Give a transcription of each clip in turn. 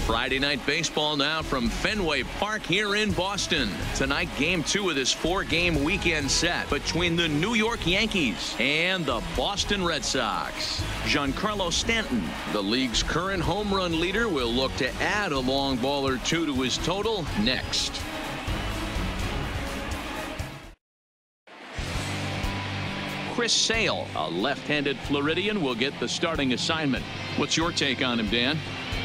Friday night baseball now from Fenway Park here in Boston. Tonight, game 2 of this 4-game weekend set between the New York Yankees and the Boston Red Sox. Giancarlo Stanton, the league's current home run leader, will look to add a long ball or two to his total next. Chris Sale, a left-handed Floridian, will get the starting assignment. What's your take on him, Dan?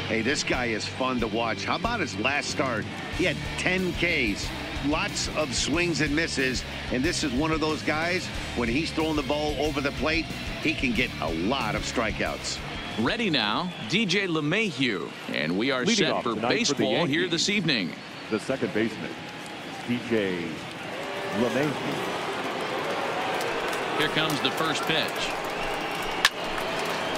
Hey, this guy is fun to watch. How about his last start? He had 10 Ks, lots of swings and misses, and this is one of those guys, when he's throwing the ball over the plate, he can get a lot of strikeouts. Ready now, DJ LeMahieu, and we are Leading set for baseball here this evening. The second baseman, DJ LeMahieu. Here comes the first pitch.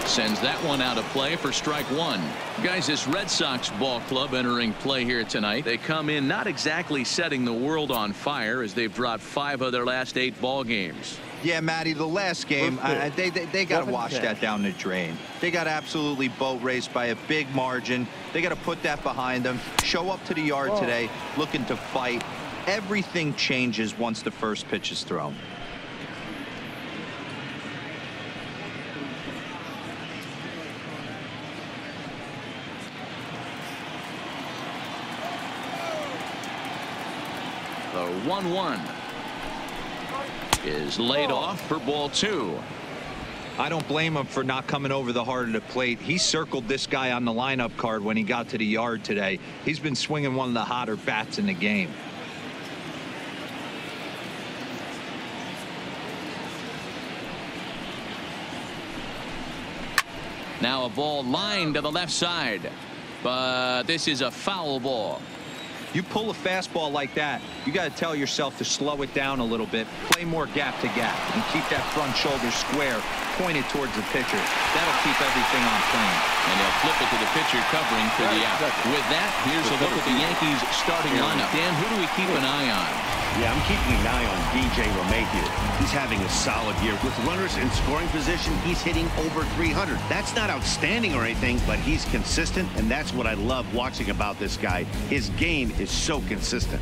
Sends that one out of play for strike 1. Guys, this Red Sox ball club entering play here tonight. They come in not exactly setting the world on fire as they've dropped 5 of their last 8 ball games. Yeah, Matty, the last game, they got to wash that down the drain. They got absolutely boat raced by a big margin. They got to put that behind them. Show up to the yard today looking to fight. Everything changes once the first pitch is thrown. The 1-1 is laid off for ball 2. I don't blame him for not coming over the heart of the plate. He circled this guy on the lineup card when he got to the yard today. He's been swinging one of the hotter bats in the game. Now a ball lined to the left side, but this is a foul ball. You pull a fastball like that, you got to tell yourself to slow it down a little bit, play more gap to gap, and keep that front shoulder square, pointed towards the pitcher. That'll keep everything on plane. And they'll flip it to the pitcher covering for the out. With that, here's a look at the Yankees starting lineup. Dan, who do we keep an eye on? Yeah, I'm keeping an eye on DJ LeMahieu. He's having a solid year. With runners in scoring position, he's hitting over 300. That's not outstanding or anything, but he's consistent, and that's what I love watching about this guy. His game is so consistent.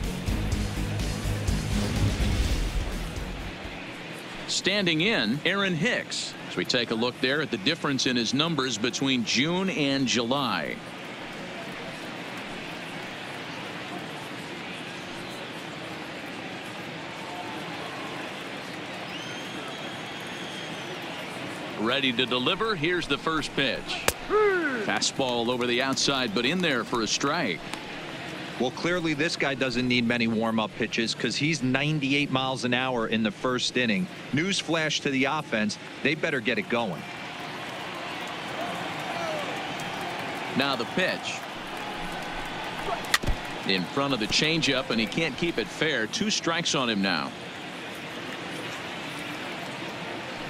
Standing in, Aaron Hicks. As we take a look there at the difference in his numbers between June and July. Ready to deliver. Here's the first pitch. Fastball over the outside, but in there for a strike. Well, clearly this guy doesn't need many warm-up pitches because he's 98 miles an hour in the first inning. Newsflash to the offense, they better get it going. Now the pitch. In front of the changeup, and he can't keep it fair. 2 strikes on him now.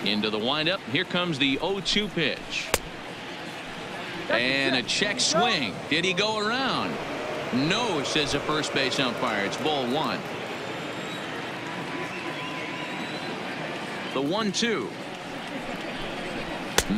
Into the windup. Here comes the 0-2 pitch. And a check swing. Did he go around? No, says the first base umpire. It's ball 1. The 1-2.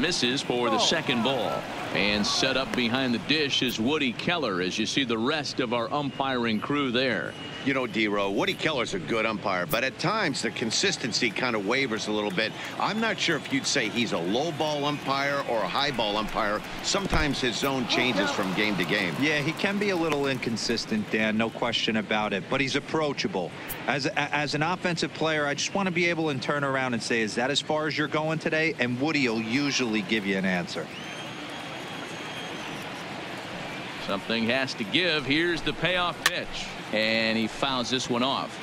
Misses for the second ball. And set up behind the dish is Woody Keller as you see the rest of our umpiring crew there. You know, D-Row, Woody Keller's a good umpire, but at times the consistency kind of wavers a little bit. I'm not sure if you'd say he's a low ball umpire or a high ball umpire. Sometimes his zone changes from game to game. Yeah, he can be a little inconsistent, Dan, no question about it, but he's approachable. As an offensive player, I just want to be able to turn around and say, is that as far as you're going today? And Woody will usually give you an answer. Something has to give. Here's the payoff pitch. And he fouls this one off.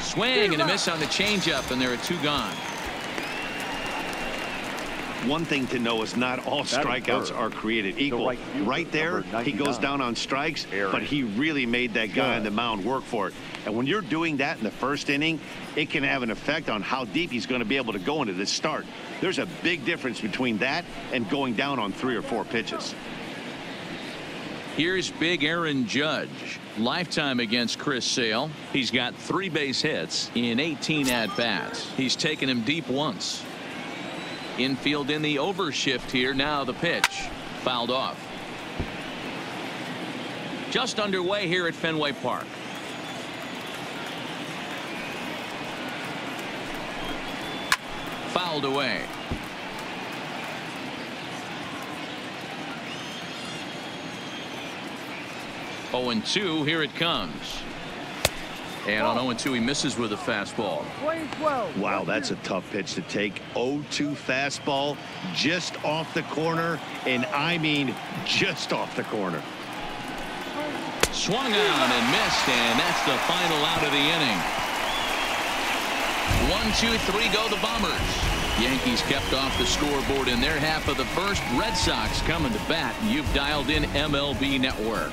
Swing and a miss on the changeup, and there are 2 gone. One thing to know is not all strikeouts are created equal. Right there, he goes down on strikes, but he really made that guy on the mound work for it. And when you're doing that in the first inning, it can have an effect on how deep he's going to be able to go into this start. There's a big difference between that and going down on 3 or 4 pitches. Here's big Aaron Judge. Lifetime against Chris Sale. He's got 3 base hits in 18 at-bats. He's taken him deep once. Infield in the overshift here. Now the pitch. Fouled off. Just underway here at Fenway Park. Fouled away. Oh, 2. Here it comes. And on 0-2, he misses with a fastball. Wow, that's a tough pitch to take. 0-2 fastball just off the corner, and I mean just off the corner. Swung on and missed, and that's the final out of the inning. 1, 2, 3 go the Bombers. Yankees kept off the scoreboard in their half of the first. Red Sox coming to bat. You've dialed in MLB Network.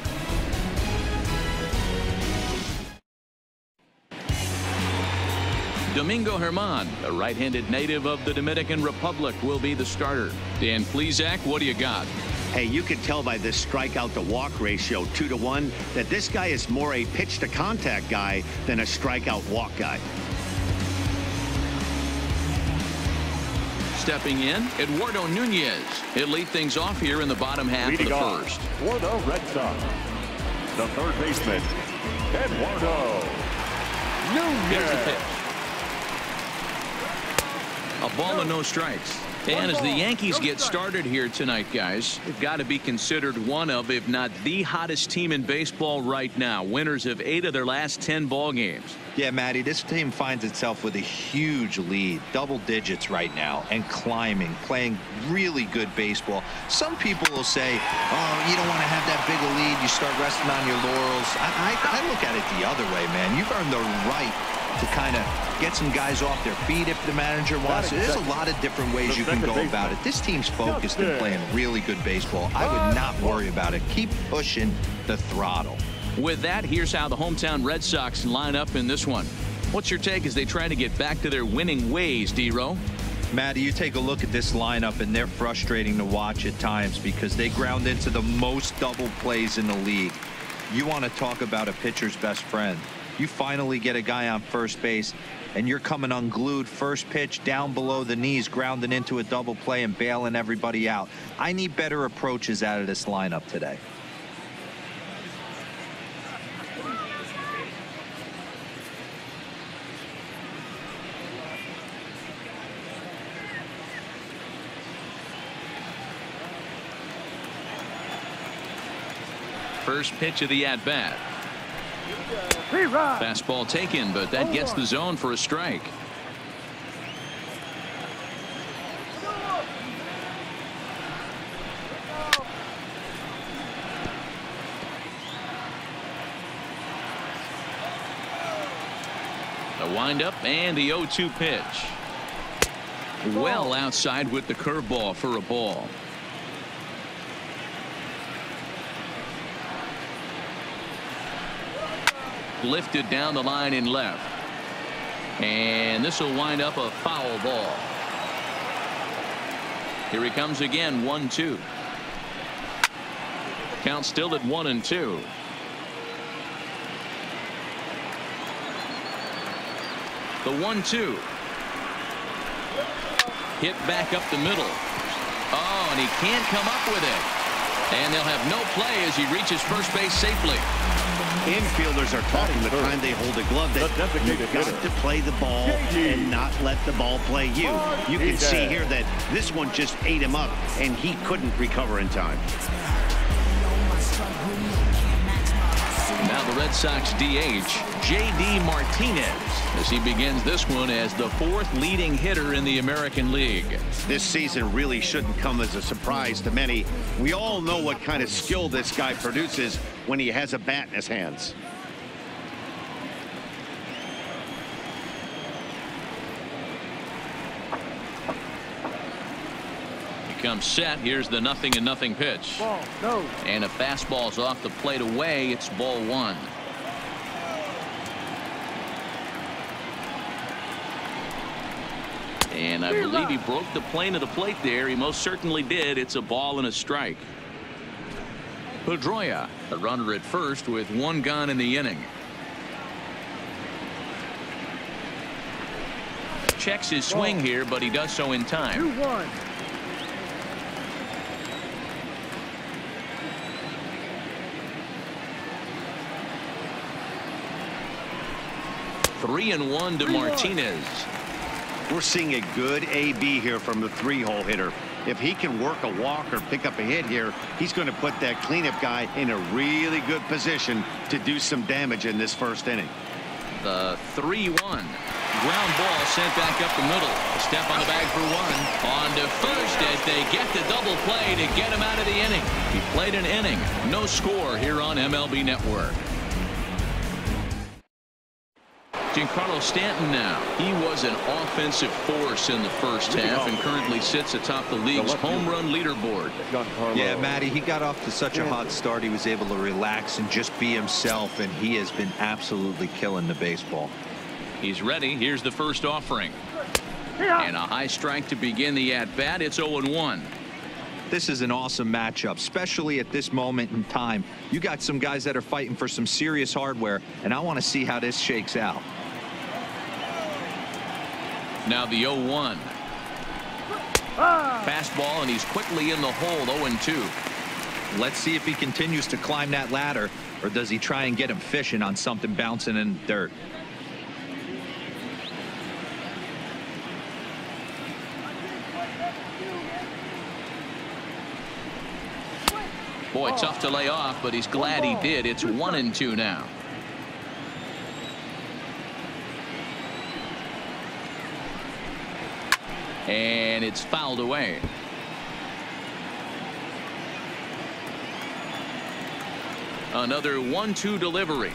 Domingo Germán, a right-handed native of the Dominican Republic, will be the starter. Dan Plesac, what do you got? Hey, you can tell by this strikeout to walk ratio 2-to-1 that this guy is more a pitch to contact guy than a strikeout walk guy. Stepping in, Eduardo Nunez. He'll lead things off here in the bottom half of the first. For the Red Sox, the third baseman, Eduardo Nunez. Here's the pitch. A ball and no strikes. And as the Yankees get started here tonight, guys, they've got to be considered one of, if not the hottest team in baseball right now. Winners of 8 of their last 10 ball games. Yeah, Matty, this team finds itself with a huge lead, double digits right now, and climbing, playing really good baseball. Some people will say, oh, you don't want to have that big a lead. You start resting on your laurels. I look at it the other way, man. You've earned the right to kind of get some guys off their feet if the manager wants. There's a lot of different ways you can go about it. This team's focused and playing really good baseball. I would not worry about it. Keep pushing the throttle. With that, here's how the hometown Red Sox line up in this one. What's your take as they try to get back to their winning ways, D-Row? Matty, you take a look at this lineup, and they're frustrating to watch at times because they ground into the most double plays in the league. You want to talk about a pitcher's best friend. You finally get a guy on first base, and you're coming unglued first pitch down below the knees, grounding into a double play and bailing everybody out. I need better approaches out of this lineup today. First pitch of the at-bat. Fastball taken, but that gets the zone for a strike. The windup and the 0-2 pitch. Well outside with the curveball for a ball. Lifted down the line in left. And this will wind up a foul ball. Here he comes again, 1-2. Count still at 1-2. The 1-2. Hit back up the middle. Oh, and he can't come up with it. And they'll have no play as he reaches first base safely. Infielders are talking the time they hold a glove that you've got to play the ball and not let the ball play you. You can see here that this one just ate him up, and he couldn't recover in time. Now the Red Sox DH, J.D. Martinez, as he begins this one as the 4th leading hitter in the American League. This season really shouldn't come as a surprise to many. We all know what kind of skill this guy produces when he has a bat in his hands. Comes set. Here's the 0-0 pitch. Ball, no. And a fastball's off the plate away. It's ball 1. And I believe he broke the plane of the plate there. He most certainly did. It's a ball and a strike. Pedroia, a runner at first with 1 gone in the inning. Checks his swing here, but he does so in time. 2-1. 3-1 to Martinez. We're seeing a good AB here from the 3-hole hitter. If he can work a walk or pick up a hit here, he's going to put that cleanup guy in a really good position to do some damage in this first inning. The 3-1. Ground ball sent back up the middle. A step on the bag for 1. On to first as they get the double play to get him out of the inning. He played an inning. No score here on MLB Network. Giancarlo Stanton now. He was an offensive force in the first half and currently sits atop the league's home run leaderboard. Yeah, Matty, he got off to such a hot start. He was able to relax and just be himself, and he has been absolutely killing the baseball. He's ready. Here's the first offering. And a high strike to begin the at-bat. It's 0-1. This is an awesome matchup, especially at this moment in time. You got some guys that are fighting for some serious hardware, and I want to see how this shakes out. Now the 0-1. Fastball, and he's quickly in the hole. 0-2. Let's see if he continues to climb that ladder, or does he try and get him fishing on something bouncing in the dirt. Boy, tough to lay off, but he's glad he did. It's 1-2 now. And it's fouled away. Another 1-2 delivery.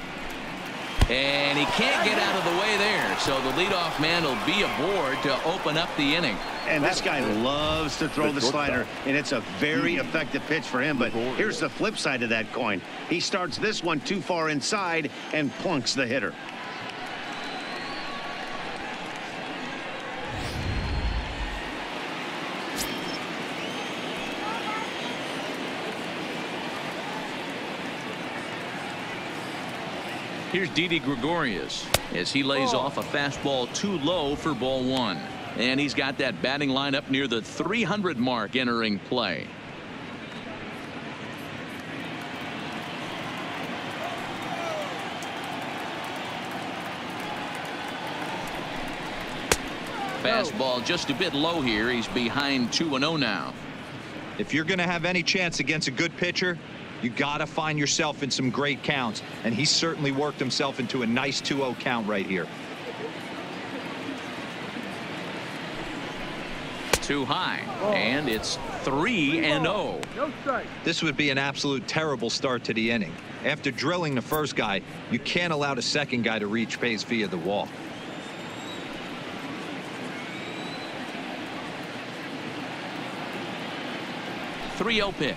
And he can't get out of the way there. So the leadoff man will be aboard to open up the inning. And this guy loves to throw the slider, and it's a very effective pitch for him. But here's the flip side of that coin. He starts this one too far inside and plunks the hitter. Here's Didi Gregorius as he lays off a fastball too low for ball 1. And he's got that batting line up near the 300 mark entering play. Fastball just a bit low here. He's behind 2-0 now. If you're going to have any chance against a good pitcher, you got to find yourself in some great counts, and he certainly worked himself into a nice 2-0 count right here. Too high, and it's 3-0. This would be an absolute terrible start to the inning. After drilling the first guy, you can't allow the second guy to reach base via the walk. .30 pitch,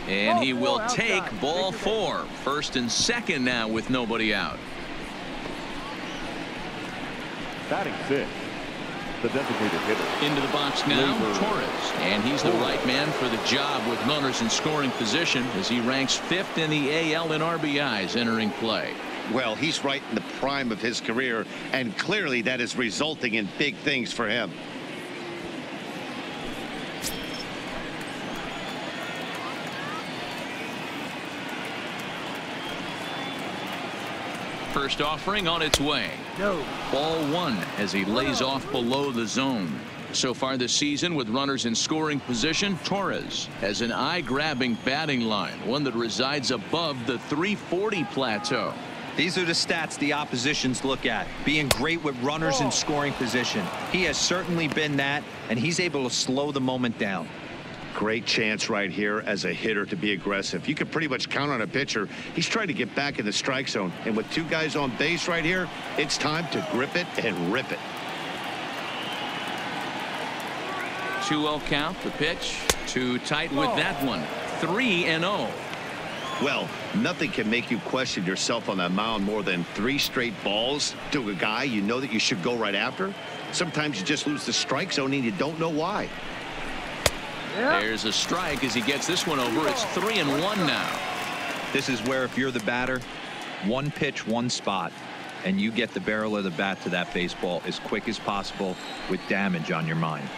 and he will take ball 4. First and second now with nobody out. Batting 5th, the designated hitter. Into the box now, Torres, and he's the right man for the job with runners in scoring position as he ranks 5th in the AL in RBIs entering play. Well, he's right in the prime of his career, and clearly that is resulting in big things for him. First offering on its way. No. Ball 1 as he lays off below the zone. So far this season with runners in scoring position, Torres has an eye-grabbing batting line, one that resides above the 340 plateau. These are the stats the oppositions look at. Being great with runners in scoring position. He has certainly been that, and he's able to slow the moment down. Great chance right here as a hitter to be aggressive. You can pretty much count on a pitcher. He's trying to get back in the strike zone, and with 2 guys on base right here, it's time to grip it and rip it. 2-0 count. The pitch too tight with that one. 3-0. Well, nothing can make you question yourself on that mound more than 3 straight balls to a guy you know that you should go right after. Sometimes you just lose the strike zone and you don't know why. There's a strike as he gets this one over. It's 3-1 now. This is where if you're the batter, one pitch, one spot, and you get the barrel of the bat to that baseball as quick as possible with damage on your mind.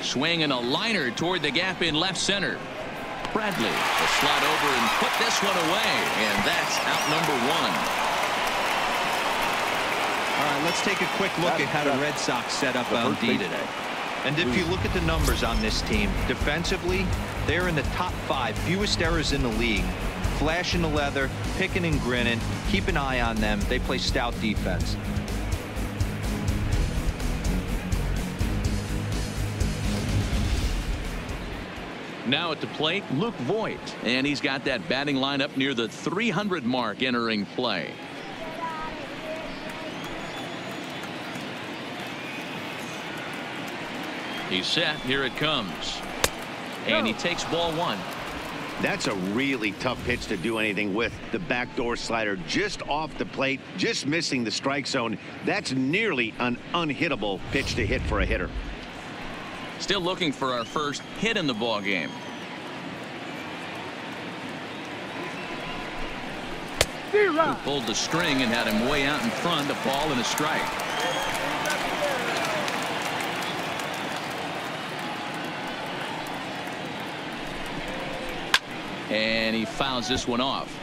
Swing and a liner toward the gap in left center. Bradley will slide over and put this one away, and that's out number one. All right, let's take a quick look at how the Red Sox set up on D today. And if you look at the numbers on this team, defensively, they're in the top 5 fewest errors in the league. Flashing the leather, picking and grinning, keep an eye on them. They play stout defense. Now at the plate, Luke Voigt, and he's got that batting lineup near the 300 mark entering play. He's set. Here it comes. And he takes ball 1. That's a really tough pitch to do anything with. The backdoor slider just off the plate, just missing the strike zone. That's nearly an unhittable pitch to hit for a hitter. Still looking for our first hit in the ball game. Who pulled the string and had him way out in front, a ball and a strike. And he fouls this one off.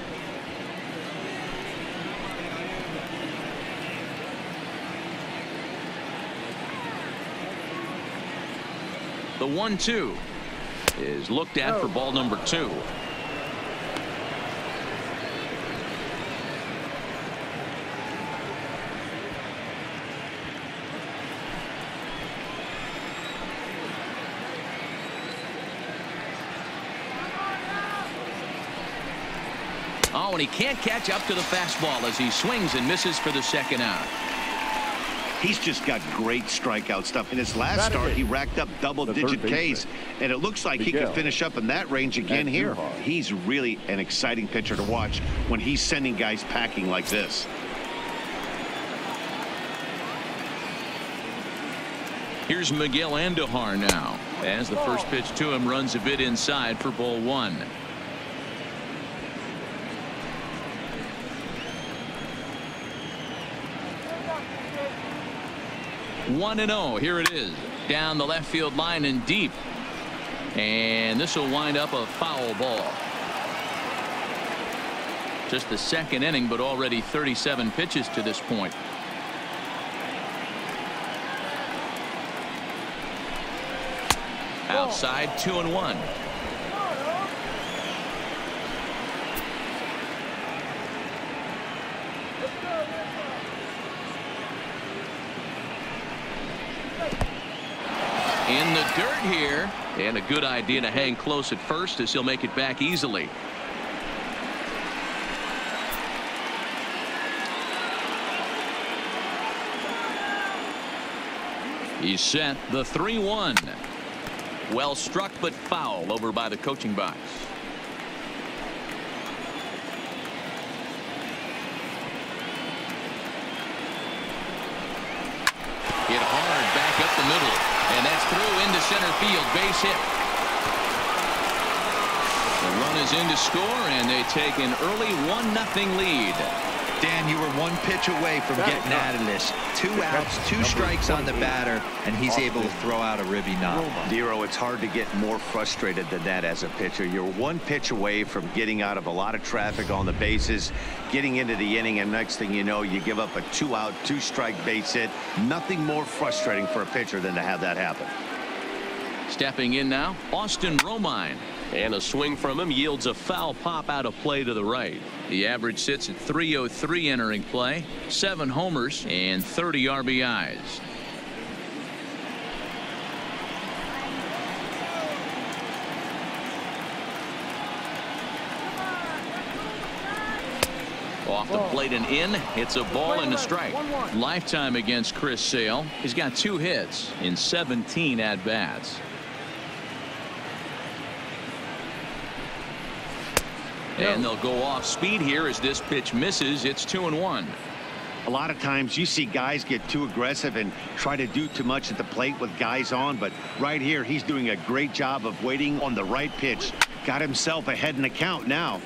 The 1-2 is looked at for ball number 2. Oh, and he can't catch up to the fastball as he swings and misses for the second out. He's just got great strikeout stuff. In his last start, he racked up double-digit Ks, and it looks like he could finish up in that range again here. He's really an exciting pitcher to watch when he's sending guys packing like this. Here's Miguel Andujar now, as the first pitch to him runs a bit inside for ball 1. 1-0. Here it is, down the left field line and deep, and this will wind up a foul ball. Just the second inning, but already 37 pitches to this point. Outside, 2-1. In the dirt here, and a good idea to hang close at first as he'll make it back easily. He's set. The 3-1. Well struck but foul over by the coaching box. Hit hard back up the middle. And that's through into center field. Base hit. The run is in to score, and they take an early 1-0 lead. Dan, you were one pitch away from getting out of this. 2 outs, 2 strikes on the batter, and he's able to throw out a ribby knock. Dero, it's hard to get more frustrated than that as a pitcher. You're one pitch away from getting out of a lot of traffic on the bases, getting into the inning, and next thing you know, you give up a 2-out, 2-strike base hit. Nothing more frustrating for a pitcher than to have that happen. Stepping in now, Austin Romine. And a swing from him yields a foul pop out of play to the right. The average sits at .303 entering play, 7 homers and 30 RBIs. Off the plate and in. It's a ball and a strike. Lifetime against Chris Sale. He's got 2 hits in 17 at-bats. And they'll go off speed here as this pitch misses. It's 2-1. A lot of times you see guys get too aggressive and try to do too much at the plate with guys on, but right here he's doing a great job of waiting on the right pitch. Got himself ahead in the count now.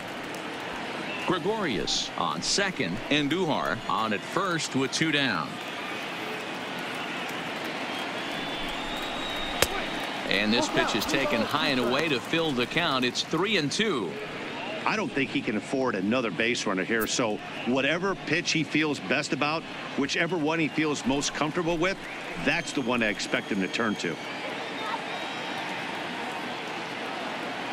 Gregorius on second, and Duhar on at first with 2 down. And this pitch is taken high and away to fill the count. It's 3-2. I don't think he can afford another base runner here, so whatever pitch he feels best about, whichever one he feels most comfortable with, that's the one I expect him to turn to.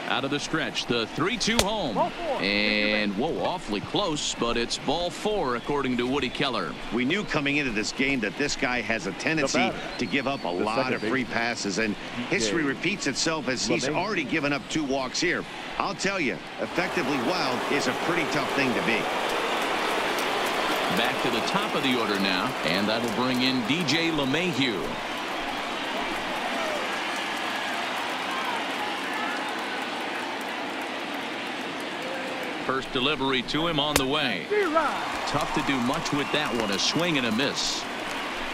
Out of the stretch, the 3-2 home. And, whoa, awfully close, but it's ball 4, according to Woody Keller. We knew coming into this game that this guy has a tendency to give up a lot of free passes, and history repeats itself as he's already given up 2 walks here. I'll tell you, effectively wild is a pretty tough thing to be. Back to the top of the order now, and that'll bring in DJ LeMahieu. First delivery to him on the way. Tough to do much with that one. A swing and a miss.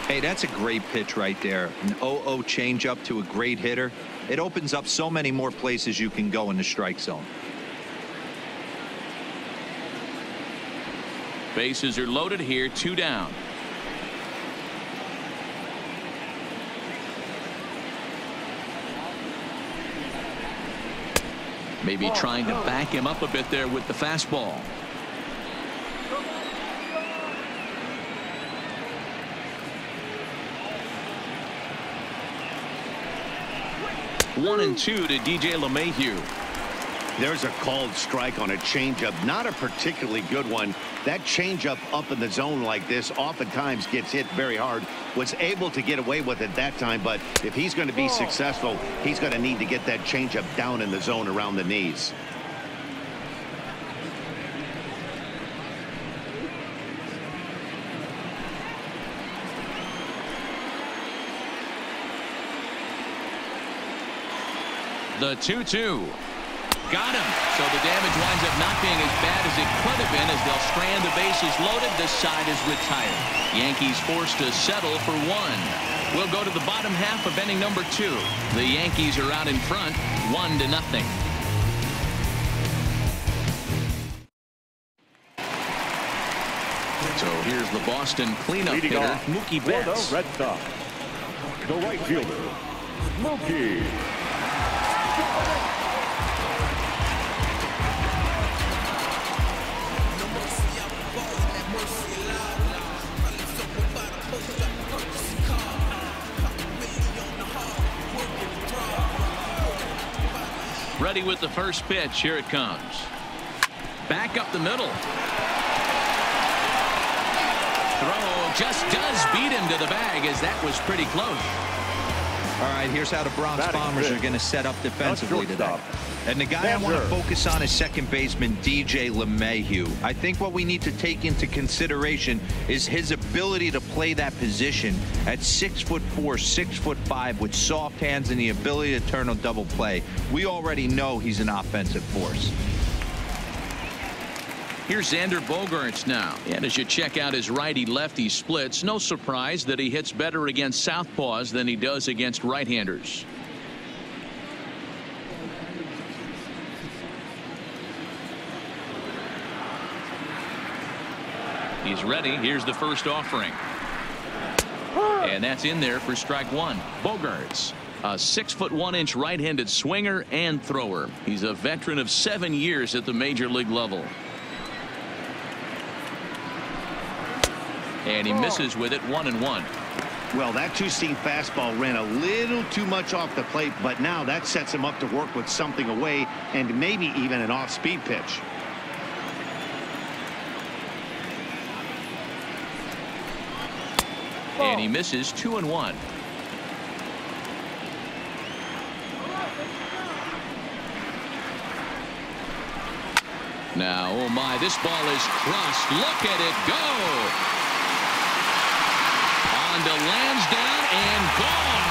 Hey, that's a great pitch right there. An 0-0 changeup to a great hitter. It opens up so many more places you can go in the strike zone. Bases are loaded here. 2 down. Maybe trying to back him up a bit there with the fastball. One and 2 to DJ LeMahieu. There's a called strike on a changeup, not a particularly good one. That changeup up in the zone like this oftentimes gets hit very hard. Was able to get away with it that time, but if he's going to be successful, he's going to need to get that changeup down in the zone around the knees. The 2-2. Got him. So the damage winds up not being as bad as it could have been as they'll strand the bases loaded. This side is retired. Yankees forced to settle for 1. We'll go to the bottom half of inning number 2. The Yankees are out in front 1-0. So here's the Boston cleanup hitter, Mookie Betts. For the Red Sox, the right fielder, Mookie. Ready with the first pitch. Here it comes. Back up the middle. Throw just does beat him to the bag, as that was pretty close. All right, here's how the Bronx Bombers are going to set up defensively today. And the guy I want to focus on is second baseman DJ LeMahieu. I think what we need to take into consideration is his ability to play that position at 6'4", 6'5", with soft hands and the ability to turn a double play. We already know he's an offensive force. Here's Xander Bogaerts now. And as you check out his righty-lefty splits, no surprise that he hits better against southpaws than he does against right-handers. He's ready. Here's the first offering. And that's in there for strike 1. Bogaerts, a 6'1" right-handed swinger and thrower. He's a veteran of 7 years at the major league level. And he misses with it. 1-1. Well, that two-seam fastball ran a little too much off the plate, but now that sets him up to work with something away and maybe even an off-speed pitch. And he misses. 2-1. Now, oh my, this ball is crossed. Look at it go. On to Lansdowne and gone.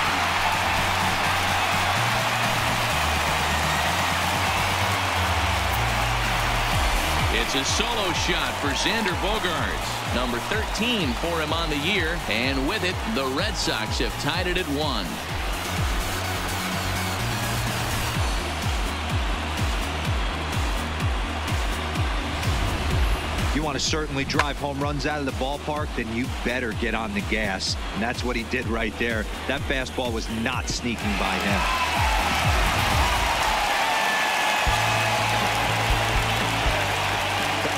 It It's a solo shot for Xander Bogaerts. Number 13 for him on the year. And with it, the Red Sox have tied it at 1. You want to certainly drive home runs out of the ballpark, then you better get on the gas. And that's what he did right there. That fastball was not sneaking by him.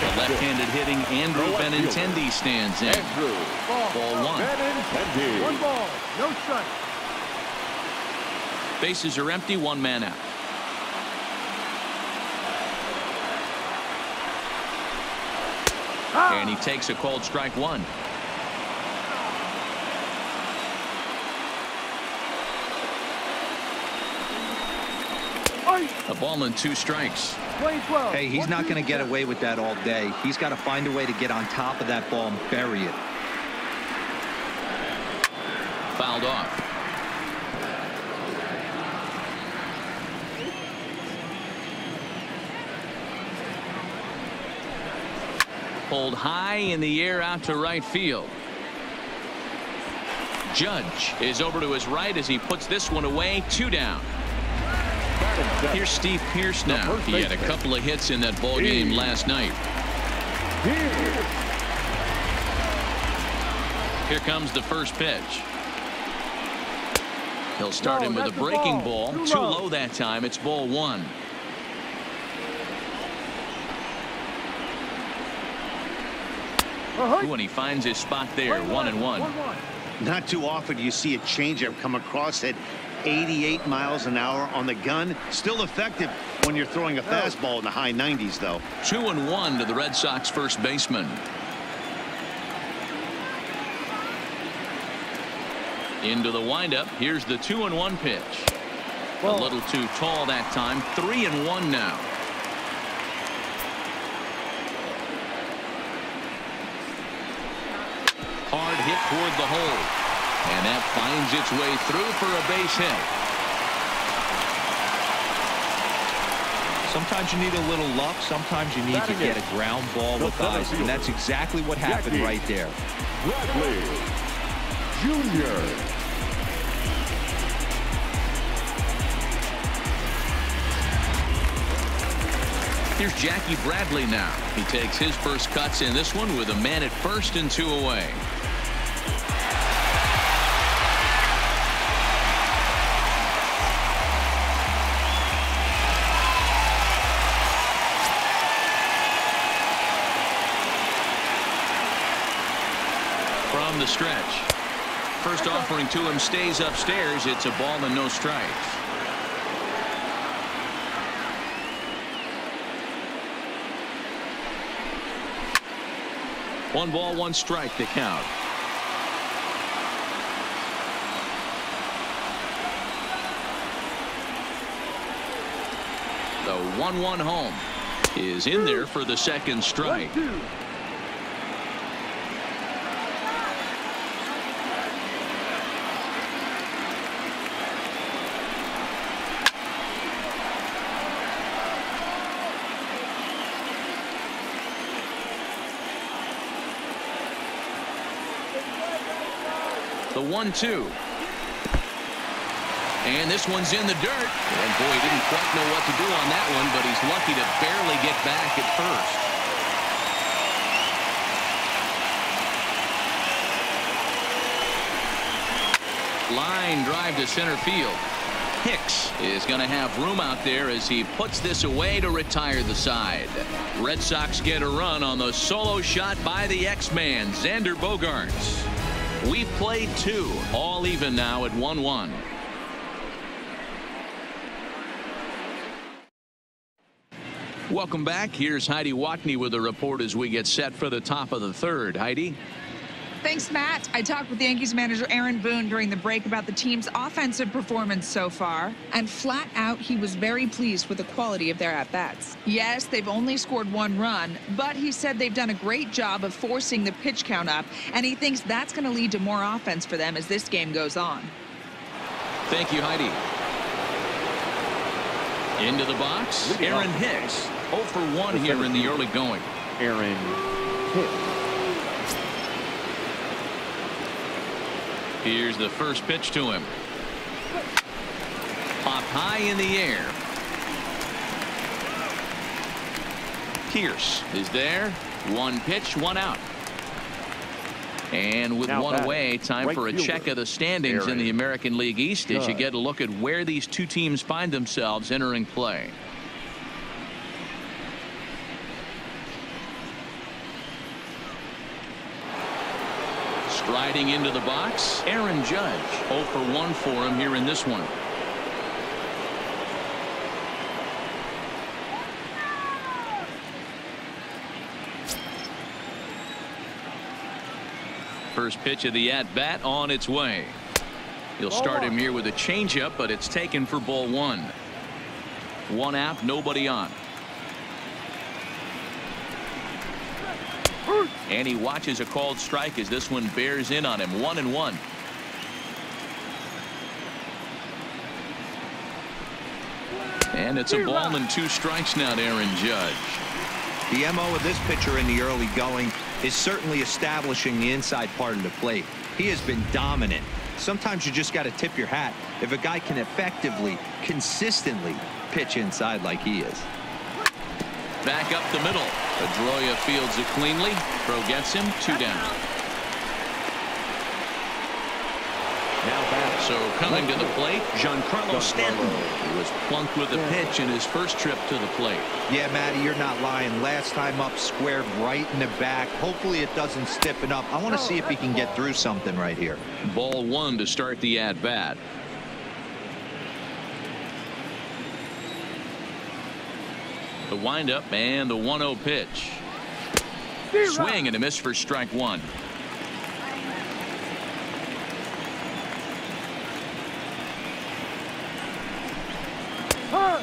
The left-handed hitting Andrew Benintendi stands in. Ball 1. Benintendi. 1 ball, no strike. Bases are empty, 1 man out. And he takes a called strike 1. A ball and 2 strikes. Hey, he's not going to get away with that all day. He's got to find a way to get on top of that ball and bury it. Fouled off. Pulled high in the air out to right field. Judge is over to his right as he puts this one away. 2 down. Here's Steve Pearce now. He had a couple of hits in that ball game last night. Here comes the first pitch. He'll start him with a breaking ball. Too low that time. It's ball 1. When he finds his spot there, 1-1. Not too often do you see a changeup come across at 88 miles an hour on the gun. Still effective when you're throwing a fastball in the high 90s, though. 2-1 to the Red Sox first baseman. Into the windup. Here's the 2-1 pitch. A little too tall that time. 3-1 now. Hard hit toward the hole. And that finds its way through for a base hit. Sometimes you need a little luck. Sometimes you need to get a ground ball with eyes. And that's exactly what happened right there. Bradley Jr. Here's Jackie Bradley now. He takes his first cuts in this one with a man at first and 2 away. From the stretch. First offering to him stays upstairs. It's a ball and no strikes. One ball, 1 strike to count. The 1-1 home is in there for the second strike. The 1-2. And this one's in the dirt. And boy, he didn't quite know what to do on that one, but he's lucky to barely get back at first. Line drive to center field. Hicks is going to have room out there as he puts this away to retire the side. Red Sox get a run on the solo shot by the X-Man, Xander Bogaerts. We've played 2, all even now at 1-1. Welcome back. Here's Heidi Watney with a report as we get set for the top of the 3rd. Heidi? Thanks, Matt. I talked with the Yankees manager Aaron Boone during the break about the team's offensive performance so far, and flat out he was very pleased with the quality of their at-bats. Yes, they've only scored 1 run, but he said they've done a great job of forcing the pitch count up, and he thinks that's going to lead to more offense for them as this game goes on. Thank you, Heidi. Into the box, Aaron Hicks. 0 for 1 here in the early going. Aaron Hicks. Here's the first pitch to him. Pop high in the air. Pierce is there. One pitch, one out. And with Now one batting, away, time right for a fielder, check of the standings in the American League East as you get a look at where these two teams find themselves entering play. Striding into the box, Aaron Judge. 0 for 1 for him here in this one. First pitch of the at-bat on its way. He'll start him here with a changeup, but it's taken for ball 1. 1 out, nobody on. And he watches a called strike as this one bears in on him. 1-1. And it's a ball and 2 strikes now to Aaron Judge. The MO of this pitcher in the early going is certainly establishing the inside part of the plate. He has been dominant. Sometimes you just got to tip your hat if a guy can effectively, consistently pitch inside like he is. Back up the middle. Pedroia fields it cleanly. Pro gets him. 2 down. So coming to the plate, Giancarlo Stanton. He was plunked with a pitch in his first trip to the plate. Yeah, Matty, you're not lying. Last time up, squared right in the back. Hopefully it doesn't stiffen up. I want to see if he can get through something right here. Ball 1 to start the at-bat. The windup and the 1-0 pitch. Swing and a miss for strike 1.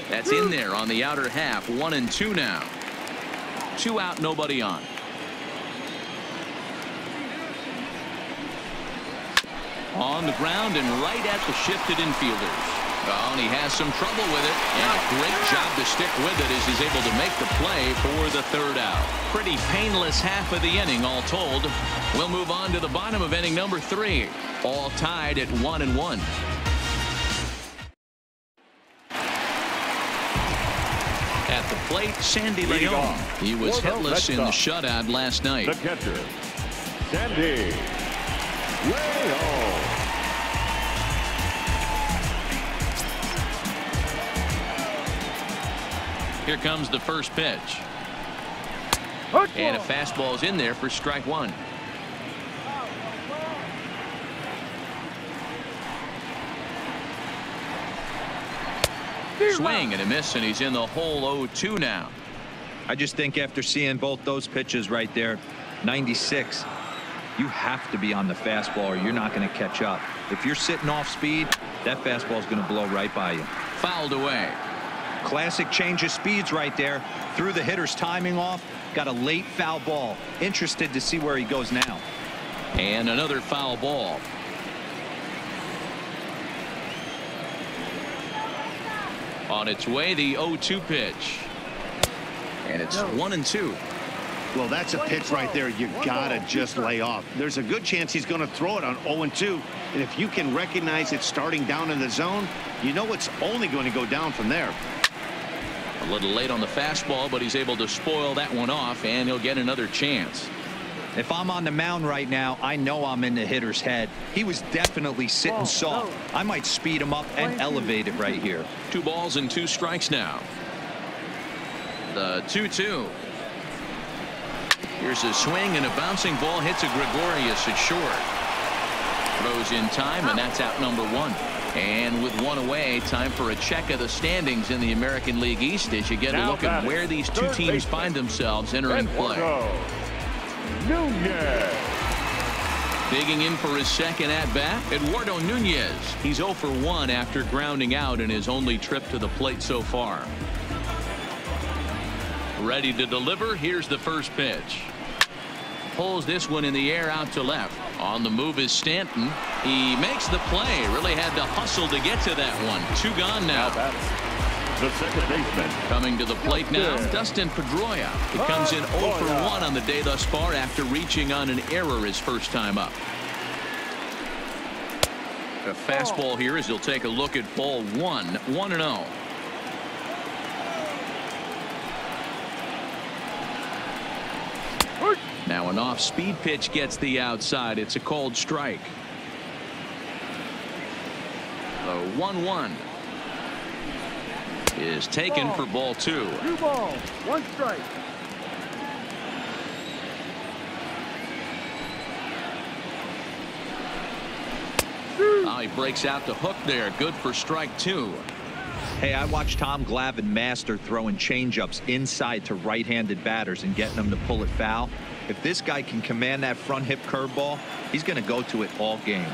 That's in there on the outer half. 1-2 now. 2 out, nobody on. On the ground and right at the shifted infielders. Oh, and he has some trouble with it. And a great job to stick with it as he's able to make the play for the 3rd out. Pretty painless half of the inning all told. We'll move on to the bottom of inning number 3. All tied at 1-1. At the plate, Sandy Leon. He was hitless in the shutout last night. The catcher, Sandy Leon. Here comes the first pitch. And a fastball is in there for strike 1. Swing and a miss, and he's in the hole. 0-2 now. I just think after seeing both those pitches right there, 96, you have to be on the fastball or you're not going to catch up. If you're sitting off speed, that fastball is going to blow right by you. Fouled away. Classic change of speeds right there. Threw the hitter's timing off. Got a late foul ball. Interested to see where he goes now. And another foul ball. On its way, the 0-2 pitch. And it's 1-2. Well, that's a pitch right there you gotta just lay off. There's a good chance he's going to throw it on 0-2. And if you can recognize it starting down in the zone, you know it's only going to go down from there. A little late on the fastball, but he's able to spoil that one off, and he'll get another chance. If I'm on the mound right now, I know I'm in the hitter's head. He was definitely sitting soft. I might speed him up and elevate it right here. 2 balls and 2 strikes now. The 2-2. Here's a swing, and a bouncing ball hits a Gregorius at short. Throws in time, and that's out number 1. And with 1 away, time for a check of the standings in the American League East as you get a look at where these two teams find themselves entering play. Nunez. Digging in for his second at-bat, Eduardo Nunez. He's 0 for 1 after grounding out in his only trip to the plate so far. Ready to deliver. Here's the first pitch. Pulls this one in the air out to left. On the move is Stanton. He makes the play. Really had to hustle to get to that one. 2 gone now. the second baseman. Coming to the plate now, Dustin Pedroia. He comes in 0 for 1 on the day thus far after reaching on an error his first time up. A fastball here as he'll take a look at ball 1, 1-0. Now an off-speed pitch gets the outside. It's a called strike. The 1-1 is taken for ball 2. 2 balls, 1 strike. Oh, he breaks out the hook there. Good for strike 2. Hey, I watched Tom Glavine master throwing changeups inside to right-handed batters and getting them to pull it foul. If this guy can command that front hip curveball, he's going to go to it all game.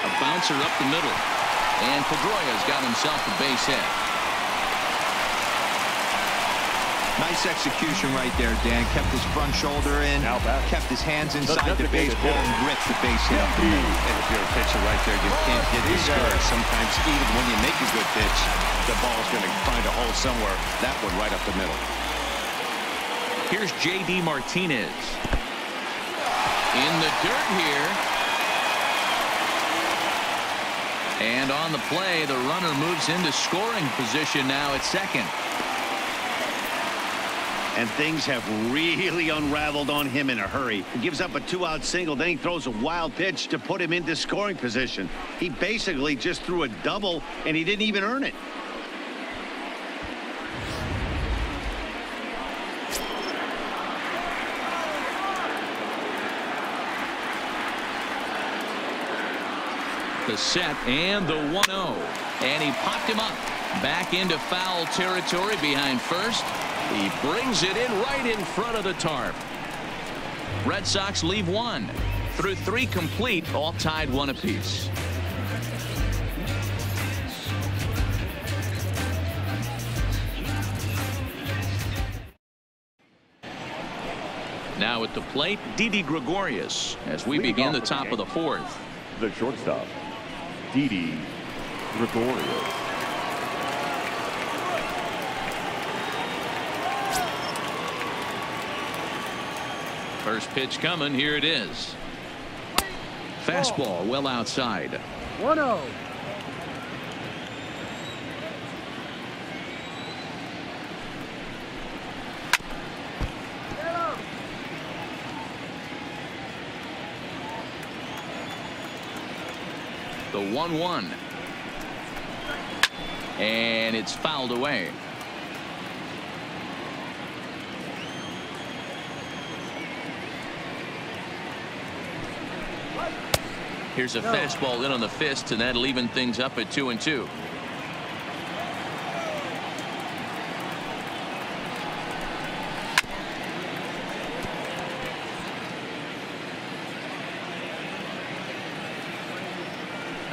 A bouncer up the middle. And Pedroia's got himself a base hit. Nice execution right there, Dan. Kept his front shoulder in, kept his hands inside the baseball, and ripped the base hit up the middle. And if you're a pitcher right there, you can't get discouraged. Sometimes even when you make a good pitch, the ball's going to find a hole somewhere. That one right up the middle. Here's J.D. Martinez. In the dirt here. And on the play, the runner moves into scoring position now at second. And things have really unraveled on him in a hurry. He gives up a 2-out single, then he throws a wild pitch to put him into scoring position. He basically just threw a double, and he didn't even earn it. The set and the 1-0. And he popped him up. Back into foul territory behind first. He brings it in right in front of the tarp. Red Sox leave 1. Through 3 complete, all tied 1 apiece. Now at the plate, Didi Gregorius as we begin the top of the 4th. The shortstop, Didi Gregorius. First pitch coming. Here it is. Fastball well outside. 1-0. The 1-1. And it's fouled away. Here's a fastball in on the fist, and that'll even things up at 2-2.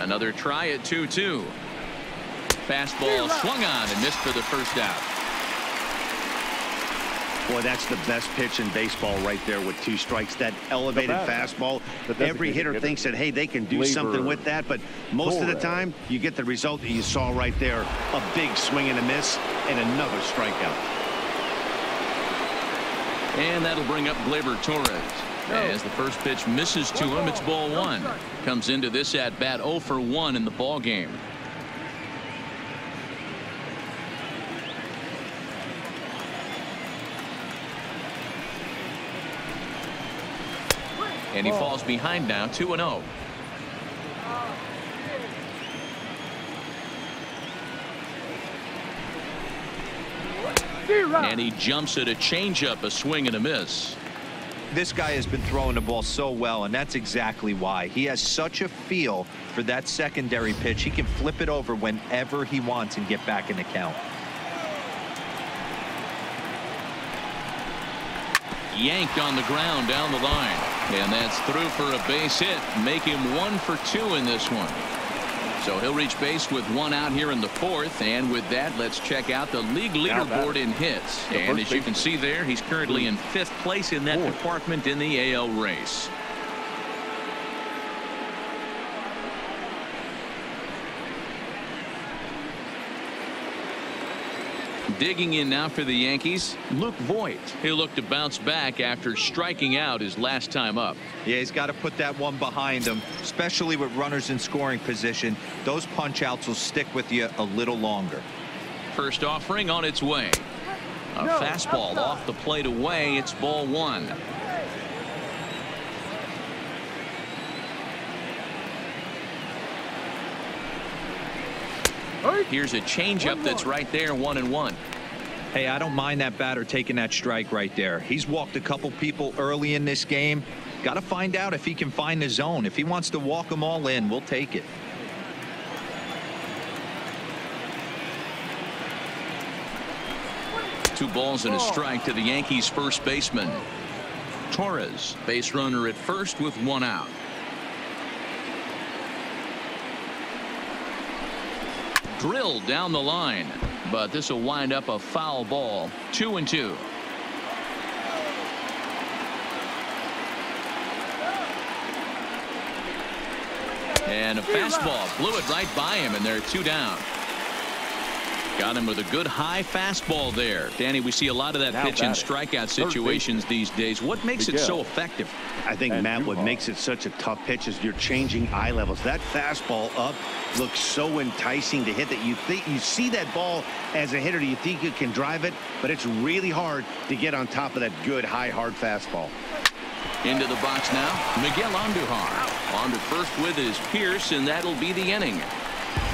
Another try at 2-2. Fastball swung on and missed for the first out. Boy, that's the best pitch in baseball right there with 2 strikes. That elevated fastball. Every hitter thinks that, hey, they can do something with that. But most of the time, you get the result that you saw right there. A big swing and a miss and another strikeout. And that'll bring up Gleyber Torres. As the first pitch misses to him, it's ball 1. Comes into this at bat 0 for 1 in the ball game. And he falls behind now, 2-0. And he jumps at a changeup, a swing and a miss. This guy has been throwing the ball so well, and that's exactly why. He has such a feel for that secondary pitch. He can flip it over whenever he wants and get back in the count. Yanked on the ground down the line. And that's through for a base hit. Make him 1 for 2 in this one. So he'll reach base with 1 out here in the 4th. And with that, let's check out the league leaderboard in hits. And as you can see there, he's currently in 5th place in that department in the AL race. Digging in now for the Yankees, Luke Voigt. He'll look to bounce back after striking out his last time up. Yeah, he's got to put that one behind him, especially with runners in scoring position. Those punch outs will stick with you a little longer. First offering on its way. A fastball off the plate away. It's ball one. Here's a changeup that's right there, 1-1. Hey, I don't mind that batter taking that strike right there. He's walked a couple people early in this game. Got to find out if he can find the zone. If he wants to walk them all in, we'll take it. Two balls and a strike to the Yankees first baseman. Torres, base runner at first with one out. Drilled down the line, but this will wind up a foul ball. 2-2. And a fastball blew it right by him, and they're two down. Got him with a good high fastball there. Danny, we see a lot of that pitch in strikeout situations these days. What makes it so effective? I think, Matt, what makes it such a tough pitch is you're changing eye levels. That fastball up looks so enticing to hit that you think you see that ball as a hitter. You think you can drive it, but it's really hard to get on top of that good high hard fastball. Into the box now, Miguel Andujar. On to first with his Pierce, and that'll be the inning.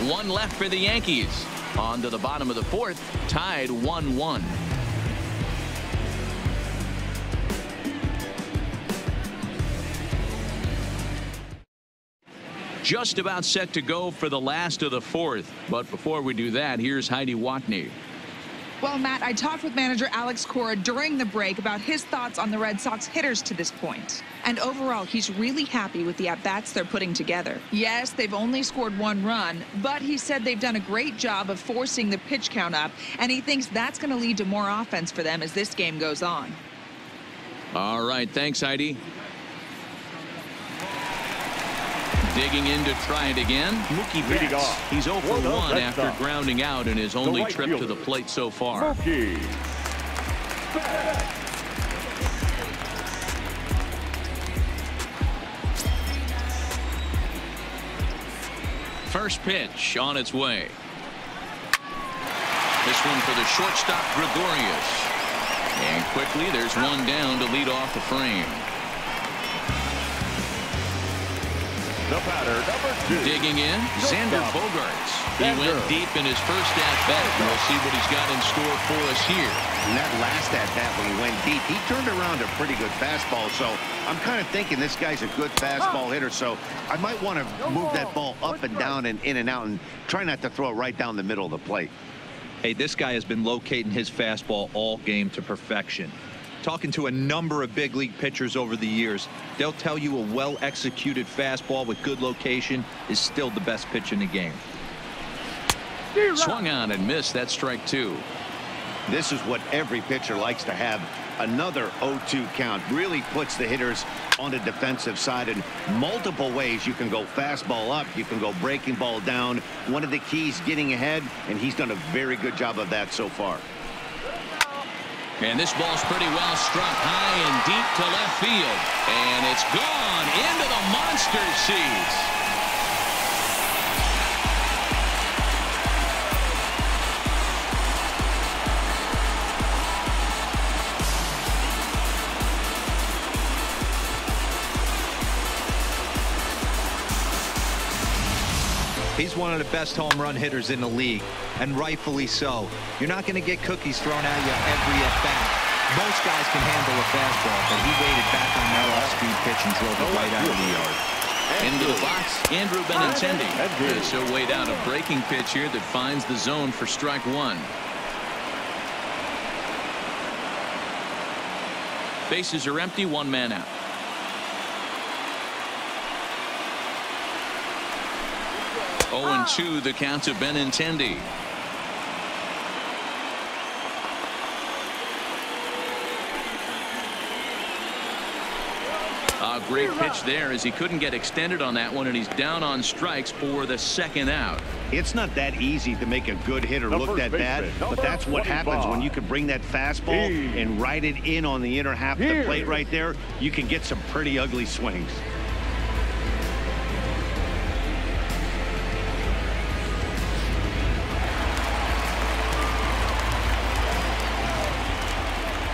One left for the Yankees. On to the bottom of the fourth, tied 1-1. Just about set to go for the last of the fourth. But before we do that, here's Heidi Watney. Well, Matt, I talked with manager Alex Cora during the break about his thoughts on the Red Sox hitters to this point. And overall, he's really happy with the at-bats they're putting together. Yes, they've only scored one run, but he said they've done a great job of forcing the pitch count up, and he thinks that's going to lead to more offense for them as this game goes on. All right, thanks, Heidi. Digging in to try it again, Mookie Betts. He's 0 for 1 after grounding out in his only trip to the plate so far. First pitch on its way. This one for the shortstop, Gregorius. And quickly, there's one down to lead off the frame. The batter, number 2. Digging in, Xander Bogaerts. He went deep in his first at-bat. We'll see what he's got in store for us here. And that last at-bat when he went deep, he turned around a pretty good fastball. So I'm kind of thinking this guy's a good fastball hitter. So I might want to move that ball up and down and in and out and try not to throw it right down the middle of the plate. Hey, this guy has been locating his fastball all game to perfection. Talking to a number of big league pitchers over the years, they'll tell you a well-executed fastball with good location is still the best pitch in the game. Swung on and missed. That strike 2. This is what every pitcher likes to have. Another 0-2 count really puts the hitters on the defensive side in multiple ways. You can go fastball up, you can go breaking ball down. One of the keys, getting ahead, and he's done a very good job of that so far. And this ball's pretty well struck high and deep to left field. And it's gone into the monster seats. He's one of the best home run hitters in the league, and rightfully so. You're not going to get cookies thrown at you every at-bat. Most guys can handle a fastball, but he waited back on that off-speed pitch and drove it right out of the yard. Into the box, Andrew Benintendi. So weighed out a breaking pitch here that finds the zone for strike 1. Bases are empty, one man out. Oh, 0-2 the count to Benintendi. A Wow, great pitch there as he couldn't get extended on that one, and he's down on strikes for the second out. It's not that easy to make a good hitter look that bad, but that's what happens when you can bring that fastball and ride it in on the inner half of the plate right there. You can get some pretty ugly swings.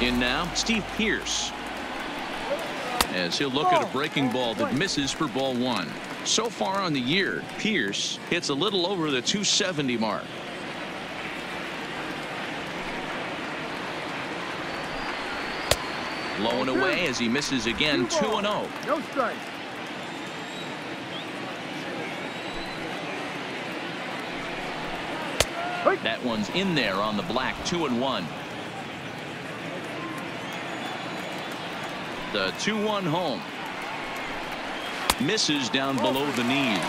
In now, Steve Pearce, as he'll look at a breaking ball that misses for ball one. So far on the year, Pearce hits a little over the 270 mark. Low and away as he misses again. 2-0. No strike. That one's in there on the black. 2-1. The 2-1 home. Misses down below the knee.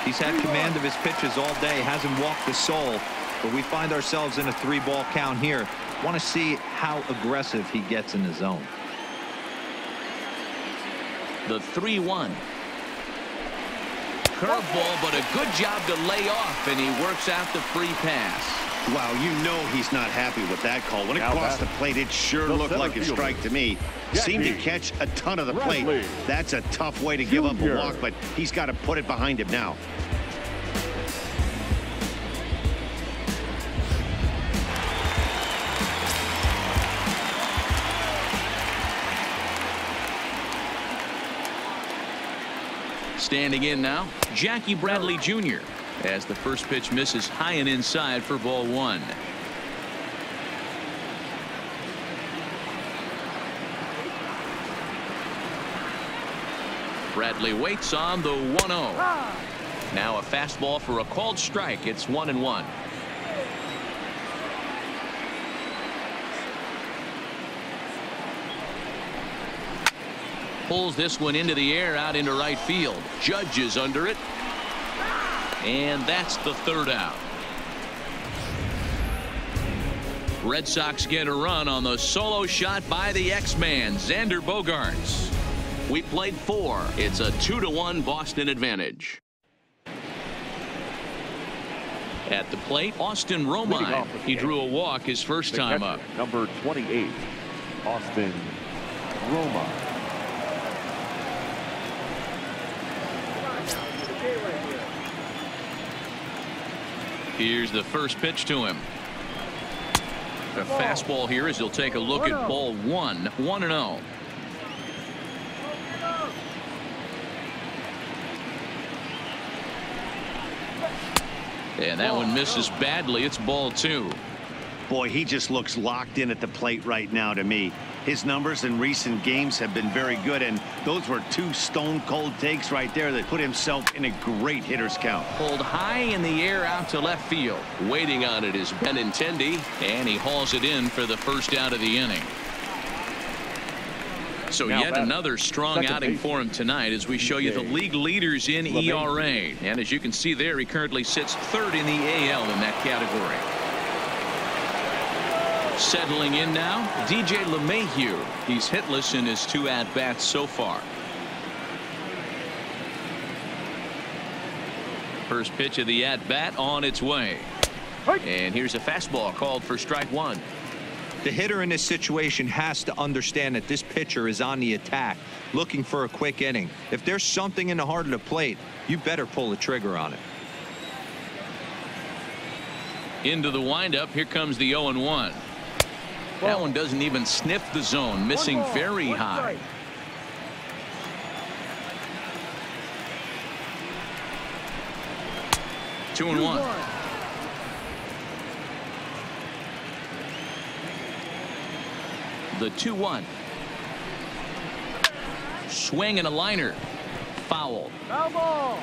He's had command of his pitches all day, hasn't walked a soul, but we find ourselves in a 3-ball count here. Want to see how aggressive he gets in the zone. The 3-1. Curveball, but a good job to lay off, and he works out the free pass. Wow, you know he's not happy with that call. When it crossed the plate, it sure looked like a strike to me. Seemed to catch a ton of the plate. That's a tough way to give up a walk, but he's got to put it behind him now. Standing in now, Jackie Bradley Jr. as the first pitch misses high and inside for ball one. Bradley waits on the 1-0. Now a fastball for a called strike. It's 1-1. Pulls this one into the air out into right field. Judge is under it. And that's the third out. Red Sox get a run on the solo shot by the X-Man, Xander Bogaerts. We played 4. It's a 2-1 Boston advantage. At the plate, Austin Romine. He drew a walk his first time up. Number 28, Austin Romine. Here's the first pitch to him. A fastball here as he'll take a look at ball one. 1-0. And that one misses badly. It's ball 2. Boy, he just looks locked in at the plate right now to me. His numbers in recent games have been very good, and those were 2 stone-cold takes right there that put himself in a great hitter's count. Pulled high in the air out to left field. Waiting on it is Benintendi, and he hauls it in for the first out of the inning. So yet another strong outing for him tonight as we show you the league leaders in ERA. And as you can see there, he currently sits 3rd in the AL in that category. Settling in now, DJ LeMahieu. He's hitless in his 2 at-bats so far. First pitch of the at-bat on its way. And here's a fastball called for strike 1. The hitter in this situation has to understand that this pitcher is on the attack, looking for a quick inning. If there's something in the heart of the plate, you better pull the trigger on it. Into the windup. Here comes the 0-1. That one doesn't even sniff the zone, missing very high. Two and one. The 2-1. Swing and a liner. Foul.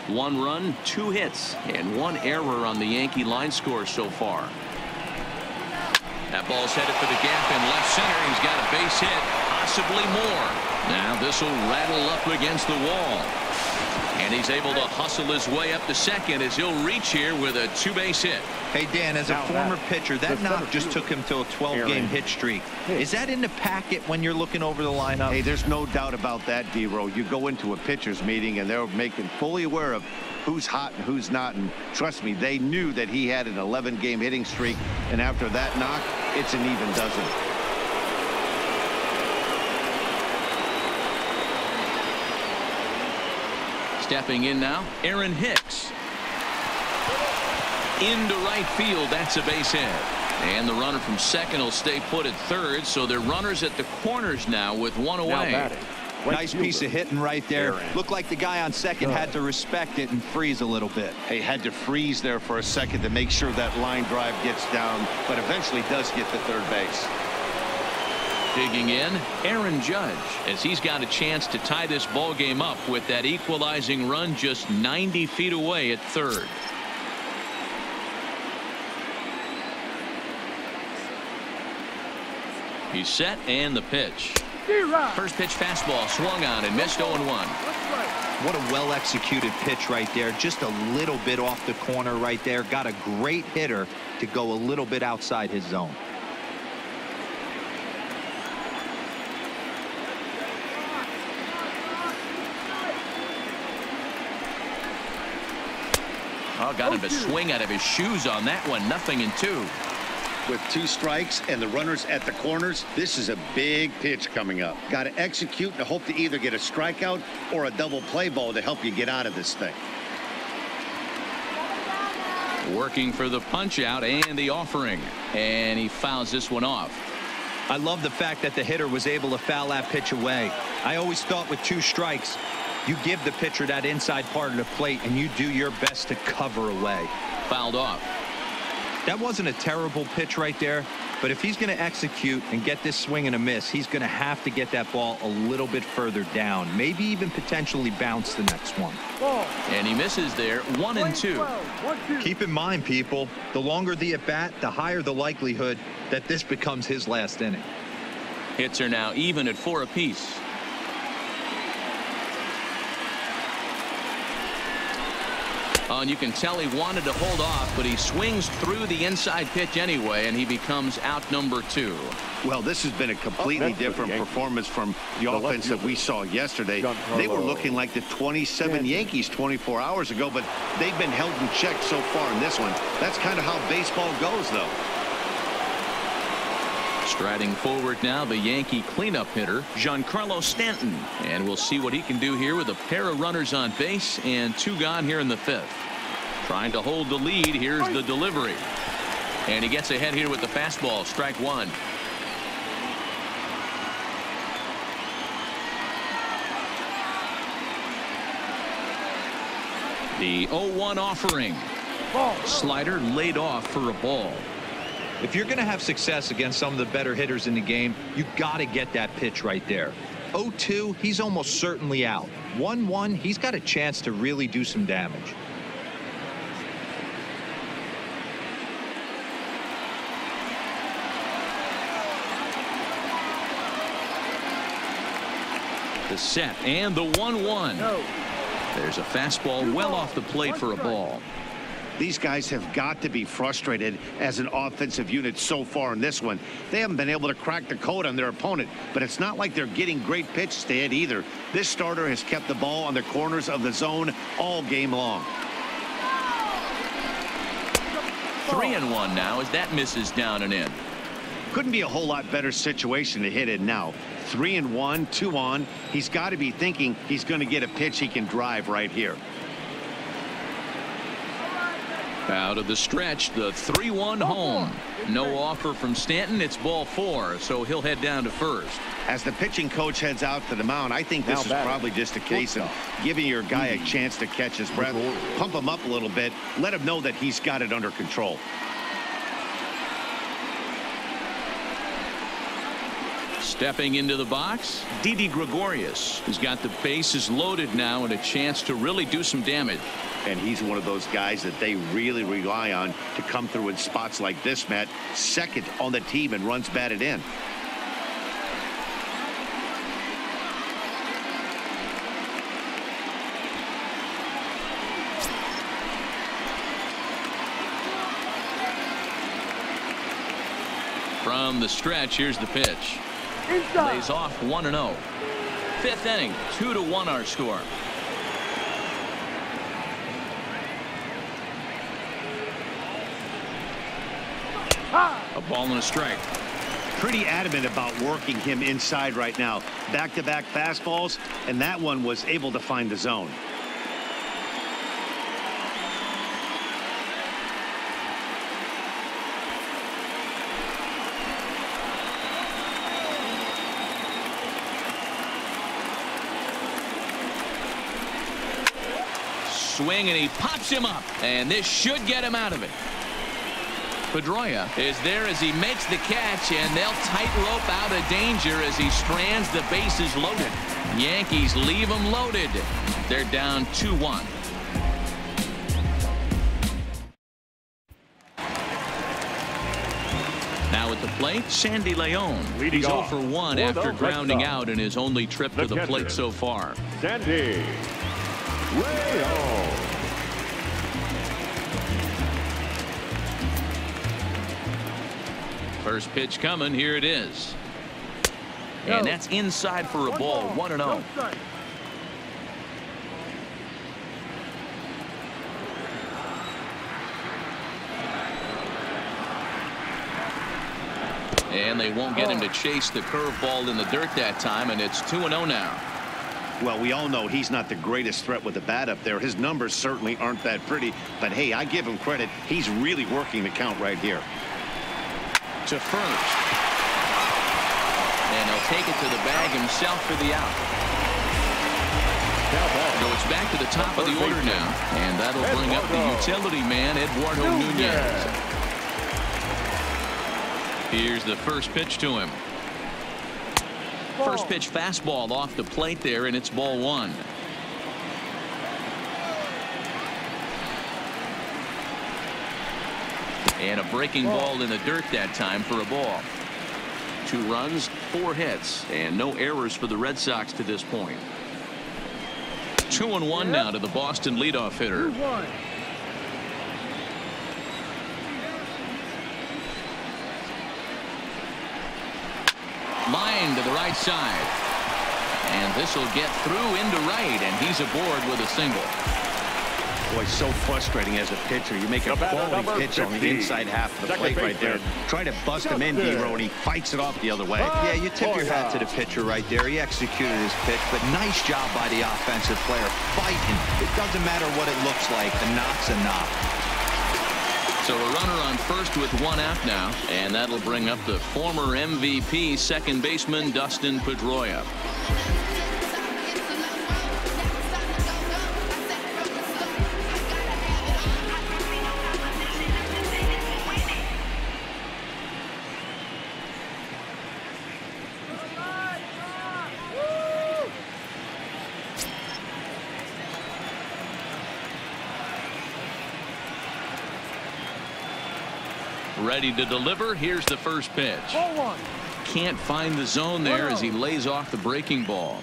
1 run, 2 hits, and 1 error on the Yankee line score so far. That ball's headed for the gap in left center. He's got a base hit, possibly more. Now this will rattle up against the wall. And he's able to hustle his way up to second as he'll reach here with a two-base hit. Hey, Dan, as a former pitcher, that knock just took him to a 12-game hit streak. Is that in the packet when you're looking over the lineup? Hey, there's no doubt about that, D-Row. You go into a pitcher's meeting, and they're making fully aware of who's hot and who's not. And trust me, they knew that he had an 11-game hitting streak. And after that knock, it's an even dozen. Stepping in now, Aaron Hicks. Into right field, that's a base hit. And the runner from second will stay put at third, so they're runners at the corners now with one away. Nice piece of hitting right there. Looked like the guy on second had to respect it and freeze a little bit. He had to freeze there for a second to make sure that line drive gets down, but eventually does get to third base. Digging in, Aaron Judge, as he's got a chance to tie this ball game up with that equalizing run just 90 feet away at third. He's set, and the pitch. First pitch fastball swung on and missed 0-1. What a well-executed pitch right there. Just a little bit off the corner right there. Got a great hitter to go a little bit outside his zone. Oh, got him to swing out of his shoes on that one. 0-2. With 2 strikes and the runners at the corners, this is a big pitch coming up. Got to execute and hope to either get a strikeout or a double play ball to help you get out of this thing. Working for the punch out and the offering, and he fouls this one off. I love the fact that the hitter was able to foul that pitch away. I always thought with 2 strikes, you give the pitcher that inside part of the plate and you do your best to cover away. Fouled off. That wasn't a terrible pitch right there, but if he's going to execute and get this swing and a miss, he's going to have to get that ball a little bit further down, maybe even potentially bounce the next one. And he misses there. 1-2. Keep in mind, people, the longer the at-bat, the higher the likelihood that this becomes his last inning. Hits are now even at 4 apiece. Oh, and you can tell he wanted to hold off, but he swings through the inside pitch anyway, and he becomes out number 2. Well, this has been a completely different performance from the offense that we saw yesterday. They were looking like the 27 Yankees 24 hours ago, but they've been held in check so far in this one. That's kind of how baseball goes, though. Striding forward now, the Yankee cleanup hitter, Giancarlo Stanton. And we'll see what he can do here with a pair of runners on base and 2 gone here in the 5th. Trying to hold the lead. Here's the delivery. And he gets ahead here with the fastball. Strike 1. The 0-1 offering. Slider laid off for a ball. If you're going to have success against some of the better hitters in the game, you got to get that pitch right there. 0-2, he's almost certainly out. 1-1, he's got a chance to really do some damage. The set and the 1-1. There's a fastball well off the plate for a ball. These guys have got to be frustrated as an offensive unit so far in this one. They haven't been able to crack the code on their opponent, but it's not like they're getting great pitches to hit either. This starter has kept the ball on the corners of the zone all game long. 3-1 now as that misses down and in. Couldn't be a whole lot better situation to hit in now. 3-1, 2 on. He's got to be thinking he's going to get a pitch he can drive right here. Out of the stretch, the 3-1 home. No offer from Stanton. It's ball 4, so he'll head down to first. As the pitching coach heads out to the mound, I think this is probably just a case of giving your guy a chance to catch his breath, pump him up a little bit, let him know that he's got it under control. Stepping into the box, Didi Gregorius, who's got the bases loaded now and a chance to really do some damage. And he's one of those guys that they really rely on to come through in spots like this, Matt. Second on the team and runs batted in. From the stretch, here's the pitch. Inside. Lays off 1-0. Fifth inning, 2-1 our score. A ball and a strike. Pretty adamant about working him inside right now. Back-to-back fastballs, and that one was able to find the zone. Swing, and he pops him up, and this should get him out of it. Pedroia is there as he makes the catch, and they'll tightrope out of danger as he strands the bases loaded. Yankees leave him loaded. They're down 2-1. Now at the plate, Sandy Leon. He's 0 for 1 after grounding out in his only trip to the plate so far. Sandy Leon. First pitch coming. Here it is. And that's inside for a ball. 1-0. And they won't get him to chase the curveball in the dirt that time, and it's 2-0 now. Well, we all know he's not the greatest threat with the bat up there. His numbers certainly aren't that pretty, but hey, I give him credit. He's really working the count right here. To first. And he'll take it to the bag himself for the out. So it's back to the top of the order now, and that'll bring up the utility man, Eduardo Nunez. Here's the first pitch to him. First pitch fastball off the plate there, and it's ball 1. And a breaking ball in the dirt that time for a ball. 2 runs, 4 hits, and no errors for the Red Sox to this point. 2-1 now to the Boston leadoff hitter. 2-1. Line to the right side. And this will get through into right, and he's aboard with a single. Boy, so frustrating as a pitcher. You make a quality pitch on the inside half of the plate right there. Try to bust him in, D-Row, and he fights it off the other way. Yeah, you tip your hat to the pitcher right there. He executed his pitch, but nice job by the offensive player fighting. It doesn't matter what it looks like. The knock's a knock. So a runner on first with 1 out now, and that'll bring up the former MVP second baseman Dustin Pedroia. Ready to deliver. Here's the first pitch. Can't find the zone there as he lays off the breaking ball.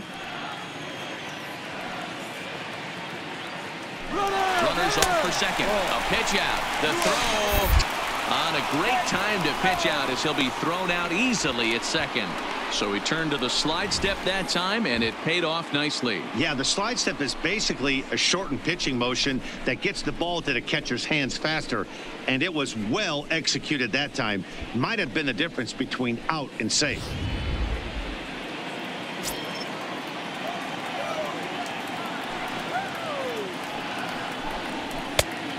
Runners off for second. A pitch out. The throw on a great time to pitch out as he'll be thrown out easily at second. So he turned to the slide step that time, and it paid off nicely. Yeah, the slide step is basically a shortened pitching motion that gets the ball to the catcher's hands faster, and it was well executed that time. Might have been the difference between out and safe.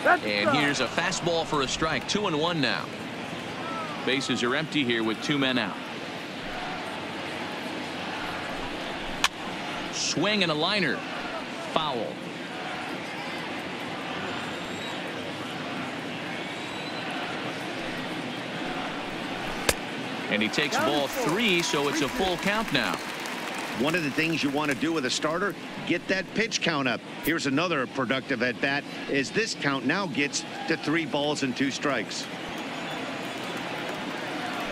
And here's a fastball for a strike. 2-1 now. Bases are empty here with 2 men out. Swing and a liner. Foul. And he takes ball 3, so it's a full count now. One of the things you want to do with a starter, get that pitch count up. Here's another productive at bat as this count now gets to 3 balls and 2 strikes.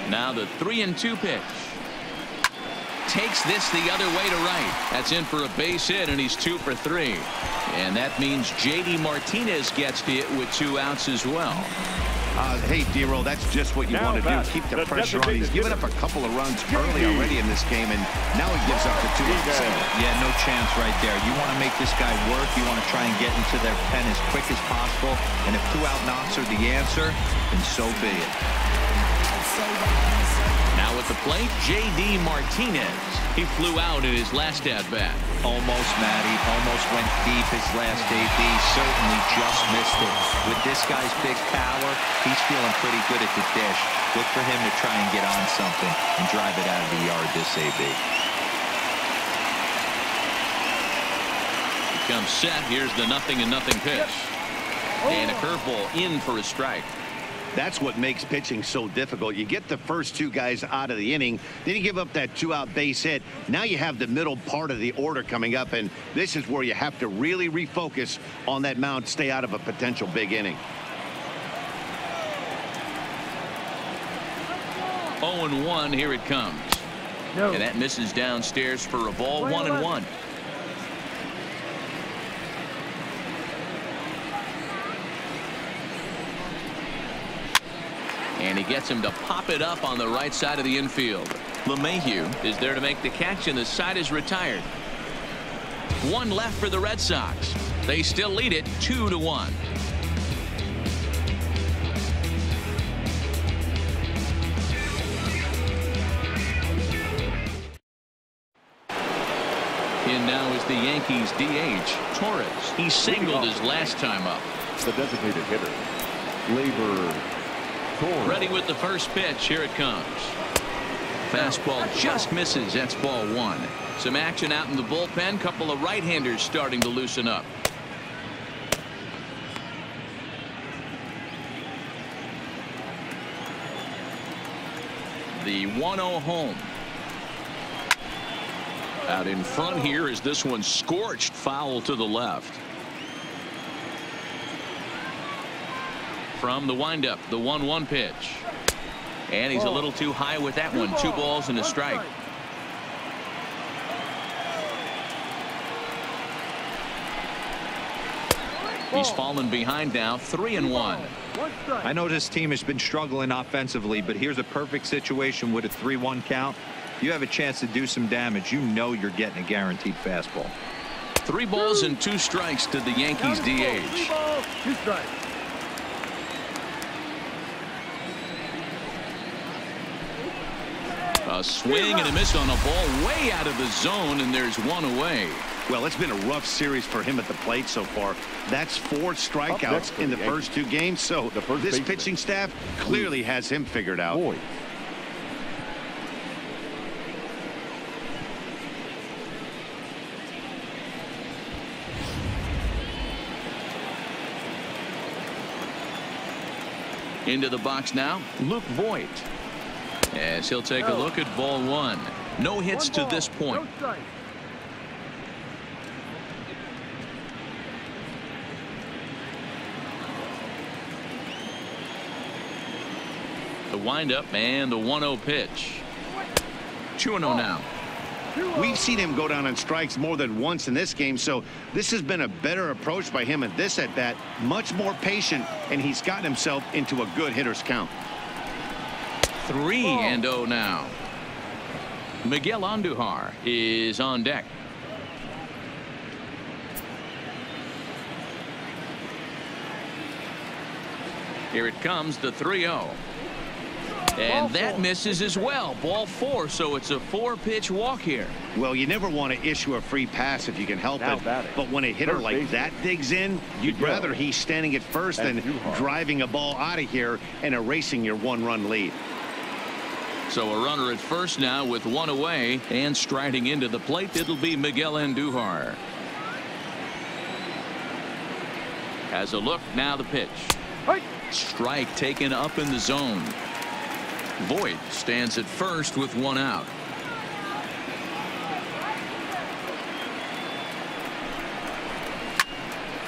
Now the 3-2 pitch. Takes this the other way to right. That's in for a base hit, and he's 2 for 3. And that means J.D. Martinez gets to it with 2 outs as well. Hey, D-Roll, that's just what you want to do. Keep the pressure on. He's given up a couple of runs early already in this game, and now he gives up the 2-out single. Yeah, no chance right there. You want to make this guy work. You want to try and get into their pen as quick as possible. And if 2-out knocks are the answer, then so be it. Now at the plate, J.D. Martinez. He flew out in his last at-bat. Almost, Matty. Almost went deep his last AB. Certainly just missed it. With this guy's big power, he's feeling pretty good at the dish. Look for him to try and get on something and drive it out of the yard this AB. He comes set. Here's the 0-0 pitch. And a curveball in for a strike. That's what makes pitching so difficult. You get the first two guys out of the inning, then you give up that 2-out base hit. Now you have the middle part of the order coming up, and this is where you have to really refocus on that mound, stay out of a potential big inning. 0-1, here it comes. No. And that misses downstairs for a ball. 1-1. And he gets him to pop it up on the right side of the infield. LeMahieu is there to make the catch, and the side is retired. One left for the Red Sox. They still lead it 2-1. In now is the Yankees DH, Torres. He singled his last time up. The designated hitter, Labor. Ready with the first pitch. Here it comes. Fastball just misses. That's ball 1. Some action out in the bullpen. Couple of right-handers starting to loosen up. The 1-0 home. Out in front here is this one scorched foul to the left. From the windup, the 1-1 pitch. And he's a little too high with that one. 2 balls and a strike. He's fallen behind now, 3-1. I know this team has been struggling offensively, but here's a perfect situation with a 3-1 count. You have a chance to do some damage. You know you're getting a guaranteed fastball. 3 balls and 2 strikes to the Yankees DH. 3 balls, 2 strikes. A swing and a miss on a ball way out of the zone, and there's 1 away. Well, it's been a rough series for him at the plate so far. That's 4 strikeouts in the first 2 games, so this pitching staff clearly has him figured out. Boyd. Into the box now, Luke Voigt. As he'll take a look at ball 1. No hits to this point. No strike. The windup and the 1-0 pitch. 2-0 now. We've seen him go down on strikes more than once in this game, so this has been a better approach by him at this at-bat. Much more patient, and he's gotten himself into a good hitter's count. 3-0 now. Miguel Andujar is on deck. Here it comes, the 3-0. And that misses as well. Ball 4, so it's a 4-pitch walk here. Well, you never want to issue a free pass if you can help it. But when a hitter like that digs in, you'd rather he's standing at first than driving a ball out of here and erasing your 1-run lead. So a runner at first now with 1 away, and striding into the plate, it'll be Miguel Andujar. Has a look, now the pitch. Strike taken up in the zone. Voigt stands at first with 1 out.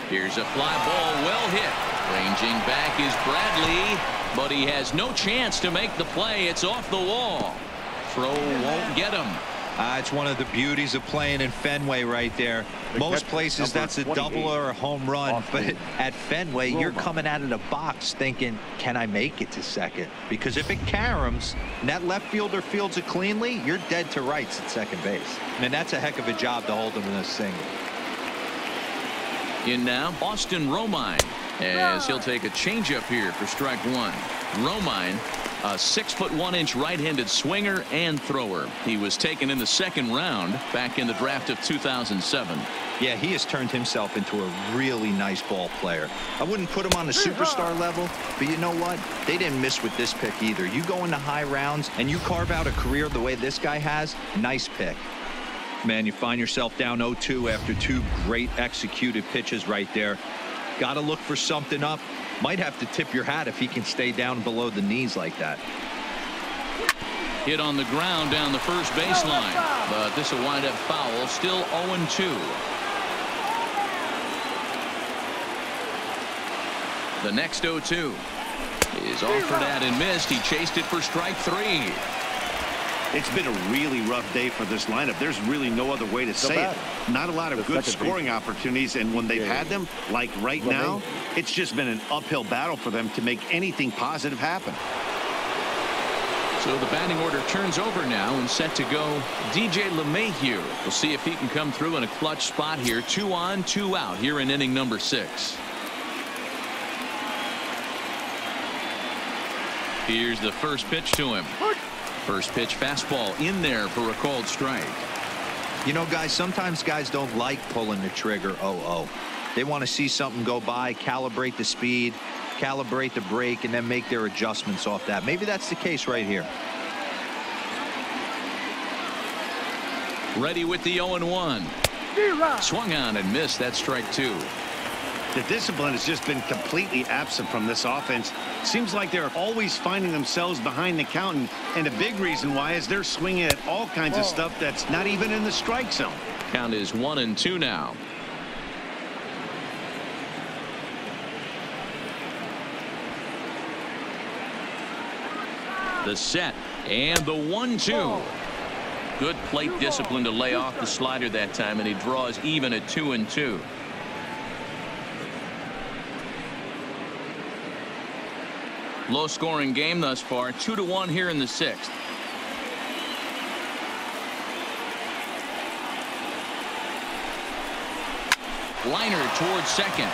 Here's a fly ball, well hit. Ranging back is Bradley, but he has no chance to make the play. It's off the wall. Throw won't get him. It's one of the beauties of playing in Fenway right there. Most places that's a double or a home run, but at Fenway you're coming out of the box thinking, can I make it to second? Because if it caroms and that left fielder fields it cleanly, you're dead to rights at second base. And that's a heck of a job to hold him in a single. In now, Austin Romine, as he'll take a changeup here for strike one. Romine, a 6'1" right-handed swinger and thrower. He was taken in the second round back in the draft of 2007. Yeah, he has turned himself into a really nice ball player. I wouldn't put him on the superstar level, but you know what? They didn't miss with this pick either. You go into high rounds and you carve out a career the way this guy has, nice pick. Man, you find yourself down 0-2 after two great executed pitches right there. Got to look for something up. Might have to tip your hat if he can stay down below the knees like that. Hit on the ground down the first baseline, but this will wind up foul. Still 0-2. The next 0-2 is offered at and missed. He chased it for strike three. It's been a really rough day for this lineup. There's really no other way to say it. Not a lot of good scoring opportunities, and when they've had them, like right now, it's just been an uphill battle for them to make anything positive happen. So the batting order turns over now and set to go DJ LeMahieu. We'll see if he can come through in a clutch spot here. 2 on, 2 out here in inning number 6. Here's the first pitch to him. First pitch fastball in there for a called strike. You know, guys, sometimes guys don't like pulling the trigger 0-0. They want to see something go by, calibrate the speed, calibrate the brake, and then make their adjustments off that. Maybe that's the case right here. Ready with the 0-1. Swung on and missed. That strike 2. The discipline has just been completely absent from this offense. Seems like they're always finding themselves behind the count, and a big reason why is they're swinging at all kinds of stuff that's not even in the strike zone. Count is 1-2 now. The set and the 1-2. Good plate discipline to lay off the slider that time, and he draws even at 2-2. Low scoring game thus far, 2-1 here in the 6th. Liner towards second.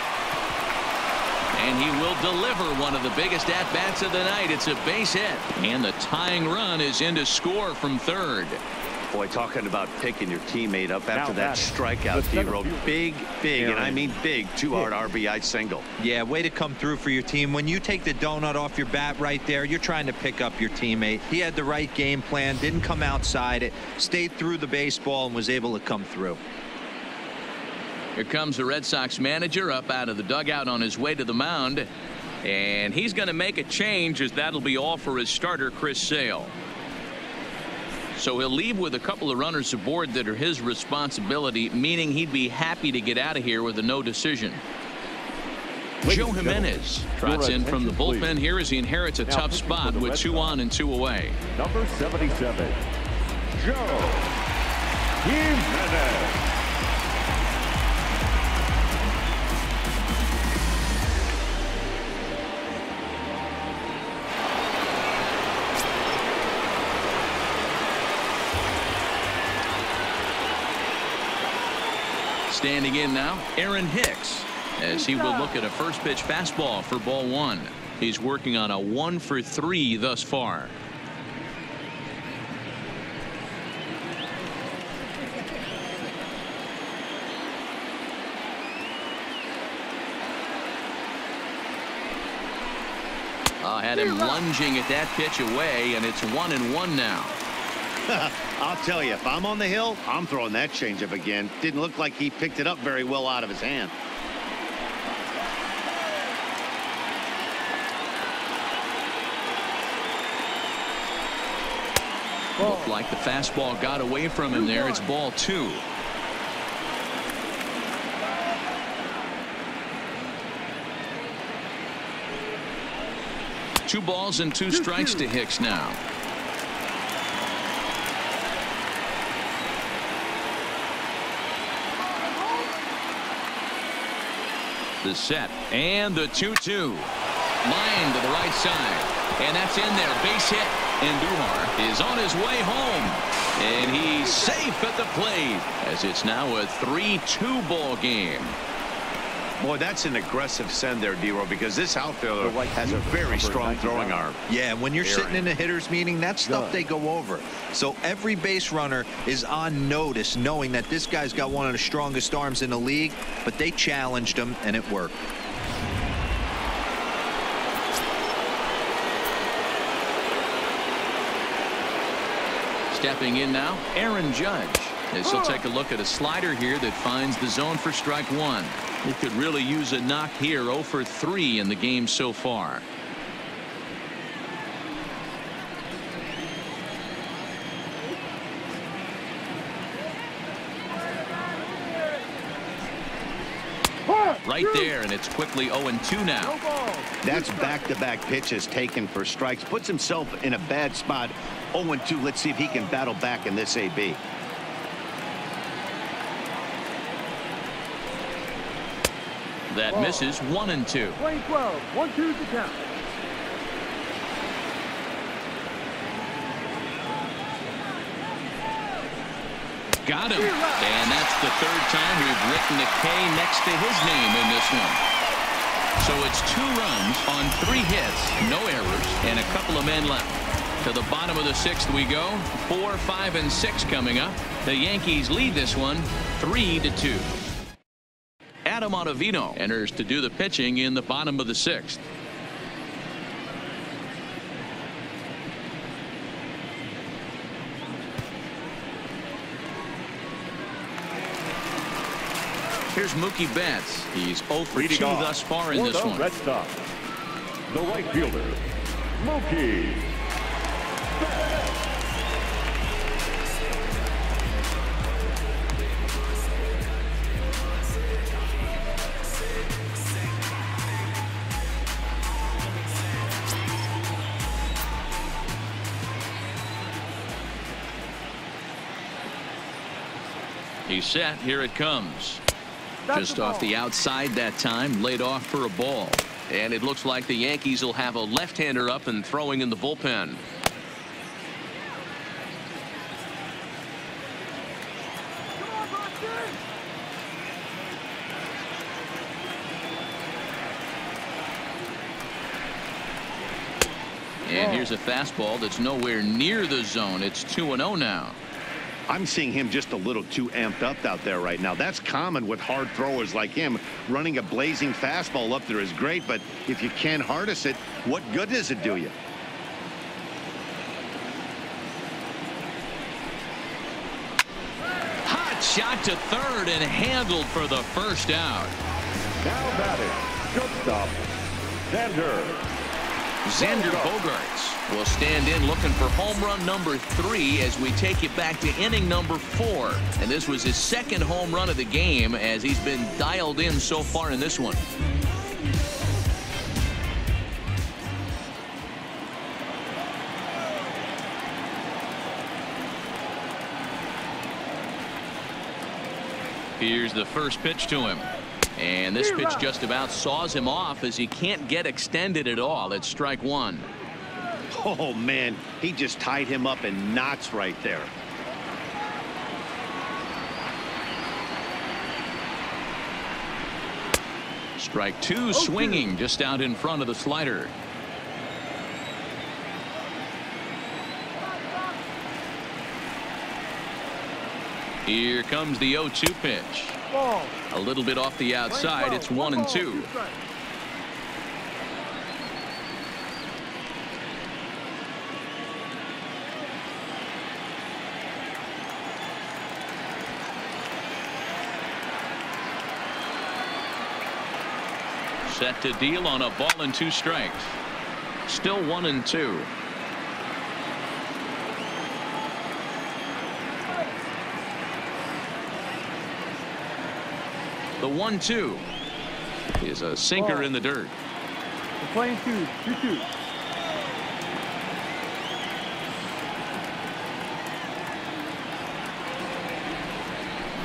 And he will deliver one of the biggest at-bats of the night. It's a base hit. And the tying run is in to score from third. Boy, talking about picking your teammate up after that strikeout, D-Road. Big, and I mean big, 2-hard RBI single. Yeah, way to come through for your team. When you take the donut off your bat right there, you're trying to pick up your teammate. He had the right game plan, didn't come outside it, stayed through the baseball, and was able to come through. Here comes the Red Sox manager up out of the dugout on his way to the mound. And he's going to make a change, as that'll be all for his starter, Chris Sale. So he'll leave with a couple of runners aboard that are his responsibility, meaning he'd be happy to get out of here with a no decision. Joe Jimenez trots in from the bullpen here as he inherits a tough spot with 2 on and 2 away. Number 77, Joe Jimenez. Standing in now, Aaron Hicks, as he will look at a first pitch fastball for ball 1. He's working on a 1 for 3 thus far. Had him lunging at that pitch away, and it's 1-1 now. I'll tell you, if I'm on the hill, I'm throwing that changeup again. Didn't look like he picked it up very well out of his hand. Looked like the fastball got away from him there. It's ball 2. Two balls and 2 strikes to Hicks now. The set and the 2-2. Line to the right side. And that's in there. Base hit. And Duhar is on his way home. And he's safe at the plate as it's now a 3-2 ball game. Boy, that's an aggressive send there, D-Row, because this outfielder has a very strong throwing arm. Yeah, when you're sitting in a hitter's meeting, that's stuff they go over. So every base runner is on notice, knowing that this guy's got one of the strongest arms in the league, but they challenged him, and it worked. Stepping in now, Aaron Judge, as he'll take a look at a slider here that finds the zone for strike one. He could really use a knock here. 0 for 3 in the game so far. Right there, and it's quickly 0-2 now. That's back-to-back pitches taken for strikes. Puts himself in a bad spot. 0-2. Let's see if he can battle back in this AB. That misses. 1-2. 20-12. 1-2's the count. Got him. And that's the third time we've written a K next to his name in this one. So it's 2 runs on 3 hits, no errors, and a couple of men left. To the bottom of the 6th we go. 4, 5, and 6 coming up. The Yankees lead this one 3-2. Adam Ottavino enters to do the pitching in the bottom of the 6th. Here's Mookie Betts. He's 0 for 2 thus far in this one. Red Sox, the right fielder, Mookie Betts. He's set. Here it comes. Just off the outside that time, laid off for a ball. And it looks like the Yankees will have a left-hander up and throwing in the bullpen. And here's a fastball that's nowhere near the zone. It's 2-0 now. I'm seeing him just a little too amped up out there right now. That's common with hard throwers like him. Running a blazing fastball up there is great, but if you can't harness it, what good does it do you? Hot shot to third and handled for the first out. Now batting, shortstop, Xander Bogaerts will stand in looking for home run number 3 as we take it back to inning number 4. And this was his second home run of the game as he's been dialed in so far in this one. Here's the first pitch to him. And this pitch just about saws him off as he can't get extended at all. It's strike 1. Oh, man, he just tied him up in knots right there. Strike 2 swinging just out in front of the slider. Here comes the 0-2 pitch. A little bit off the outside. It's 1-2. Set to deal on a ball and 2 strikes. Still 1-2. The 1-2 is a sinker in the dirt. We're playing 2-2.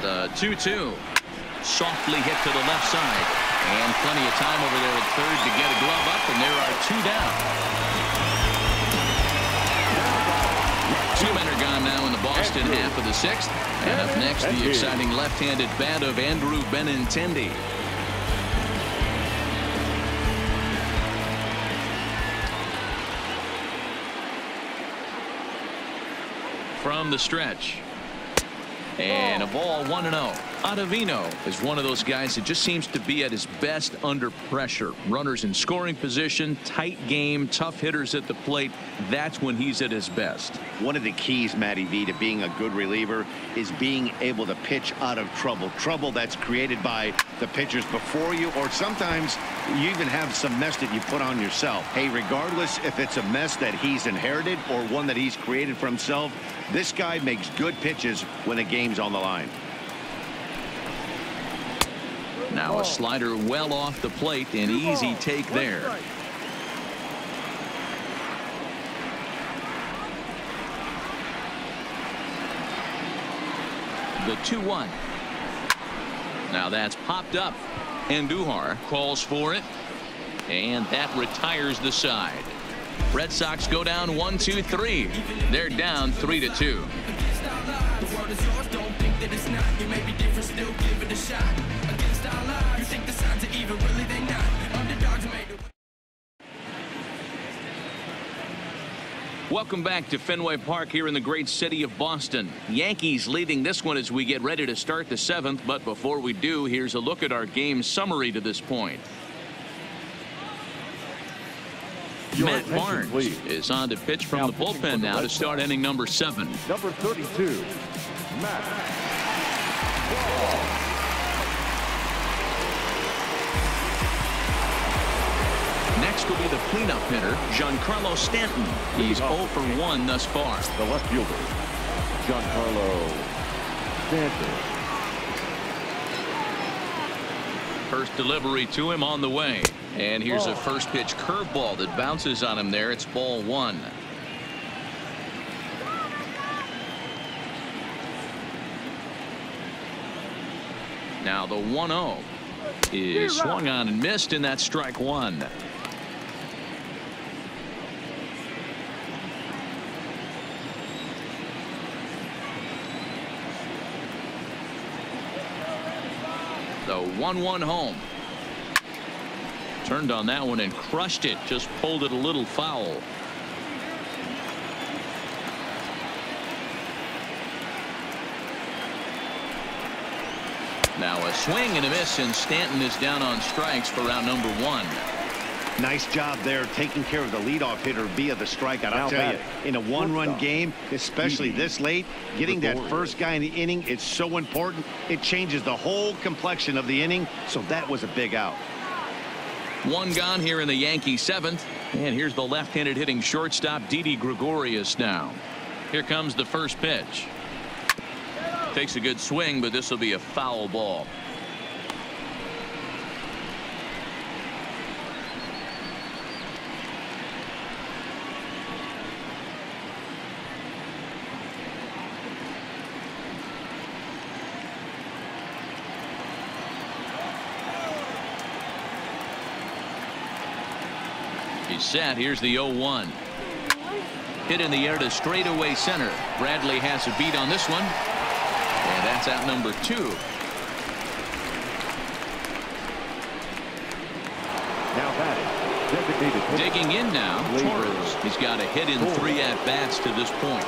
The 2-2. softly hit to the left side. And plenty of time over there at third to get a glove up, and there are 2 down. 2 men are gone now in the Boston half of the 6th. And up next, the exciting left-handed bat of Andrew Benintendi. From the stretch. And a ball 1-0. Ottavino is one of those guys that just seems to be at his best under pressure. Runners in scoring position, tight game, tough hitters at the plate. That's when he's at his best. One of the keys, Matty V, to being a good reliever is being able to pitch out of trouble. Trouble that's created by the pitchers before you, or sometimes you even have some mess that you put on yourself. Hey, regardless if it's a mess that he's inherited or one that he's created for himself, this guy makes good pitches when the game's on the line. Now a slider well off the plate, an easy take there. The 2-1. Now that's popped up. Andujar calls for it. And that retires the side. Red Sox go down 1-2-3. They're down 3-2. Welcome back to Fenway Park here in the great city of Boston. Yankees leading this one as we get ready to start the 7th. But before we do, here's a look at our game summary to this point. Matt Barnes is on to pitch from the bullpen now to start inning number 7. Number 32, Matt Barnes. Next will be the cleanup hitter, Giancarlo Stanton. He's 0 for 1 thus far. The left fielder, Giancarlo Stanton. First delivery to him on the way. And here's a first pitch curveball that bounces on him there. It's ball 1. Now the 1-0 is swung on and missed, and that's strike 1. The 1-1 home. Turned on that one and crushed it. Just pulled it a little foul. Now a swing and a miss, and Stanton is down on strikes for round number 1. Nice job there taking care of the leadoff hitter via the strikeout. I'll tell you, in a one-run game, especially this late, getting that first guy in the inning is so important. It changes the whole complexion of the inning, so that was a big out. 1 gone here in the Yankee 7th. And here's the left-handed hitting shortstop, Didi Gregorius now. Here comes the first pitch. Takes a good swing, but this will be a foul ball. He's set. Here's the 0-1. Hit in the air to straightaway center. Bradley has a beat on this one. And that's out number 2. Now batting, digging in now, Torres. He's got a hit in 3 at-bats to this point.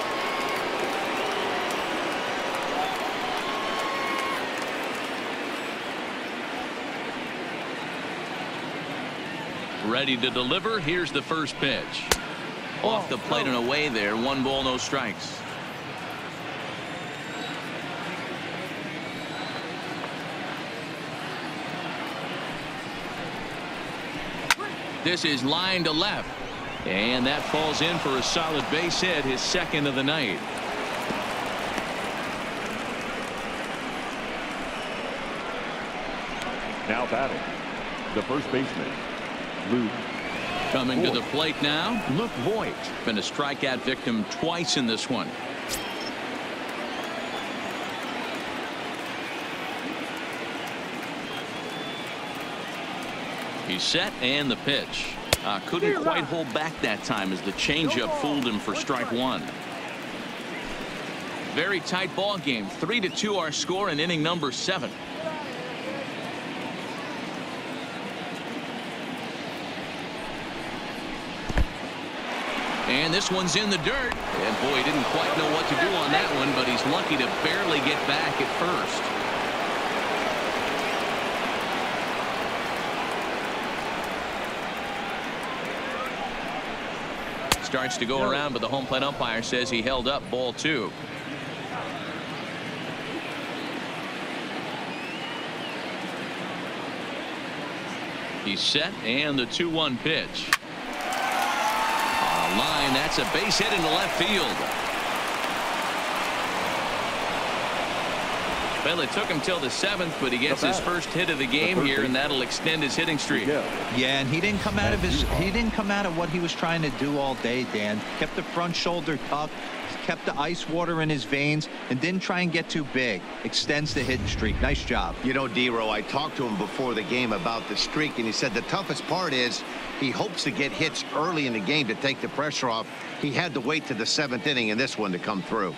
Ready to deliver. Here's the first pitch. Off the plate and away there. 1 ball, no strikes. This is line to left. And that falls in for a solid base hit, his 2nd of the night. now batting, the first baseman, Luke. Coming to the plate now, Luke Voigt. Been a strikeout victim twice in this one. He's set and the pitch. Couldn't quite hold back that time as the changeup fooled him for strike one. Very tight ball game. 3-2 our score in inning number 7. And this one's in the dirt. And boy, he didn't quite know what to do on that one, but he's lucky to barely get back at first. Starts to go around, but the home plate umpire says he held up ball 2. He's set and the 2-1 pitch. On a line, that's a base hit into left field. Well, it took him till the 7th, but he gets his first hit of the game here, and that'll extend his hitting streak. Yeah, and he didn't come out of what he was trying to do all day, Dan. Kept the front shoulder tucked, kept the ice water in his veins, and didn't try and get too big. Extends the hitting streak. Nice job. You know, D-Row, I talked to him before the game about the streak, and he said the toughest part is he hopes to get hits early in the game to take the pressure off. He had to wait to the 7th inning in this one to come through.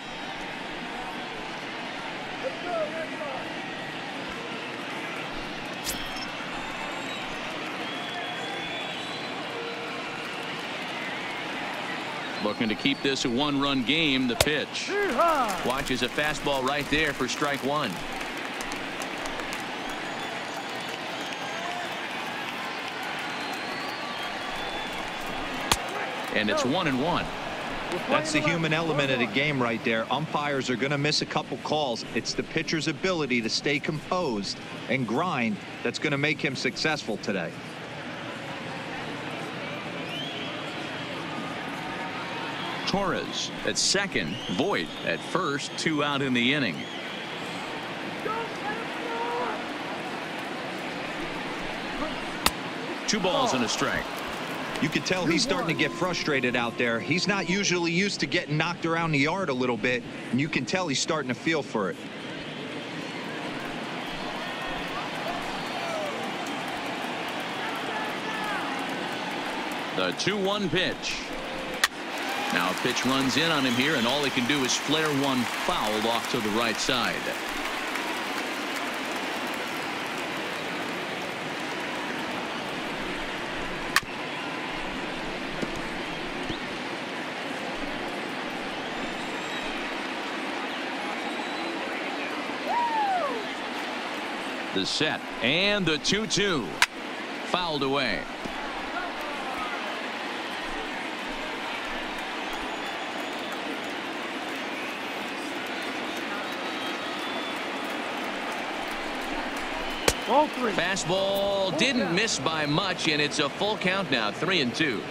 Looking to keep this a 1-run game. The pitch. Watches a fastball right there for strike 1. And it's 1-1. That's the human element of the game right there. Umpires are going to miss a couple calls. It's the pitcher's ability to stay composed and grind that's going to make him successful today. Torres at second, Voit at first, 2 out in the inning. Two balls and a strike. You can tell he's starting to get frustrated out there. He's not usually used to getting knocked around the yard a little bit, and you can tell he's starting to feel for it. The 2-1 pitch. Now a pitch runs in on him here, and all he can do is flare one foul off to the right side. The set and the 2-2. Fouled away. Fastball didn't miss by much, and it's a full count now, 3-2.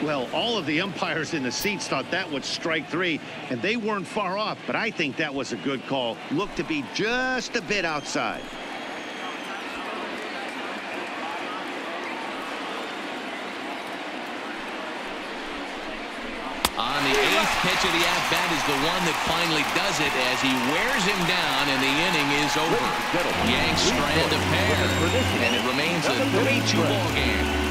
Well, all of the umpires in the seats thought that was strike 3, and they weren't far off, but I think that was a good call. Looked to be just a bit outside. On the 8th pitch of the at-bat is the one that finally does it as he wears him down, and the inning is over. Yanks strand a pair, and it remains a 3-2 ball game.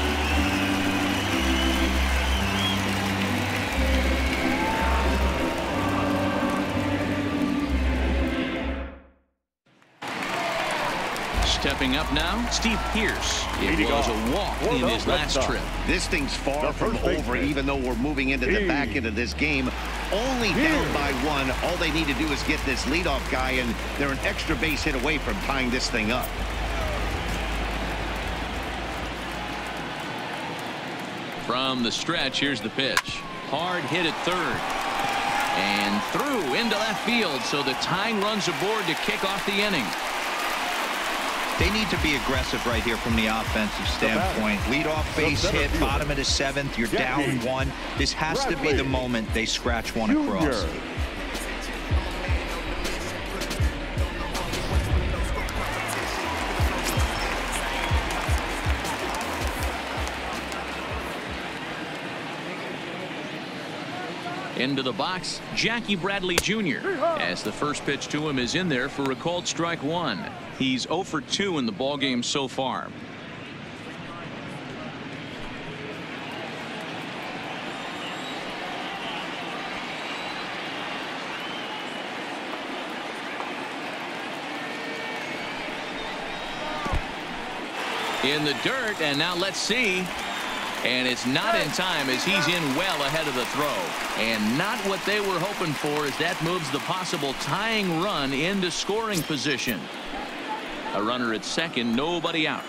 Stepping up now, Steve Pearce. It was a walk in his last trip. This thing's far from over, even though we're moving into the back end of this game. Only down by 1. All they need to do is get this leadoff guy, and they're an extra base hit away from tying this thing up. From the stretch, here's the pitch. Hard hit at third. And through into left field, so the tying runs aboard to kick off the inning. They need to be aggressive right here from the offensive standpoint. Lead off base hit, bottom of the 7th. You're down 1. This has to be the moment they scratch one across. Into the box, Jackie Bradley Jr. as the first pitch to him is in there for a called strike 1. He's 0 for 2 in the ballgame so far. in the dirt, and now let's see. And it's not in time as he's in well ahead of the throw. And not what they were hoping for as that moves the possible tying run into scoring position. A runner at second, nobody out.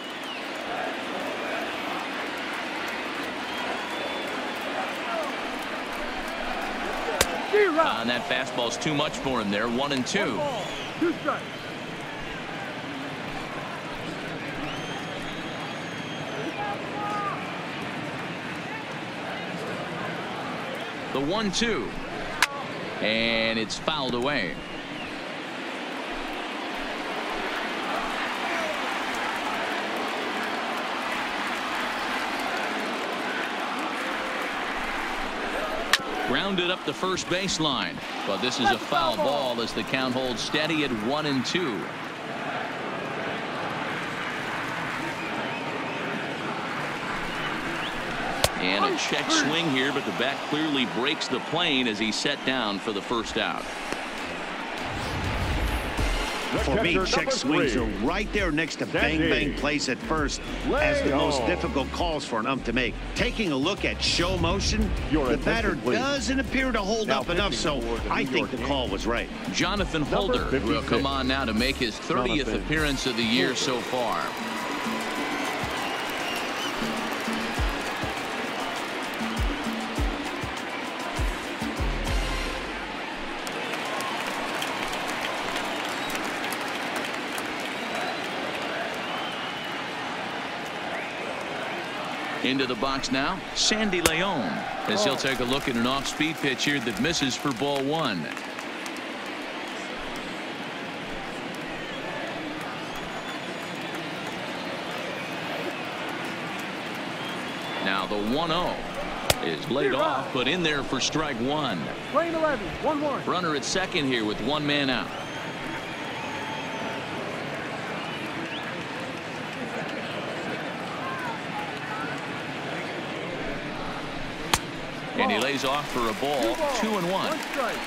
And that fastball's too much for him there. 1-2. 2 strikes. The 1-2. And it's fouled away. Grounded up the first baseline, but this is a foul ball as the count holds steady at 1-2. And a check swing here, but the bat clearly breaks the plane as he's set down for the first out. For me, check swings are right there next to bang bang place at first as the most difficult calls for an ump to make. Taking a look at show motion, the batter doesn't appear to hold up enough, so I think the call was right. Jonathan Holder will come on now to make his 30th appearance of the year so far. Into the box now, Sandy Leon, as he'll take a look at an off-speed pitch here that misses for ball 1. Now the 1-0 is laid off, but in there for strike 1. Playing 11, 1-1. Runner at second here with 1 man out. And he lays off for a ball. 2-1. 1 strike.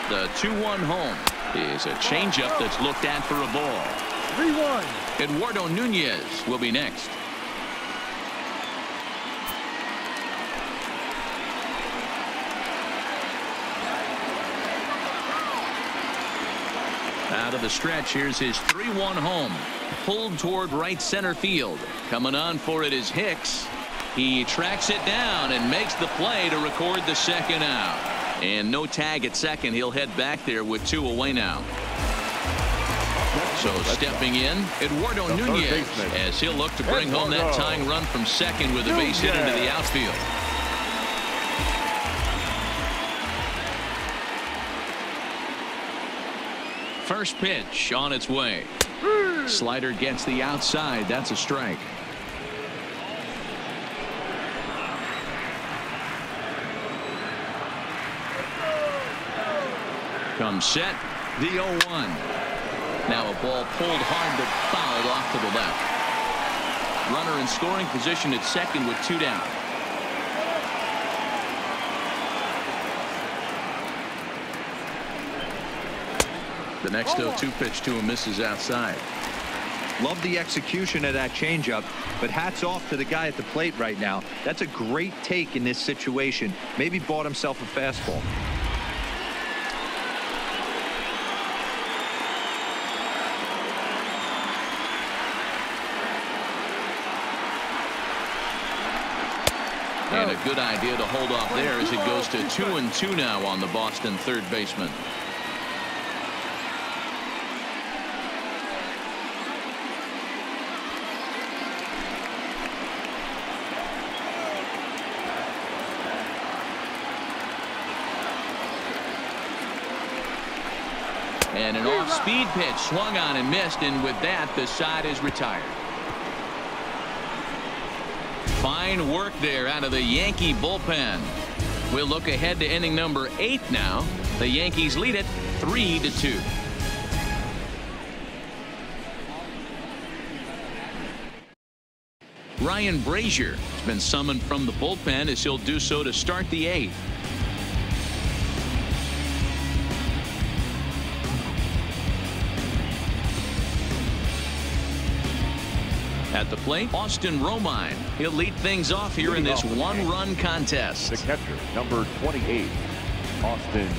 The 2-1 home is a changeup that's looked at for a ball. 3-1. Eduardo Nunez will be next. Out of the stretch, here's his 3-1 home. Pulled toward right center field. Coming on for it is Hicks. He tracks it down and makes the play to record the second out. And no tag at second. He'll head back there with 2 away now. So stepping in, Eduardo Nunez, as he'll look to bring home that tying run from second with a base hit into the outfield. First pitch on its way. Slider gets the outside. That's a strike. Comes set. The 0-1. Now a ball pulled hard but fouled off to the left. Runner in scoring position at second with 2 down. The next 0-2 pitch to him misses outside. Love the execution of that changeup, but hats off to the guy at the plate right now. That's a great take in this situation. Maybe bought himself a fastball. And a good idea to hold off there as it goes to 2-2 now on the Boston third baseman. And an off-speed pitch swung on and missed, and with that the side is retired. Fine work there out of the Yankee bullpen. We'll look ahead to inning number 8 now. The Yankees lead it 3-2. Ryan Brazier has been summoned from the bullpen as he'll do so to start the 8th. At the plate, Austin Romine. He'll lead things off here in this one-run contest. The catcher, number 28, Austin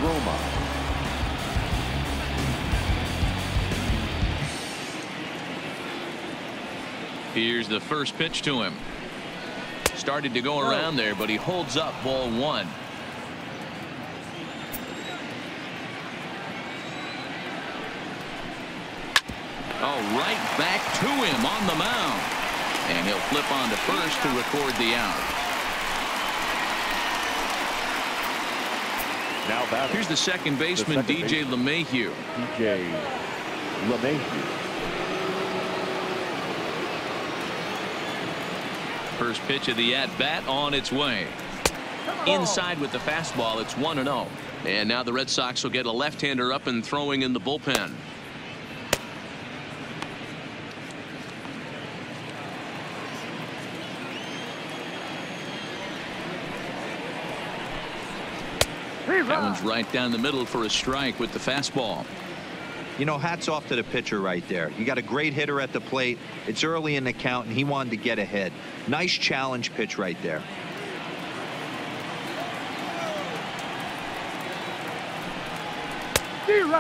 Romine. Here's the first pitch to him. Started to go around there, but he holds up ball one. Oh, right back to him on the mound. And he'll flip on to first to record the out. Now batting. Here's the second baseman, DJ LeMahieu. DJ LeMahieu. First pitch of the at-bat on its way. Inside with the fastball, it's 1-0. And now the Red Sox will get a left-hander up and throwing in the bullpen. That one's right down the middle for a strike with the fastball. You know, hats off to the pitcher right there. You got a great hitter at the plate. It's early in the count, and he wanted to get ahead. Nice challenge pitch right there.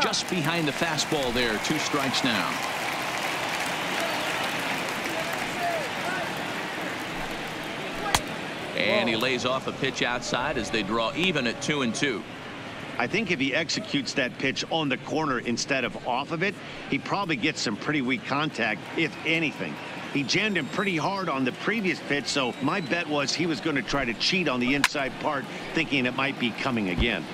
Just behind the fastball there. 2 strikes now. And he lays off a pitch outside as they draw even at 2-2. I think if he executes that pitch on the corner instead of off of it, he probably gets some pretty weak contact, if anything. He jammed him pretty hard on the previous pitch, so my bet was he was going to try to cheat on the inside part, thinking it might be coming again.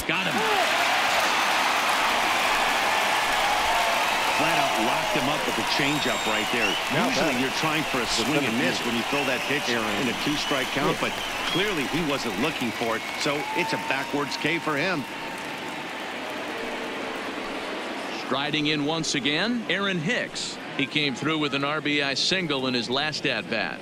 Got him. Flat out locked him up with the changeup right there. Usually you're trying for a swing and miss when you throw that pitch in a 2-strike count, but clearly he wasn't looking for it, so it's a backwards K for him. Striding in once again, Aaron Hicks. He came through with an RBI single in his last at-bat.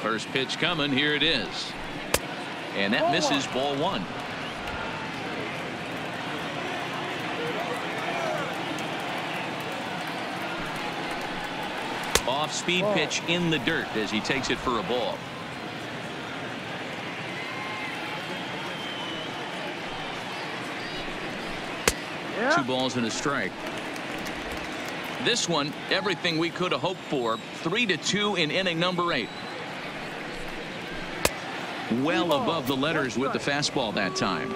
First pitch coming. Here it is. And that misses ball one. Off-speed pitch in the dirt as he takes it for a ball. Yeah. 2 balls and a strike. This one, everything we could have hoped for. 3-2 in inning number 8. Well above the letters with the fastball that time.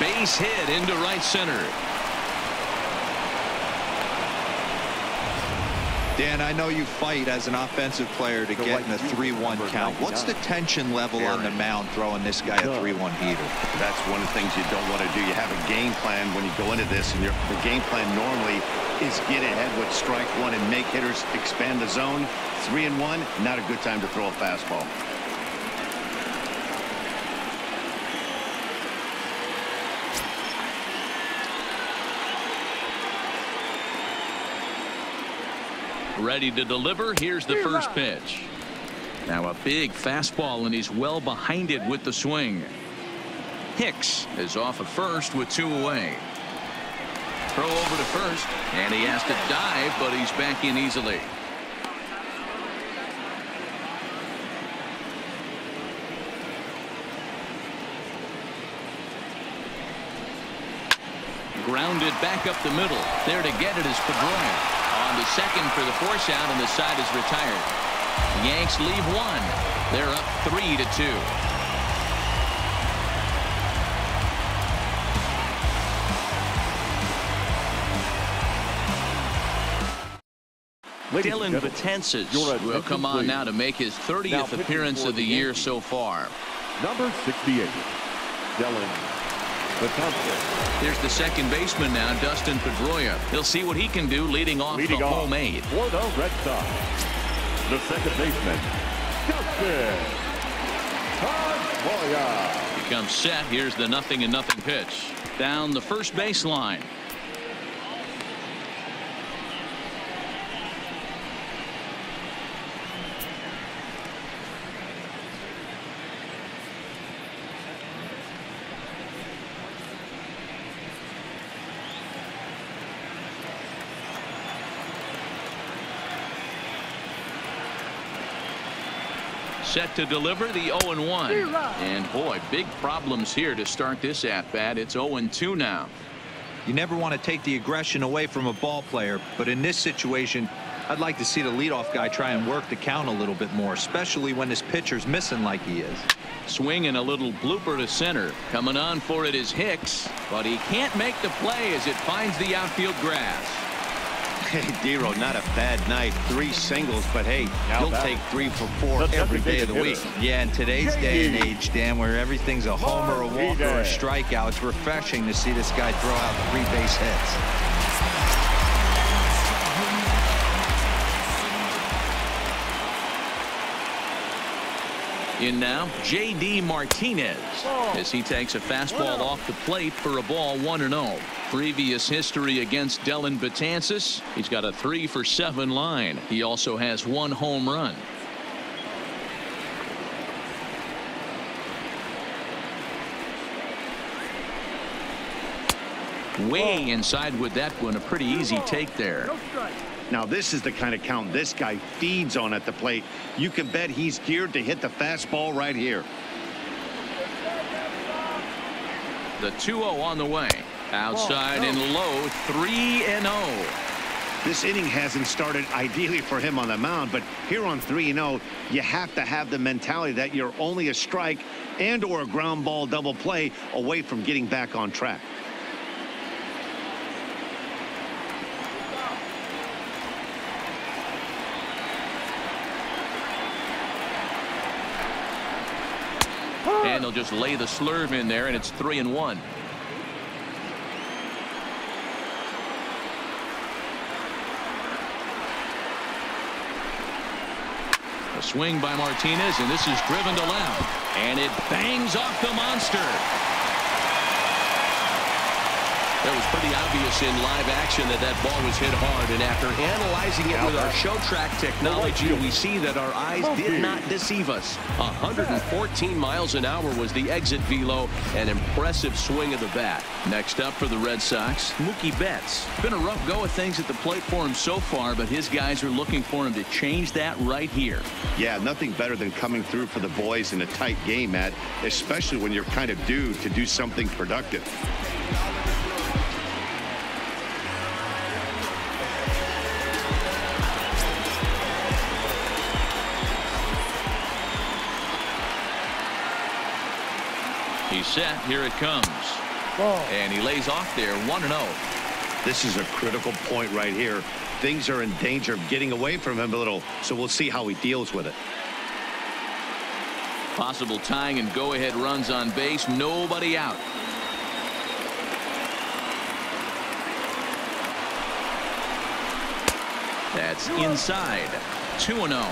Base hit into right center. Dan, I know you fight as an offensive player to get in a 3-1 count. What's the tension level on the mound throwing this guy a 3-1 heater? That's one of the things you don't want to do. You have a game plan when you go into this, and the game plan normally is get ahead with strike one and make hitters expand the zone. 3-1, not a good time to throw a fastball. Ready to deliver. Here's the first pitch. Now a big fastball, and he's well behind it with the swing. Hicks is off at first with 2 away. Throw over to first, and he has to dive, but he's back in easily. Grounded back up the middle. There to get it is Pedroia. On the second for the force out, and the side is retired. Yanks leave 1. They're up 3-2. Dylan Betances will come on now to make his 30th appearance of the year so far. Number 68, Dylan Betances. Here's the second baseman now, Dustin Pedroia. He'll see what he can do leading off the home 8. For the Red Sox, the second baseman, Dustin He comes set. Here's the 0-0 pitch. Down the first baseline. Set to deliver the 0-1. And boy, big problems here to start this at bat. It's 0-2 now. You never want to take the aggression away from a ball player, but in this situation, I'd like to see the leadoff guy try and work the count a little bit more, especially when this pitcher's missing like he is. Swing and a little blooper to center. Coming on for it is Hicks, but he can't make the play as it finds the outfield grass. Hey, Dero, not a bad night. 3 singles, but hey, you'll take 3 for 4 every day of the week. Yeah, in today's day and age, Dan, where everything's a homer, a walk, or a strikeout, it's refreshing to see this guy throw out 3 base hits. In now, J.D. Martinez as he takes a fastball off the plate for a ball 1-0. Previous history against Dellin Betances. He's got a 3 for 7 line. He also has 1 home run. Way inside with that one. A pretty easy take there. Now this is the kind of count this guy feeds on at the plate. You can bet he's geared to hit the fastball right here. The 2-0 on the way. Outside and low, 3-0. This inning hasn't started ideally for him on the mound, but here on 3-0, you have to have the mentality that you're only a strike and or a ground ball double play away from getting back on track. And they'll just lay the slurve in there, and it's 3-1. A swing by Martinez, and this is driven to left, and it bangs off the monster. That was pretty obvious in live action that that ball was hit hard, and after analyzing it with our show track technology, we see that our eyes did not deceive us. 114 miles an hour was the exit velo. An impressive swing of the bat. Next up for the Red Sox, Mookie Betts. Been a rough go of things at the plate for him so far, but his guys are looking for him to change that right here. Yeah, nothing better than coming through for the boys in a tight game, Matt, especially when you're kind of due to do something productive. He's set. Here it comes. And he lays off there. 1-0. This is a critical point right here. Things are in danger of getting away from him a little, so we'll see how he deals with it. Possible tying and go-ahead runs on base. Nobody out. That's inside. 2-0.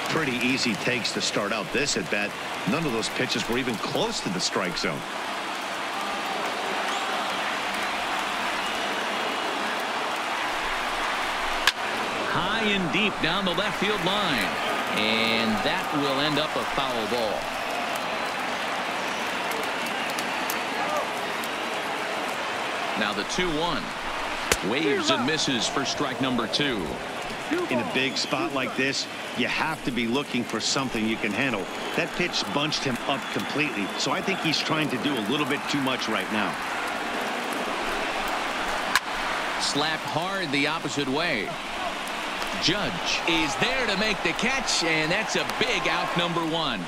Pretty easy takes to start out this at bat. None of those pitches were even close to the strike zone. High and deep down the left field line, and that will end up a foul ball. Now the 2-1. Waves and misses for strike number 2. In a big spot like this, you have to be looking for something you can handle. That pitch bunched him up completely, so I think he's trying to do a little bit too much right now. Slapped hard the opposite way. Judge is there to make the catch, and that's a big out, number 1.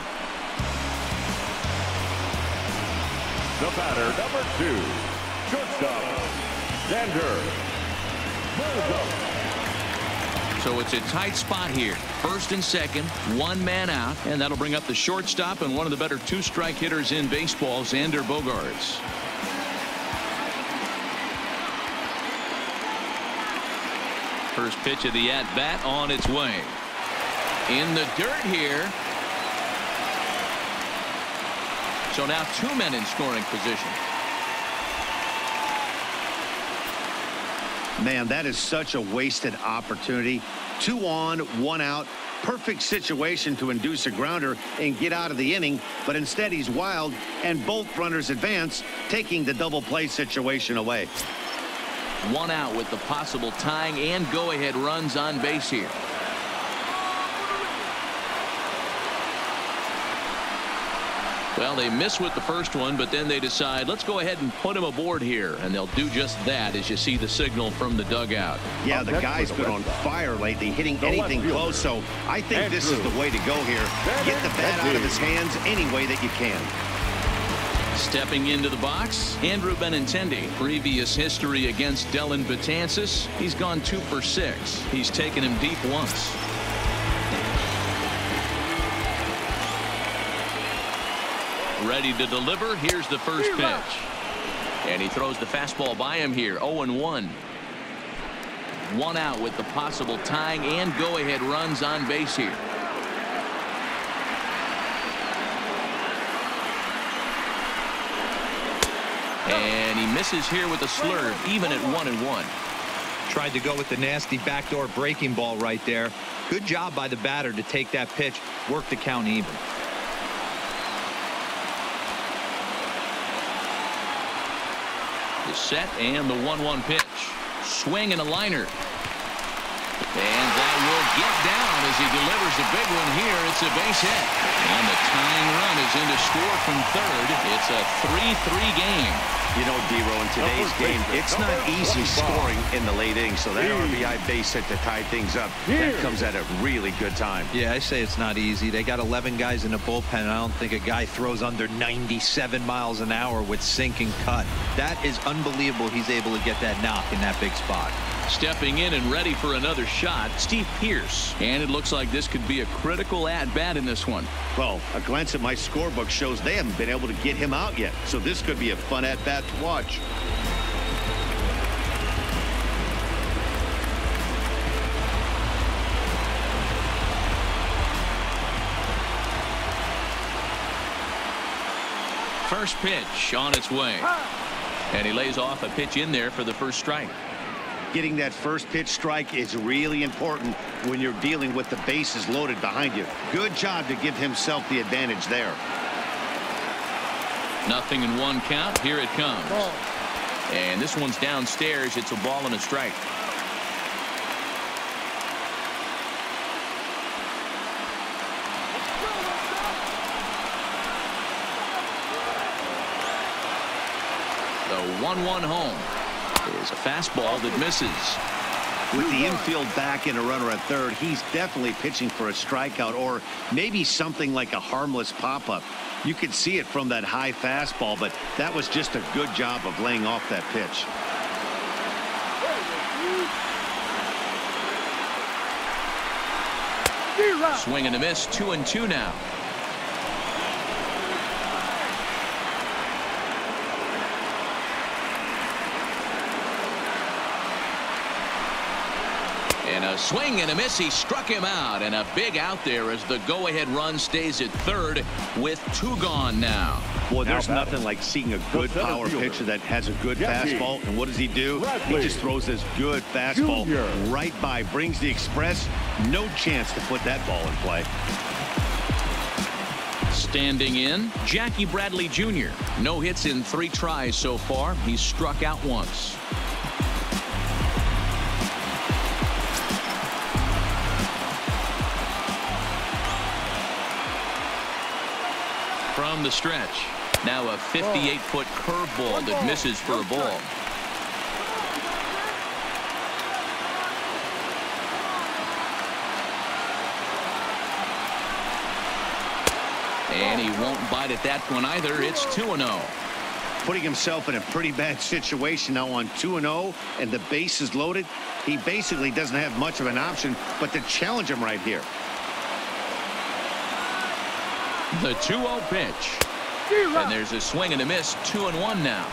The batter, number 2, shortstop, Xander Bogaerts. So it's a tight spot here. First and second, 1 man out, and that'll bring up the shortstop and one of the better 2-strike hitters in baseball, Xander Bogaerts. First pitch of the at-bat on its way. In the dirt here. So now 2 men in scoring position. Man, that is such a wasted opportunity. 2 on, 1 out. Perfect situation to induce a grounder and get out of the inning, but instead he's wild, and both runners advance, taking the double play situation away. 1 out with the possible tying and go-ahead runs on base here. Well, they miss with the first one, but then they decide, let's go ahead and put him aboard here. And they'll do just that as you see the signal from the dugout. Yeah, the guy's been on fire lately, hitting anything close. So I think this is the way to go here. Get the bat out of his hands any way that you can. Stepping into the box, Andrew Benintendi. Previous history against Dellin Betances. He's gone 2 for 6. He's taken him deep once. Ready to deliver. Here's the first pitch. And he throws the fastball by him here. 0-1. 1 out with the possible tying and go-ahead runs on base here. And he misses here with a slurve, even at 1-1. Tried to go with the nasty backdoor breaking ball right there. Good job by the batter to take that pitch, work the count even. Set and the 1-1 pitch. Swing and a liner. And that will get down as he delivers a big one here. It's a base hit. And the tying run is in to score from third. It's a 3-3 game. You know, D-Row, in today's game, it's not easy scoring in the late innings. So that RBI base hit to tie things up, that comes at a really good time. Yeah, I say it's not easy. They got 11 guys in the bullpen, and I don't think a guy throws under 97 miles an hour with sink and cut. That is unbelievable he's able to get that knock in that big spot. Stepping in and ready for another shot, Steve Pearce. And it looks like this could be a critical at-bat in this one. Well, a glance at my scorebook shows they haven't been able to get him out yet. So this could be a fun at-bat to watch. First pitch on its way. And he lays off a pitch in there for the first strike. Getting that first pitch strike is really important when you're dealing with the bases loaded behind you. Good job to give himself the advantage there. 0-1 count. Here it comes. And this one's downstairs. It's a ball and a strike. The 1-1 home is a fastball that misses. With the infield back and a runner at third, he's definitely pitching for a strikeout or maybe something like a harmless pop-up. You could see it from that high fastball, but that was just a good job of laying off that pitch. Swing and a miss. 2-2 now. And a swing and a miss. He struck him out, and a big out there as the go-ahead run stays at third with 2 gone now. Boy, there's nothing like seeing a good power pitcher that has a good fastball. And what does he do? He just throws this good fastball right by, brings the express. No chance to put that ball in play. Standing in, Jackie Bradley Jr. No hits in 3 tries so far. He's struck out once. From the stretch. Now a 58-foot curveball that misses for a ball. And he won't bite at that one either. It's 2-0. Putting himself in a pretty bad situation now on 2-0 and the base is loaded. He basically doesn't have much of an option but to challenge him right here. The 2-0 pitch. And there's a swing and a miss. 2-1 now.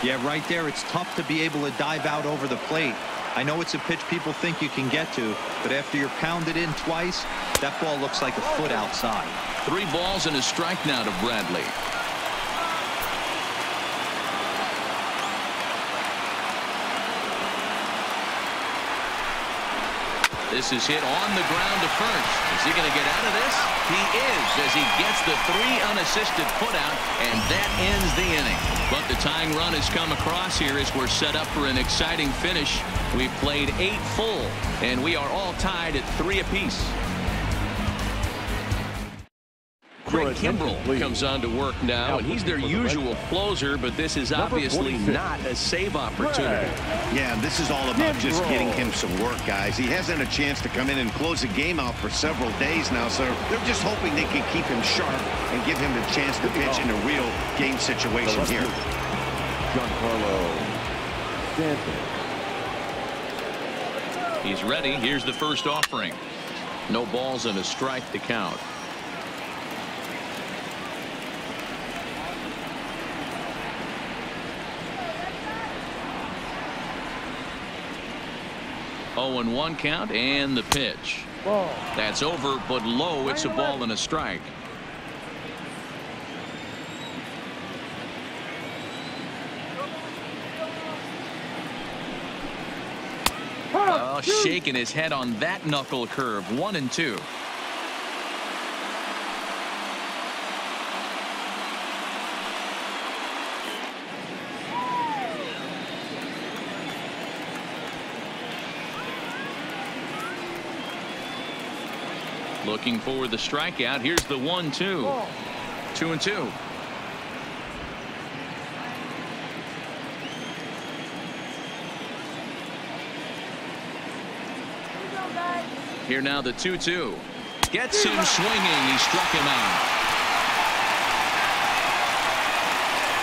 Yeah, right there. It's tough to be able to dive out over the plate. I know it's a pitch people think you can get to, but after you're pounded in twice, that ball looks like a foot outside. 3 balls and a strike now to Bradley. This is hit on the ground to first. Is he going to get out of this? He is, as he gets the 3 unassisted putout, and that ends the inning. But the tying run has come across here as we're set up for an exciting finish. We've played 8 full, and we are all tied at 3 apiece. Craig Kimbrell comes on to work now, and he's their usual closer, but this is obviously not a save opportunity. Yeah, this is all about just getting him some work, guys. He hasn't had a chance to come in and close the game out for several days now, so they're just hoping they can keep him sharp and give him the chance to pitch in a real game situation here. Giancarlo Stanton. He's ready. Here's the first offering. No balls and a strike to count. Oh, and 1 count, and the pitch. That's over, but low. It's a ball and a strike. Oh, shaking his head on that knuckle curve. 1-2. Looking for the strikeout. Here's the 1-2. 2-2. Here now the 2-2. Gets him swinging. He struck him out.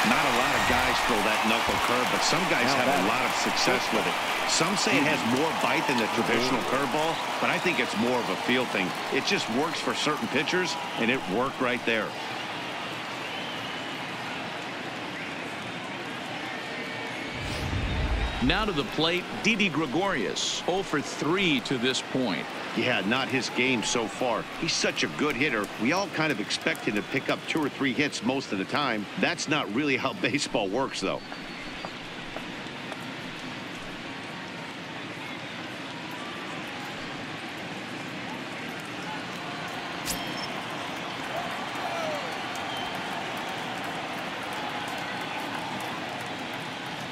Not a lot of guys throw that knuckle curve, but some guys have a lot of success with it. Some say it has more bite than the traditional curveball, but I think it's more of a feel thing. It just works for certain pitchers, and it worked right there. Now to the plate, Didi Gregorius, 0 for 3 to this point. Yeah, not his game so far. He's such a good hitter. We all kind of expect him to pick up 2 or 3 hits most of the time. That's not really how baseball works, though.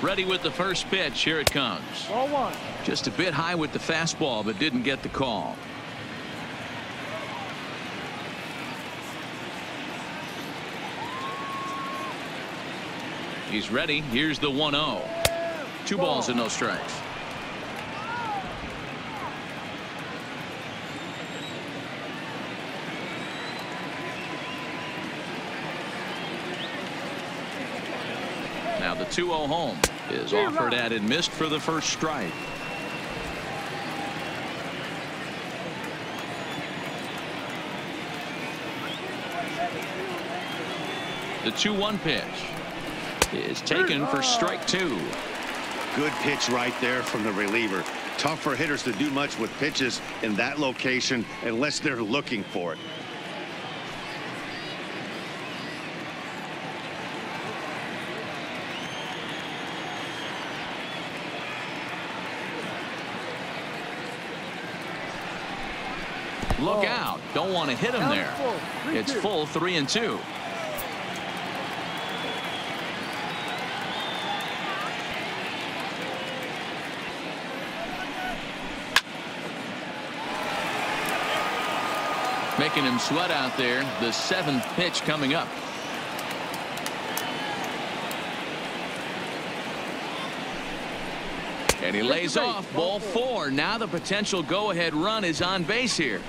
Ready with the first pitch. Here it comes. Ball 1. Just a bit high with the fastball, but didn't get the call. He's ready. Here's the 1-0. 2 balls and no strikes. Now the 2-0 home is offered at and missed for the first strike. The 2-1 pitch is taken for strike 2. Good pitch right there from the reliever. Tough for hitters to do much with pitches in that location unless they're looking for it. Look out. Don't want to hit him there. It's full 3-2. Making him sweat out there. The 7th pitch coming up. And he lays off. Ball 4. Now the potential go-ahead run is on base here.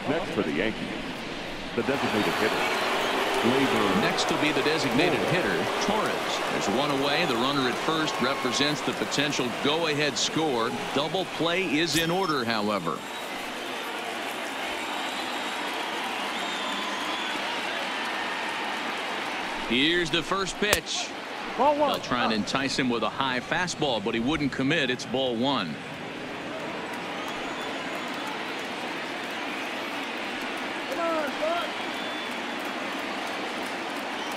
Next for the Yankees, the designated hitter. Next will be the designated hitter, Torres. There's 1 away. The runner at first represents the potential go-ahead score. Double play is in order, however. Here's the first pitch. Ball 1. They'll try and entice him with a high fastball, but he wouldn't commit. It's ball 1.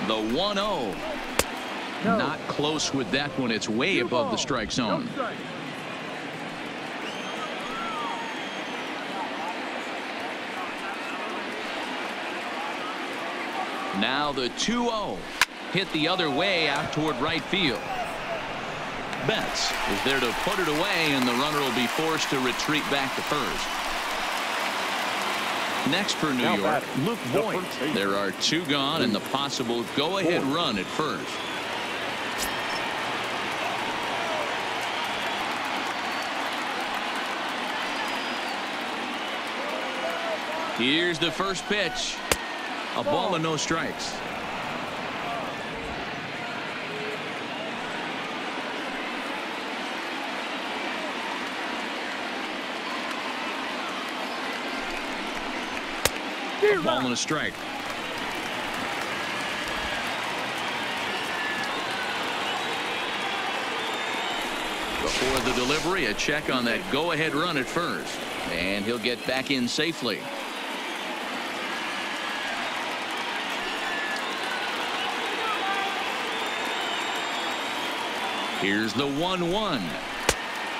The 1-0. No. Not close with that one. It's way above the strike zone. Now the 2-0. Hit the other way out toward right field. Betts is there to put it away, and the runner will be forced to retreat back to first. Next for New York, Luke Voigt. There are 2 gone and the possible go-ahead run at first. Here's the first pitch. A ball and no strikes. Ball and a strike. Before the delivery, a check on that go-ahead run at first. And he'll get back in safely. Here's the 1-1.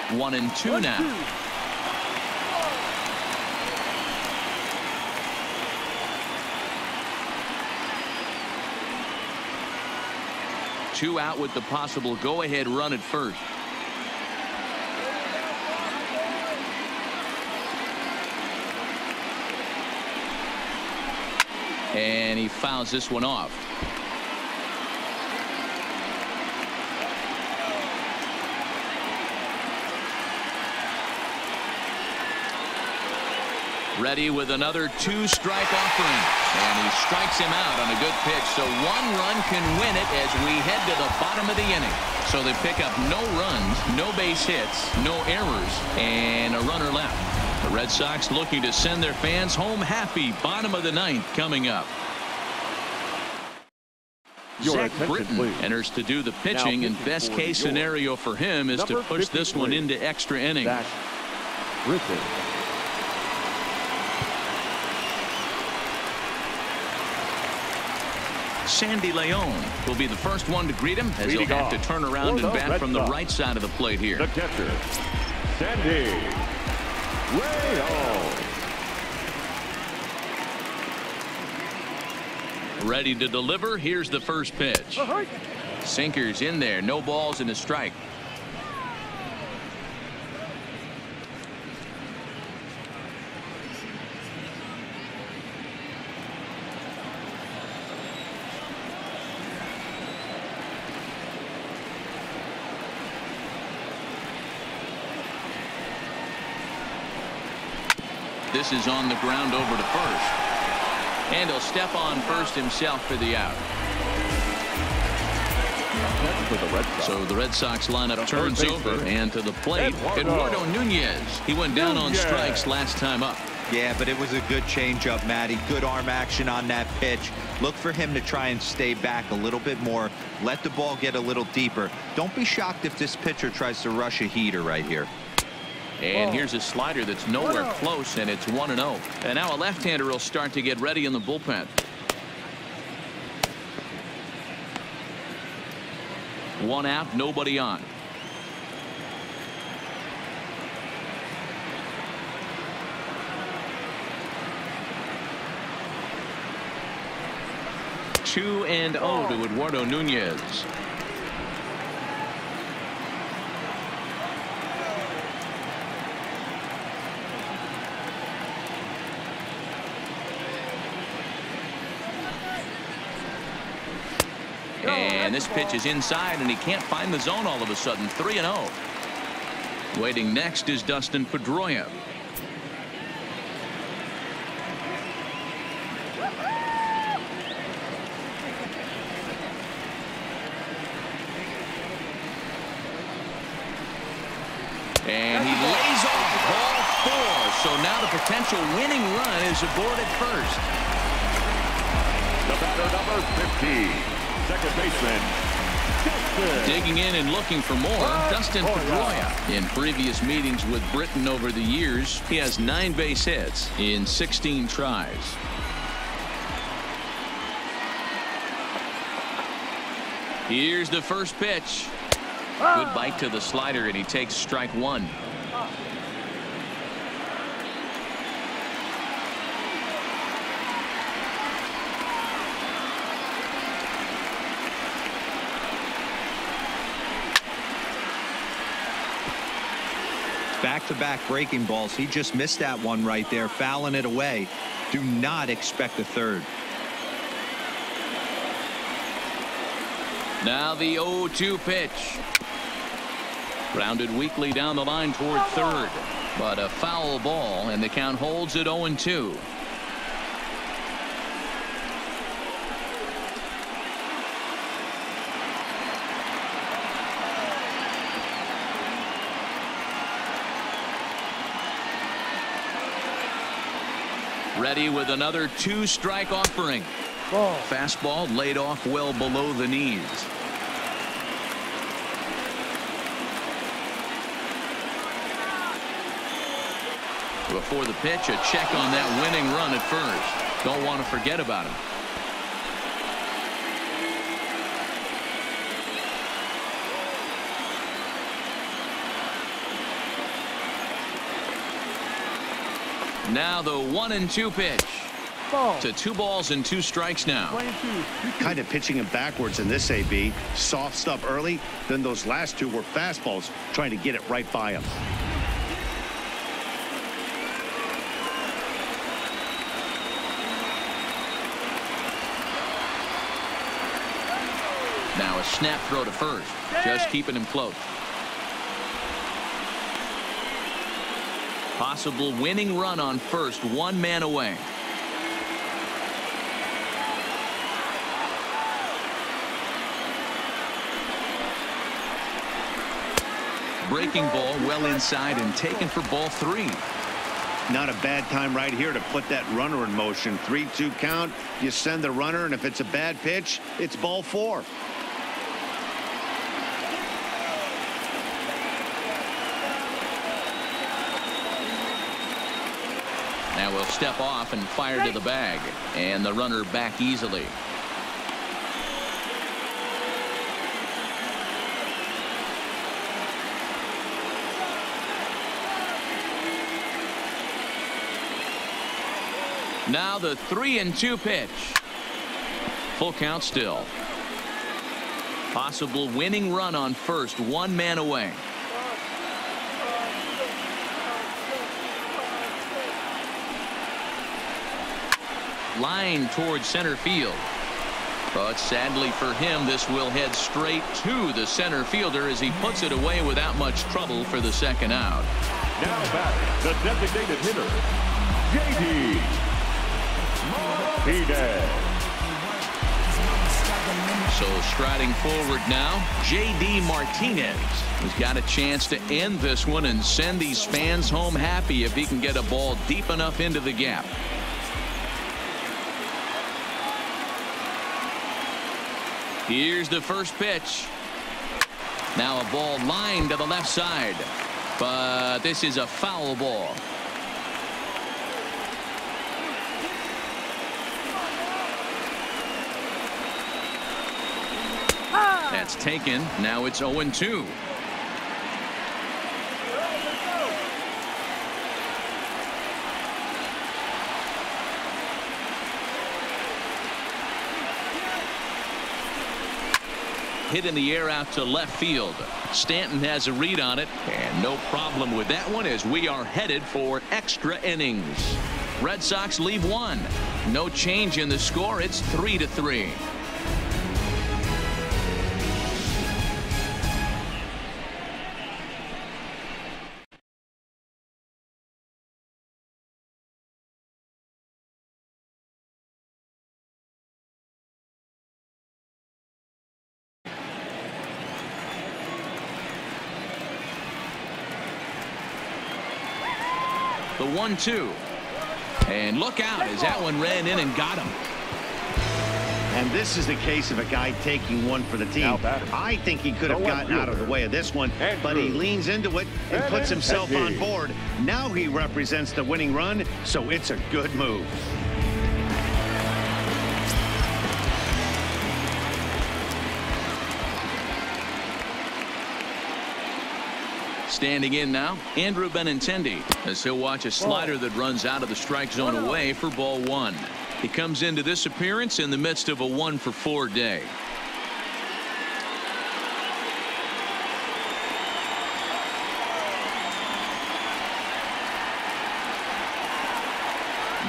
1-2 now. Two out with the possible go-ahead run at first. And he fouls this one off. Ready with another 2-strike offering, and he strikes him out on a good pitch. So 1 run can win it as we head to the bottom of the inning. So they pick up no runs, no base hits, no errors, and a runner left. The Red Sox looking to send their fans home happy. Bottom of the 9th coming up. Zach Britton enters to do the pitching, and best case scenario for him is to push this one into extra innings. Sandy Leon will be the first one to greet him as he'll have to turn around and bat from the right side of the plate here. The catcher, Sandy Leon. Ready to deliver. Here's the first pitch. Sinkers in there. No balls and a strike. This is on the ground over to first. And he'll step on first himself for the out. So the Red Sox lineup turns over, and to the plate, Eduardo Nunez. He went down on strikes last time up. Yeah, but it was a good changeup, Matty. Good arm action on that pitch. Look for him to try and stay back a little bit more. Let the ball get a little deeper. Don't be shocked if this pitcher tries to rush a heater right here. And here's a slider that's nowhere close, and it's 1-0. And now a left-hander will start to get ready in the bullpen. One out, nobody on. Two and 0 to Eduardo Nunez. And this pitch is inside, and he can't find the zone all of a sudden. 3-0. Waiting next is Dustin Pedroia. And he lays off ball 4. So now the potential winning run is aboard at first. The batter, number 50. Second baseman, Dustin. Digging in and looking for more, Dustin Pedroia. In previous meetings with Britton over the years, he has 9 base hits in 16 tries. Here's the first pitch. Good bite to the slider, and he takes strike 1. Back-to-back breaking balls. He just missed that one right there, fouling it away. Do not expect a third. Now the 0-2 pitch. Grounded weakly down the line toward third. But a foul ball, and the count holds at 0-2. Ready with another 2-strike offering. Ball. Fastball laid off well below the knees. Before the pitch, a check on that winning run at first. Don't want to forget about him. Now the 1-2 pitch. Ball. To 2 balls and 2 strikes now. 22. Kind of pitching him backwards in this AB. Soft stuff early. Then those last 2 were fastballs, trying to get it right by him. Now a snap throw to first. Just keeping him close. Possible winning run on first, 1 man away. Breaking ball well inside and taken for ball 3. Not a bad time right here to put that runner in motion. 3-2 count. You send the runner, and if it's a bad pitch, it's ball 4. Now we'll step off and fire to the bag, and the runner back easily. Now the 3-2 pitch. Full count still. Possible winning run on first, 1 man away. Line towards center field. But sadly for him, this will head straight to the center fielder as he puts it away without much trouble for the second out. Now back, the designated hitter, J.D. Martinez. So striding forward now, J.D. Martinez has got a chance to end this one and send these fans home happy if he can get a ball deep enough into the gap. Here's the first pitch. Now a ball lined to the left side, but this is a foul ball. That's taken. Now it's 0-2. Hit in the air out to left field. Stanton has a read on it, and no problem with that one as we are headed for extra innings. Red Sox leave 1. No change in the score. It's 3-3. The 1-2. And look out as that one ran in and got him. And this is the case of a guy taking one for the team. I think he could have gotten out of the way of this one, but he leans into it and puts himself on board. Now he represents the winning run, so it's a good move. Standing in now, Andrew Benintendi, as he'll watch a slider that runs out of the strike zone away for ball 1. He comes into this appearance in the midst of a 1-for-4 day.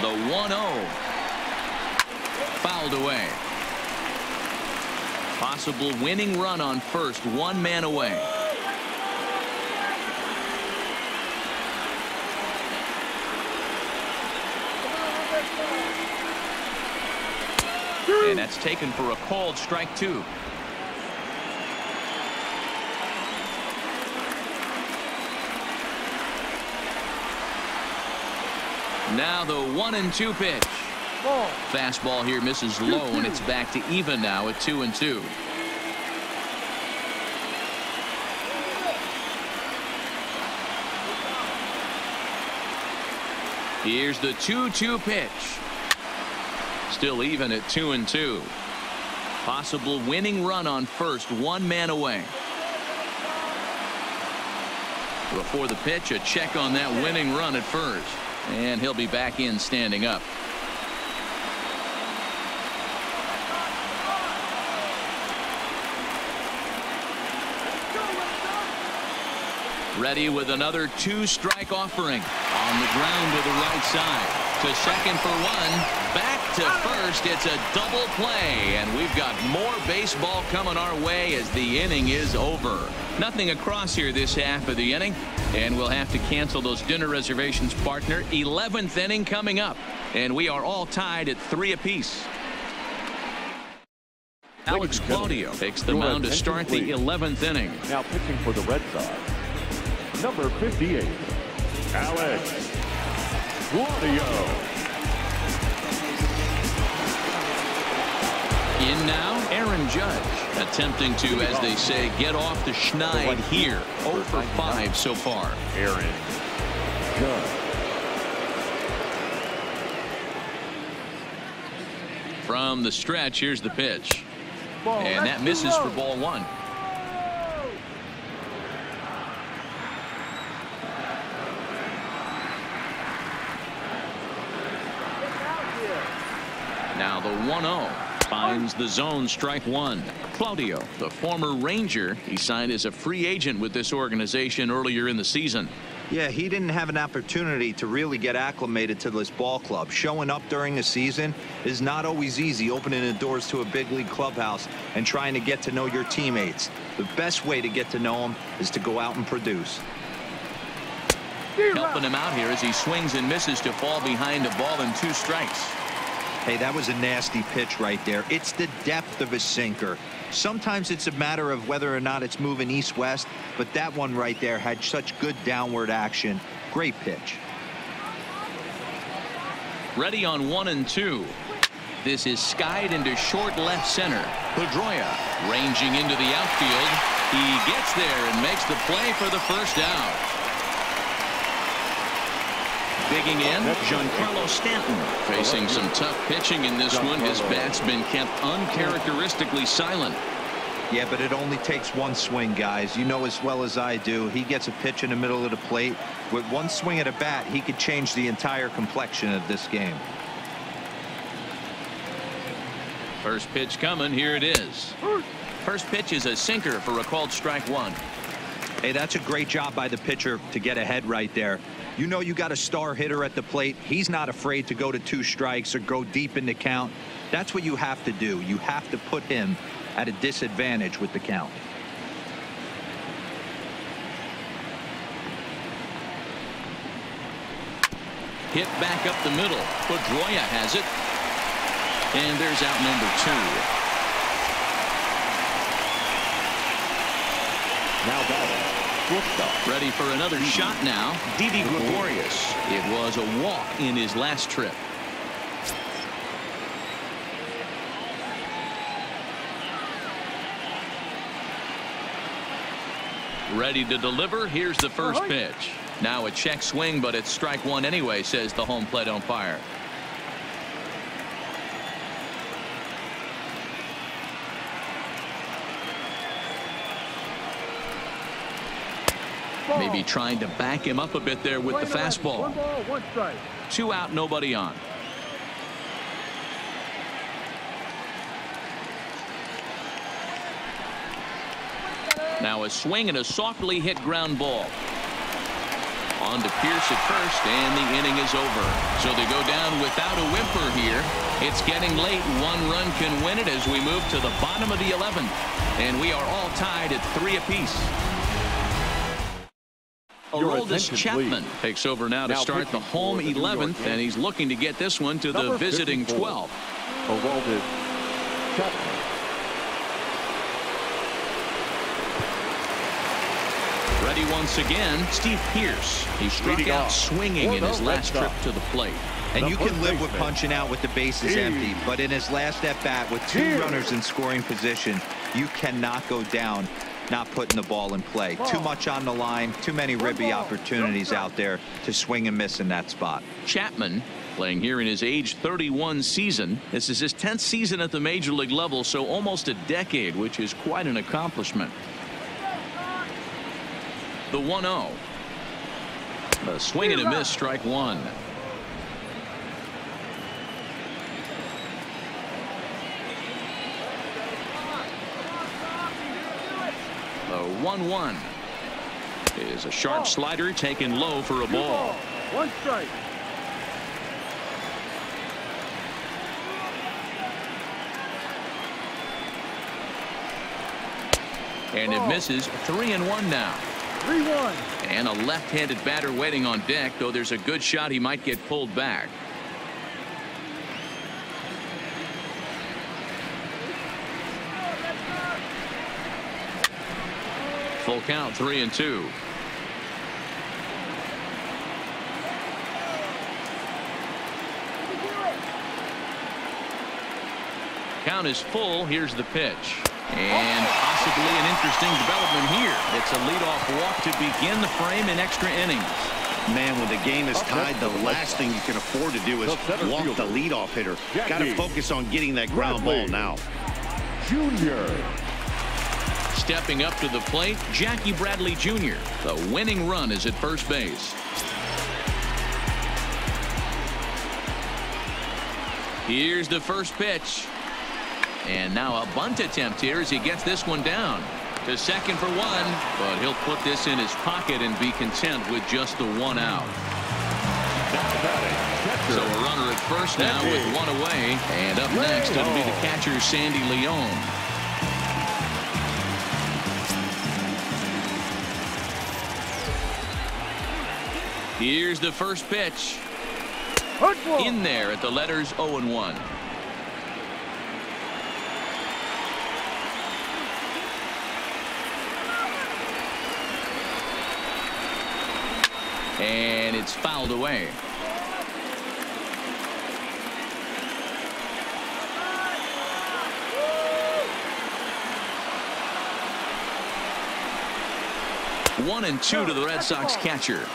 The 1-0. Fouled away. Possible winning run on first, one man away. And that's taken for a called strike two. Now the 1-2 pitch. Ball. Fastball here misses low, and it's back to even now at 2-2. Here's the 2-2 pitch. Still even at 2-2. Possible winning run on first, one man away. Before the pitch, a check on that winning run at first. And he'll be back in standing up. Ready with another two-strike offering. On the ground to the right side. To second for one. Back to first. It's a double play. And we've got more baseball coming our way as the inning is over. Nothing across here this half of the inning. And we'll have to cancel those dinner reservations, partner. 11th inning coming up. And we are all tied at 3 apiece. Alex Claudio takes the mound to start the 11th inning. Now pitching for the Red Sox, number 58, Alex Claudio. In now, Aaron Judge, attempting to, as they say, get off the schneid here. 0 for 5 so far. Aaron Judge. From the stretch, here's the pitch. Ball. And that misses for ball one. Now the 1-0 finds the zone, strike one. Claudio, the former Ranger, he signed as a free agent with this organization earlier in the season. Yeah, he didn't have an opportunity to really get acclimated to this ball club. Showing up during the season is not always easy, opening the doors to a big league clubhouse and trying to get to know your teammates. The best way to get to know them is to go out and produce. Helping him out here as he swings and misses to fall behind a ball and 2 strikes. Hey, that was a nasty pitch right there. It's the depth of a sinker. Sometimes it's a matter of whether or not it's moving east-west, but that one right there had such good downward action. Great pitch. Ready on 1-2. This is skied into short left center. Pedroia ranging into the outfield. He gets there and makes the play for the first out. Digging in, Giancarlo Stanton facing some tough pitching in this one. His bat's been kept uncharacteristically silent. Yeah, but it only takes one swing, guys. You know as well as I do. He gets a pitch in the middle of the plate. With one swing at a bat, he could change the entire complexion of this game. First pitch coming. Here it is. First pitch is a sinker for a called strike one. Hey, that's a great job by the pitcher to get ahead right there. You know you got a star hitter at the plate. He's not afraid to go to 2 strikes or go deep in the count. That's what you have to do. You have to put him at a disadvantage with the count. Hit back up the middle. Pedroia has it. And there's out number 2. Now batting, shortstop. Ready for another shot now. Didi Gregorius. It was a walk in his last trip. Ready to deliver. Here's the first pitch. Now a check swing, but it's strike one anyway, says the home plate umpire. Maybe trying to back him up a bit there with the fastball. 1 ball, 1 strike. 2 out, nobody on. Now a swing and a softly hit ground ball. On to Pierce at first, and the inning is over. So they go down without a whimper here. It's getting late. One run can win it as we move to the bottom of the 11th. And we are all tied at 3 apiece. Aroldis Chapman takes over now to start the home 11th, and he's looking to get this one to the visiting 12th. Aroldis Chapman. Ready once again, Steve Pierce. He struck out swinging in his last trip to the plate. And you can live with punching out with the bases empty, but in his last at-bat with 2 runners in scoring position, you cannot go down not putting the ball in play. Too much on the line, too many ribby opportunities out there to swing and miss in that spot. Chapman playing here in his age 31 season. This is his 10th season at the major league level, so almost a decade, which is quite an accomplishment. The 1-0. A swing and a miss, strike one. The 1-1 is a sharp slider taken low for a ball. 1 strike. And it misses. 3-1 now. 3-1. And a left-handed batter waiting on deck, though there's a good shot he might get pulled back. Full count, 3-2. Count is full. Here's the pitch. And possibly an interesting development here. It's a leadoff walk to begin the frame in extra innings. Man, when the game is tied, the last thing you can afford to do is walk the leadoff hitter. Got to focus on getting that ground ball now. Junior. Stepping up to the plate, Jackie Bradley Jr. The winning run is at first base. Here's the first pitch. And now a bunt attempt here as he gets this one down to second for 1, but he'll put this in his pocket and be content with just the 1 out. So a runner at first now with 1 away, and up next it'll be the catcher Sandy Leone. Here's the first pitch. In there at the letters 0-1. And it's fouled away. One and two to the Red Sox catcher.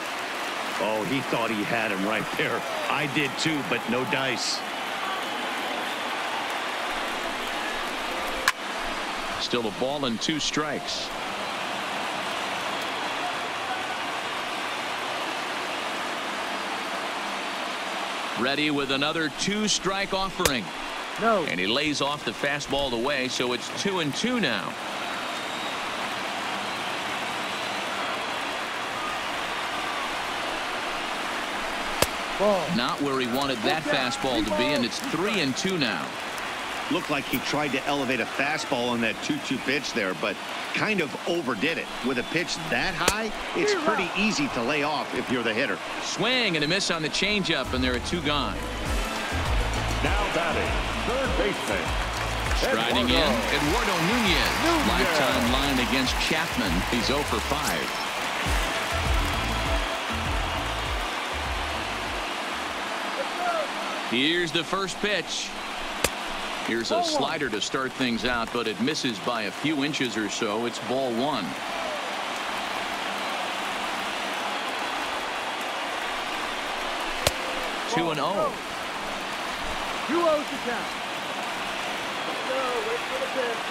Oh, he thought he had him right there. I did too, but no dice. Still a ball and 2 strikes. Ready with another 2-strike offering. No. And he lays off the fastball away, so it's 2-2 now. Ball. Not where he wanted that fastball to be, and it's 3-2 now. Looked like he tried to elevate a fastball on that 2-2 pitch there, but kind of overdid it. With a pitch that high, it's pretty easy to lay off if you're the hitter. Swing and a miss on the changeup, and there are 2 gone. Now batting, third baseman. Striding in, Eduardo Nunez. Lifetime line against Chapman. He's 0 for 5. Here's the first pitch. Here's a slider to start things out, but it misses by a few inches or so. It's ball 1. Two 2-0. 2-0 to count. Let's go. Wait for the pitch.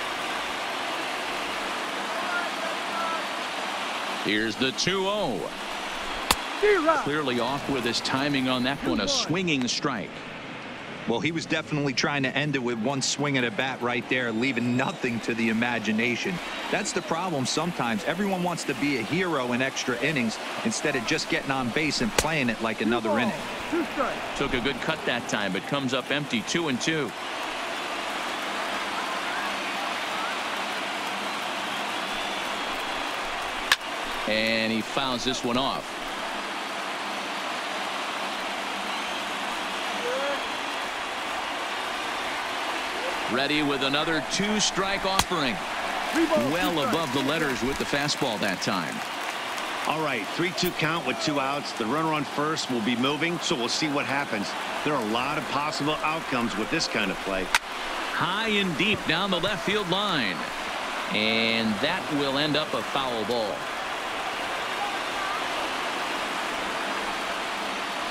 Here's the 2-0. Clearly off with his timing on that one. A swinging strike. Well, he was definitely trying to end it with one swing at a bat right there, leaving nothing to the imagination. That's the problem sometimes. Everyone wants to be a hero in extra innings instead of just getting on base and playing it like another inning. Took a good cut that time, but comes up empty, 2-2. And he fouls this one off. Ready with another 2-strike offering. Well above the letters with the fastball that time. All right, 3-2 count with 2 outs. The runner on first will be moving, so we'll see what happens. There are a lot of possible outcomes with this kind of play. High and deep down the left field line. And that will end up a foul ball.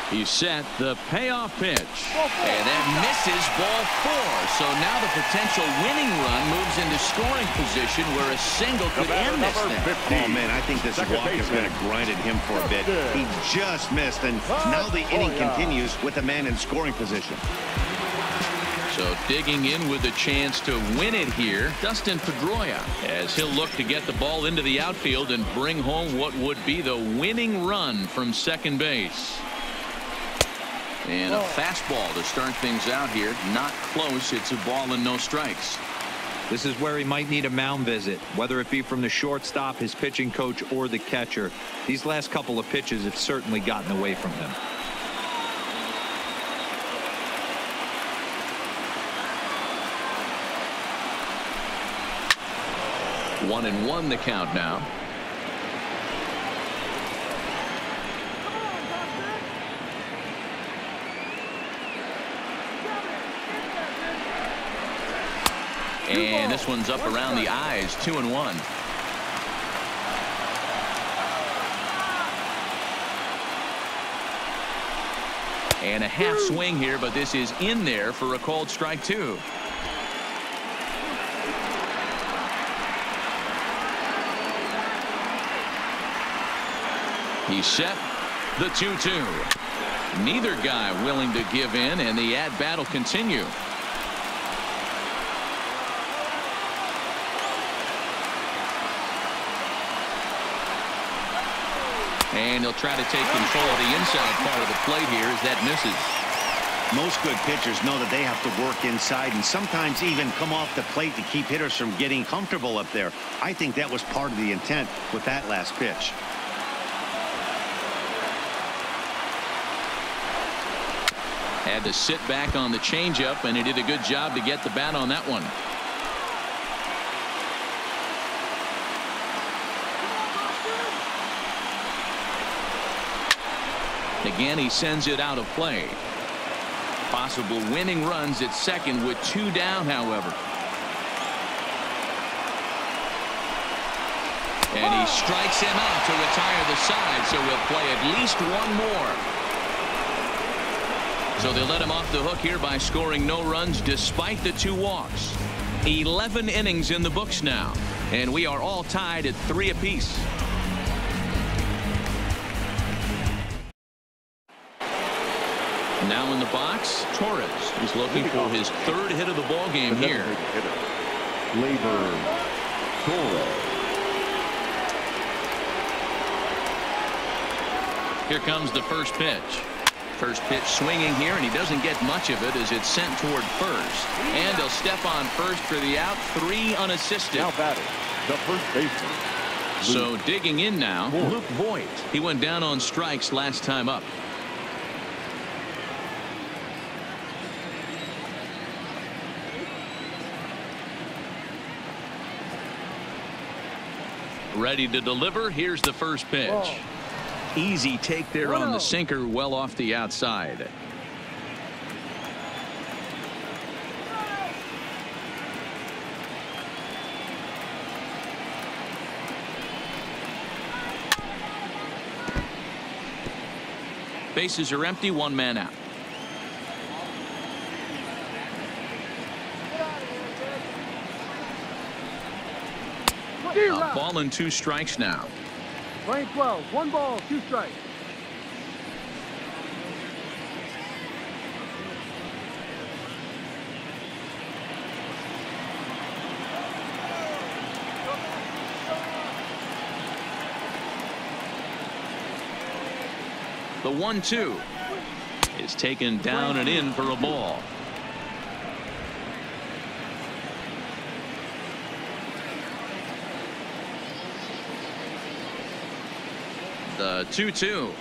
He's set the payoff pitch. And that misses ball 4. So now the potential winning run moves into scoring position where a single could end this thing. Oh, man, I think this walk is going to grind at him for a bit. He just missed, and now the inning continues with a man in scoring position. So digging in with a chance to win it here, Dustin Pedroia, as he'll look to get the ball into the outfield and bring home what would be the winning run from second base. And a fastball to start things out here. Not close. It's a ball and no strikes. This is where he might need a mound visit, whether it be from the shortstop, his pitching coach, or the catcher. These last couple of pitches have certainly gotten away from him. One and one the count now. And this one's up around the eyes, 2-1. And a half swing here, but this is in there for a called strike 2. He's set the 2-2. Neither guy willing to give in, and the at-bat will continue. And he'll try to take control of the inside part of the plate here as that misses. Most good pitchers know that they have to work inside and sometimes even come off the plate to keep hitters from getting comfortable up there. I think that was part of the intent with that last pitch. Had to sit back on the changeup, and he did a good job to get the bat on that one. Again, he sends it out of play. Possible winning runs at second with 2 down, however. And he strikes him out to retire the side, so he'll play at least one more. So they let him off the hook here by scoring no runs despite the 2 walks. 11 innings in the books now, and we are all tied at 3 apiece. Now in the box, Torres is looking for his 3rd hit of the ball game here. Here comes the first pitch. First pitch swinging here, and he doesn't get much of it as it's sent toward first. And he'll step on first for the out. 3 unassisted. Now batting, the first baseman. So digging in now, Luke Voigt. He went down on strikes last time up. Ready to deliver. Here's the first pitch. Easy take there on the sinker, well off the outside. Bases are empty, 1 man out. A ball and 2 strikes now. Playing 12, 1 ball, 2 strikes. The 1-2 is taken down and in for a ball. The 2-2.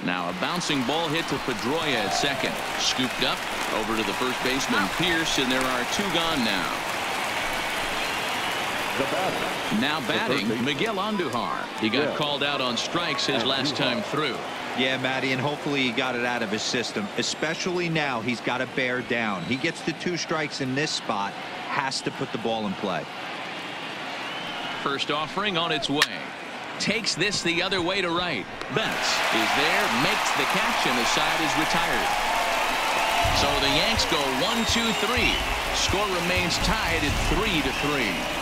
Now a bouncing ball hit to Pedroia at second. Scooped up over to the first baseman Pierce, and there are 2 gone now. Now batting, Miguel Andujar. He got called out on strikes his last time through. Yeah, Matty, and hopefully he got it out of his system. Especially now, he's got to bear down. He gets the 2 strikes in this spot, has to put the ball in play. First offering on its way. Takes this the other way to right. Betts is there, makes the catch, and the side is retired. So the Yanks go 1-2-3. Score remains tied at 3-3.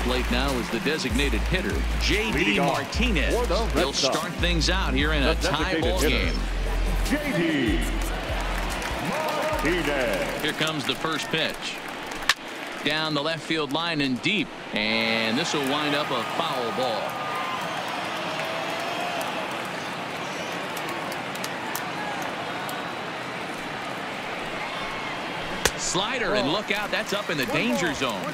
Plate now is the designated hitter, J.D. Martinez. He'll start things out here in a tie ball game. J.D. Martinez. Here comes the first pitch. Down the left field line and deep. And this will wind up a foul ball. Slider, and look out, that's up in the danger zone.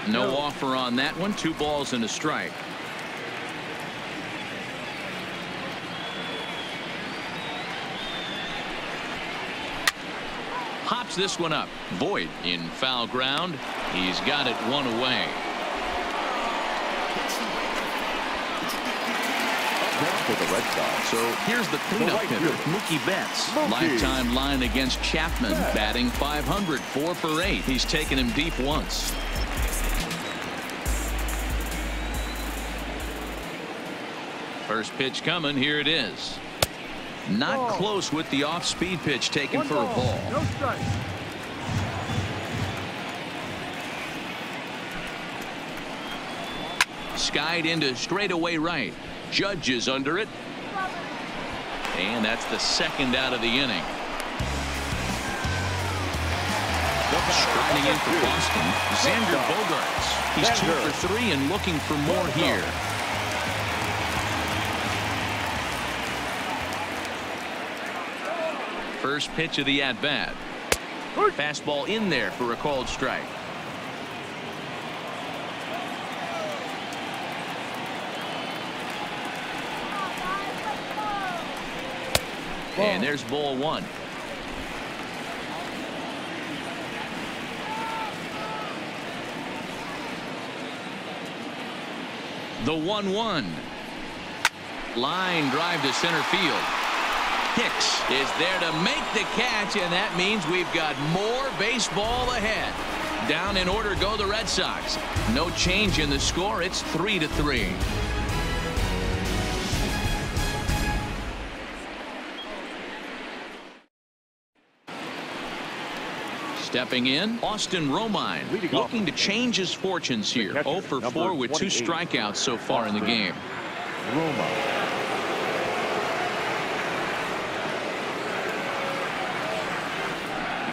No offer on that one. 2 balls and a strike. Hops this one up. Void in foul ground. He's got it 1 away. For the Red Sox. So here's the cleanup hitter, Mookie Betts. Lifetime line against Chapman, batting .500, 4 for 8. He's taken him deep once. First pitch coming. Here it is. Not close with the off-speed pitch taken for a ball. No strike. Skied into straightaway right. Judge is under it. And that's the second out of the inning. Striding in for Boston, Xander Bogaerts. He's 2 for 3 and looking for more here. First pitch of the at-bat. Fastball in there for a called strike. And there's ball 1. The 1-1. Line drive to center field. Hicks is there to make the catch, and that means we've got more baseball ahead. Down in order go the Red Sox. No change in the score. It's 3-3. Stepping in, Austin Romine, looking to change his fortunes here. 0 for 4 with 2 strikeouts so far in the game.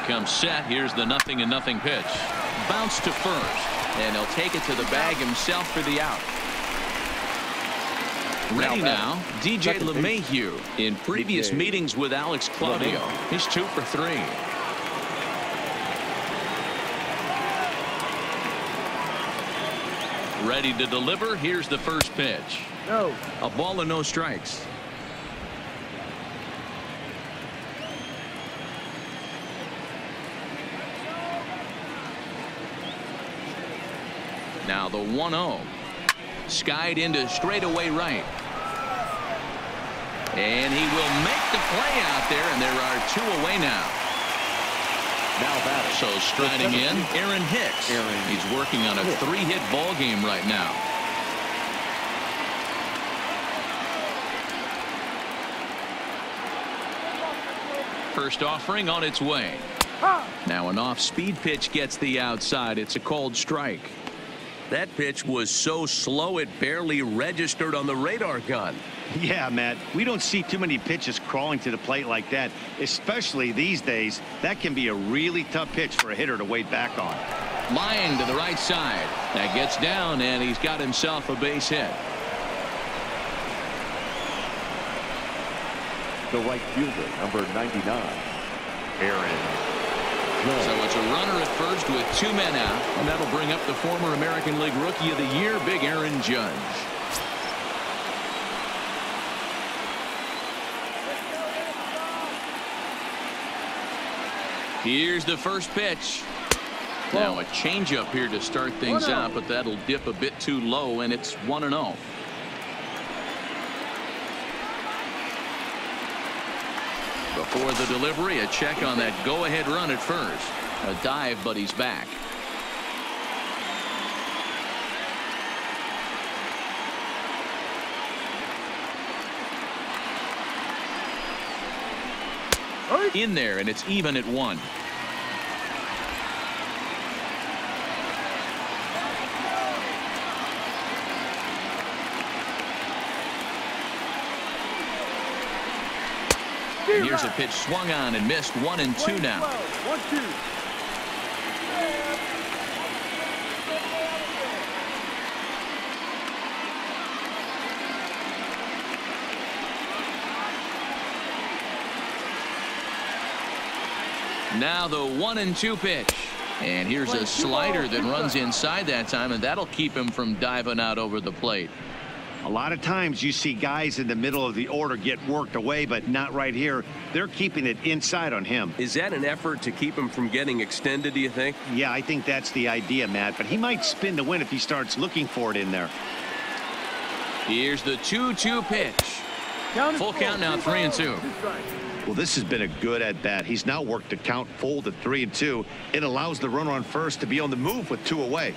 Comes set. Here's the 0-0 pitch. Bounce to first, and he'll take it to the bag himself for the out. Ready now, DJ LeMahieu. In previous meetings with Alex Claudio, he's 2 for 3. Ready to deliver. Here's the first pitch. No. A ball and no strikes. Now the 1-0. Skied into straightaway right. And he will make the play out there, and there are 2 away now. Now batting. So striding in, Aaron Hicks. He's working on a 3-hit ball game right now. First offering on its way. Now an off-speed pitch gets the outside. It's a called strike. That pitch was so slow it barely registered on the radar gun. Yeah, Matt, we don't see too many pitches crawling to the plate like that, especially these days. That can be a really tough pitch for a hitter to wait back on. Line to the right side. That gets down, and he's got himself a base hit. The right fielder, number 99, Aaron. So it's a runner at first with 2 men out, and that'll bring up the former American League Rookie of the Year, Big Aaron Judge. Here's the first pitch. Now a changeup here to start things out, but that'll dip a bit too low, and it's 1-0. Before the delivery, a check on that go-ahead run at first. A dive, but he's back. In there, and it's even at 1. And here's a pitch swung on and missed. 1-2 now. 1-2. Now the 1-2 pitch. And here's a slider that runs inside that time, and that'll keep him from diving out over the plate. A lot of times you see guys in the middle of the order get worked away, but not right here. They're keeping it inside on him. Is that an effort to keep him from getting extended, do you think? Yeah, I think that's the idea, Matt, but he might spin to win if he starts looking for it in there. Here's the 2-2 pitch. Full count now, 3-2. Well, this has been a good at bat. He's now worked the count full to 3-2. It allows the runner on first to be on the move with 2 away.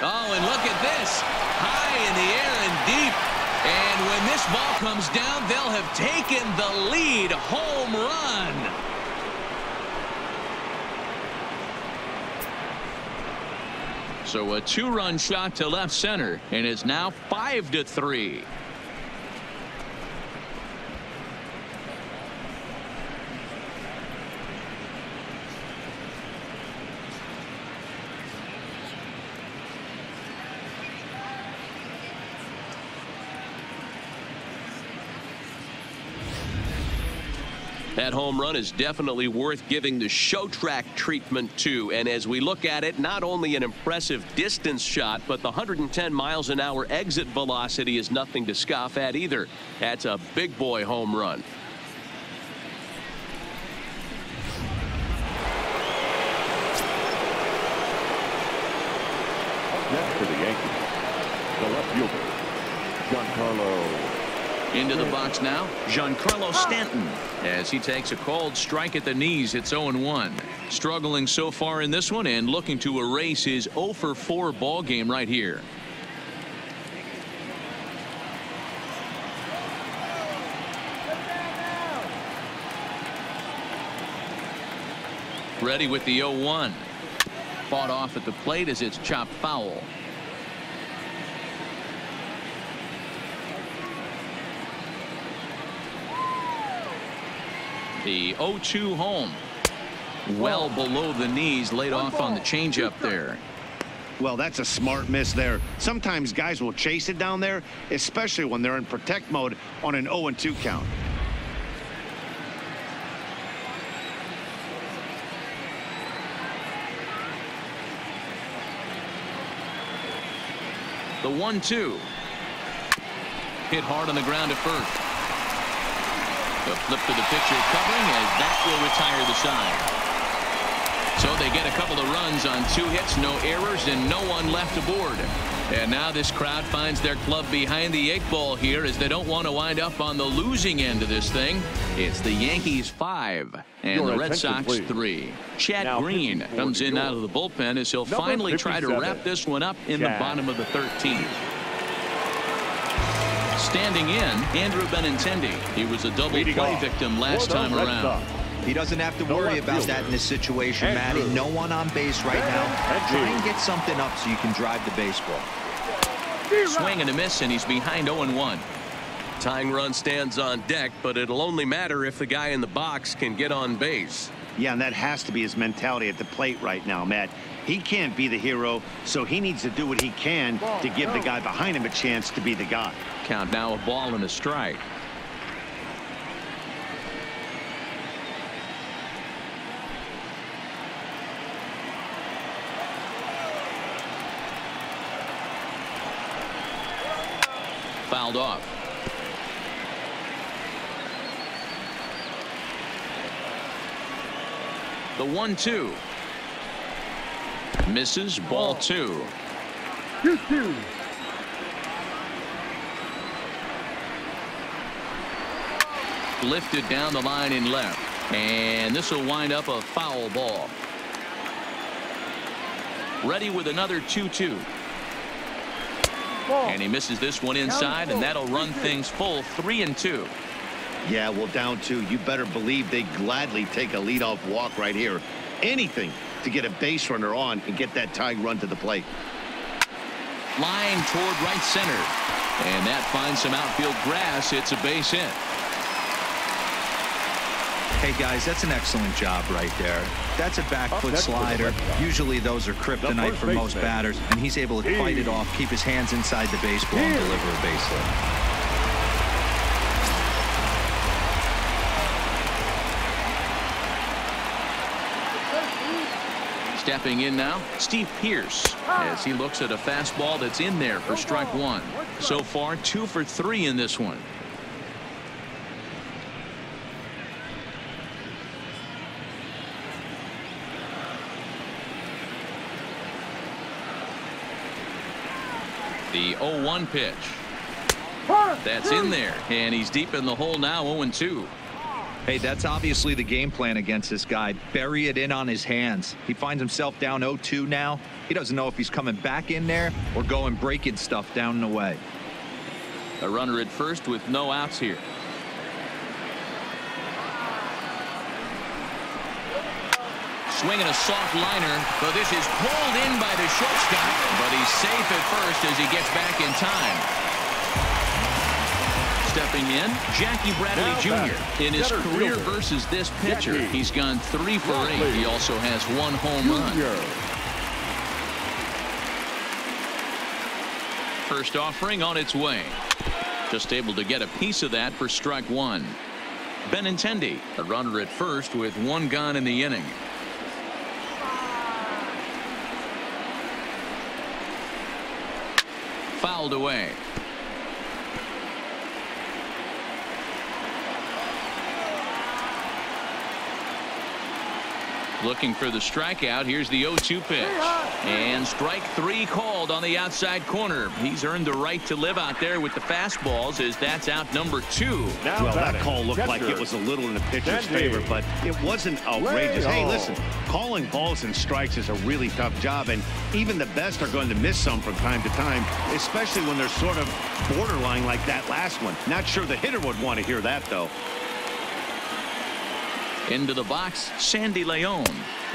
Oh, and look at this. High in the air and deep. And when this ball comes down, they'll have taken the lead. Home run. So a 2-run shot to left center, and it's now 5-3. That home run is definitely worth giving the show track treatment to. And as we look at it, not only an impressive distance shot, but the 110 miles an hour exit velocity is nothing to scoff at either. That's a big boy home run. Next for the Yankees, the left fielder, Giancarlo. Into the box now, Giancarlo Stanton, as he takes a called strike at the knees. It's 0-1. Struggling so far in this one and looking to erase his 0-for-4 ball game right here. Ready with the 0-1. Fought off at the plate as it's chopped foul. The 0-2 home. Well below the knees, laid off on the changeup there. Well, that's a smart miss there. Sometimes guys will chase it down there, especially when they're in protect mode on an 0-2 count. The 1-2. Hit hard on the ground at first. The flip to the pitcher covering as that will retire the side. So they get a couple of runs on 2 hits, no errors, and no one left aboard. And now this crowd finds their club behind the 8 ball here as they don't want to wind up on the losing end of this thing. It's the Yankees 5 and the Red Sox 3. Chad Green comes in out of the bullpen as he'll finally try to wrap this one up in the bottom of the 13th. Standing in, Andrew Benintendi. He was a double play victim last time around. He doesn't have to worry about that in this situation, Matty. No one on base right now. Try and get something up so you can drive the baseball. Swing and a miss, and he's behind 0-1. Tying run stands on deck, but it'll only matter if the guy in the box can get on base. Yeah, and that has to be his mentality at the plate right now, Matt. He can't be the hero, so he needs to do what he can to give the guy behind him a chance to be the guy. Count now, a ball and a strike. Fouled off. The 1-2. Misses, ball 2. 2-2. Lifted down the line in left. And this will wind up a foul ball. Ready with another 2-2. And he misses this one inside, and that'll run things full 3-2. Yeah, well, down 2. You better believe they gladly take a leadoff walk right here. Anything to get a base runner on and get that tying run to the plate. Line toward right center. And that finds some outfield grass. It's a base hit. Hey, guys, that's an excellent job right there. That's a back foot slider. Usually those are kryptonite for most batters, and he's able to fight it off, keep his hands inside the baseball, and deliver a base hit. Stepping in now, Steve Pearce, as he looks at a fastball that's in there for strike 1. So far, 2 for 3 in this one. The 0-1 pitch. That's in there, and he's deep in the hole now, 0-2. Hey, that's obviously the game plan against this guy. Bury it in on his hands. He finds himself down 0-2 now. He doesn't know if he's coming back in there or going breaking stuff down and away. A runner at first with no outs here. Swinging a soft liner, but this is pulled in by the shortstop, but he's safe at first as he gets back in time. Stepping in, Jackie Bradley Jr. In his career versus this pitcher, he's gone 3 for 8. He also has 1 home run. First offering on its way. Just able to get a piece of that for strike 1. Benintendi, a runner at first with 1 gone in the inning. Fouled away. Looking for the strikeout. Here's the 0-2 pitch. And strike 3 called on the outside corner. He's earned the right to live out there with the fastballs, as that's out number 2. Well, that call looked like it was a little in the pitcher's favor, but it wasn't outrageous. Hey, listen, calling balls and strikes is a really tough job, and even the best are going to miss some from time to time, especially when they're sort of borderline like that last one. Not sure the hitter would want to hear that, though. Into the box, Sandy Leon,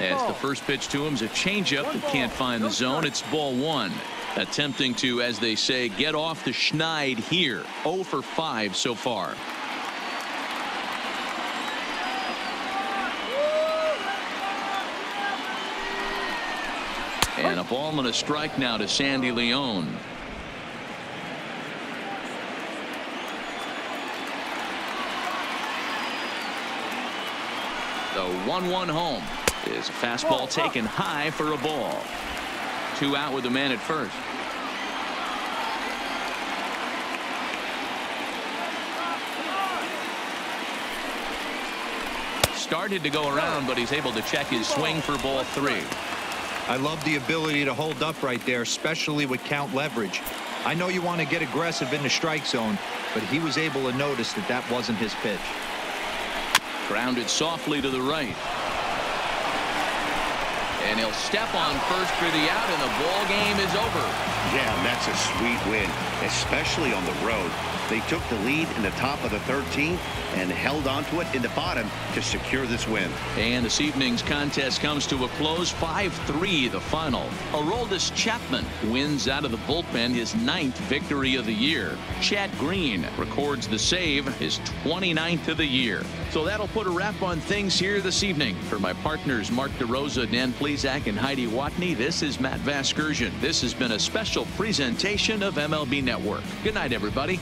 as the first pitch to him is a changeup that can't find the zone. It's ball 1. Attempting to, as they say, get off the schneid here. 0 for 5 so far. And a ball and a strike now to Sandy Leon. The 1-1 home is a fastball taken high for a ball. 2 out with the man at first. Started to go around, but he's able to check his swing for ball 3. I love the ability to hold up right there, especially with count leverage. I know you want to get aggressive in the strike zone, but he was able to notice that that wasn't his pitch. Grounded softly to the right. And he'll step on first for the out, and the ball game is over. Yeah, that's a sweet win, especially on the road. They took the lead in the top of the 13th and held onto it in the bottom to secure this win. And this evening's contest comes to a close, 5-3 the final. Aroldis Chapman wins out of the bullpen his 9th victory of the year. Chad Green records the save, his 29th of the year. So that'll put a wrap on things here this evening. For my partners Mark DeRosa, Dan Plesac, and Heidi Watney, this is Matt Vasgersian. This has been a special presentation of MLB Network. Good night, everybody.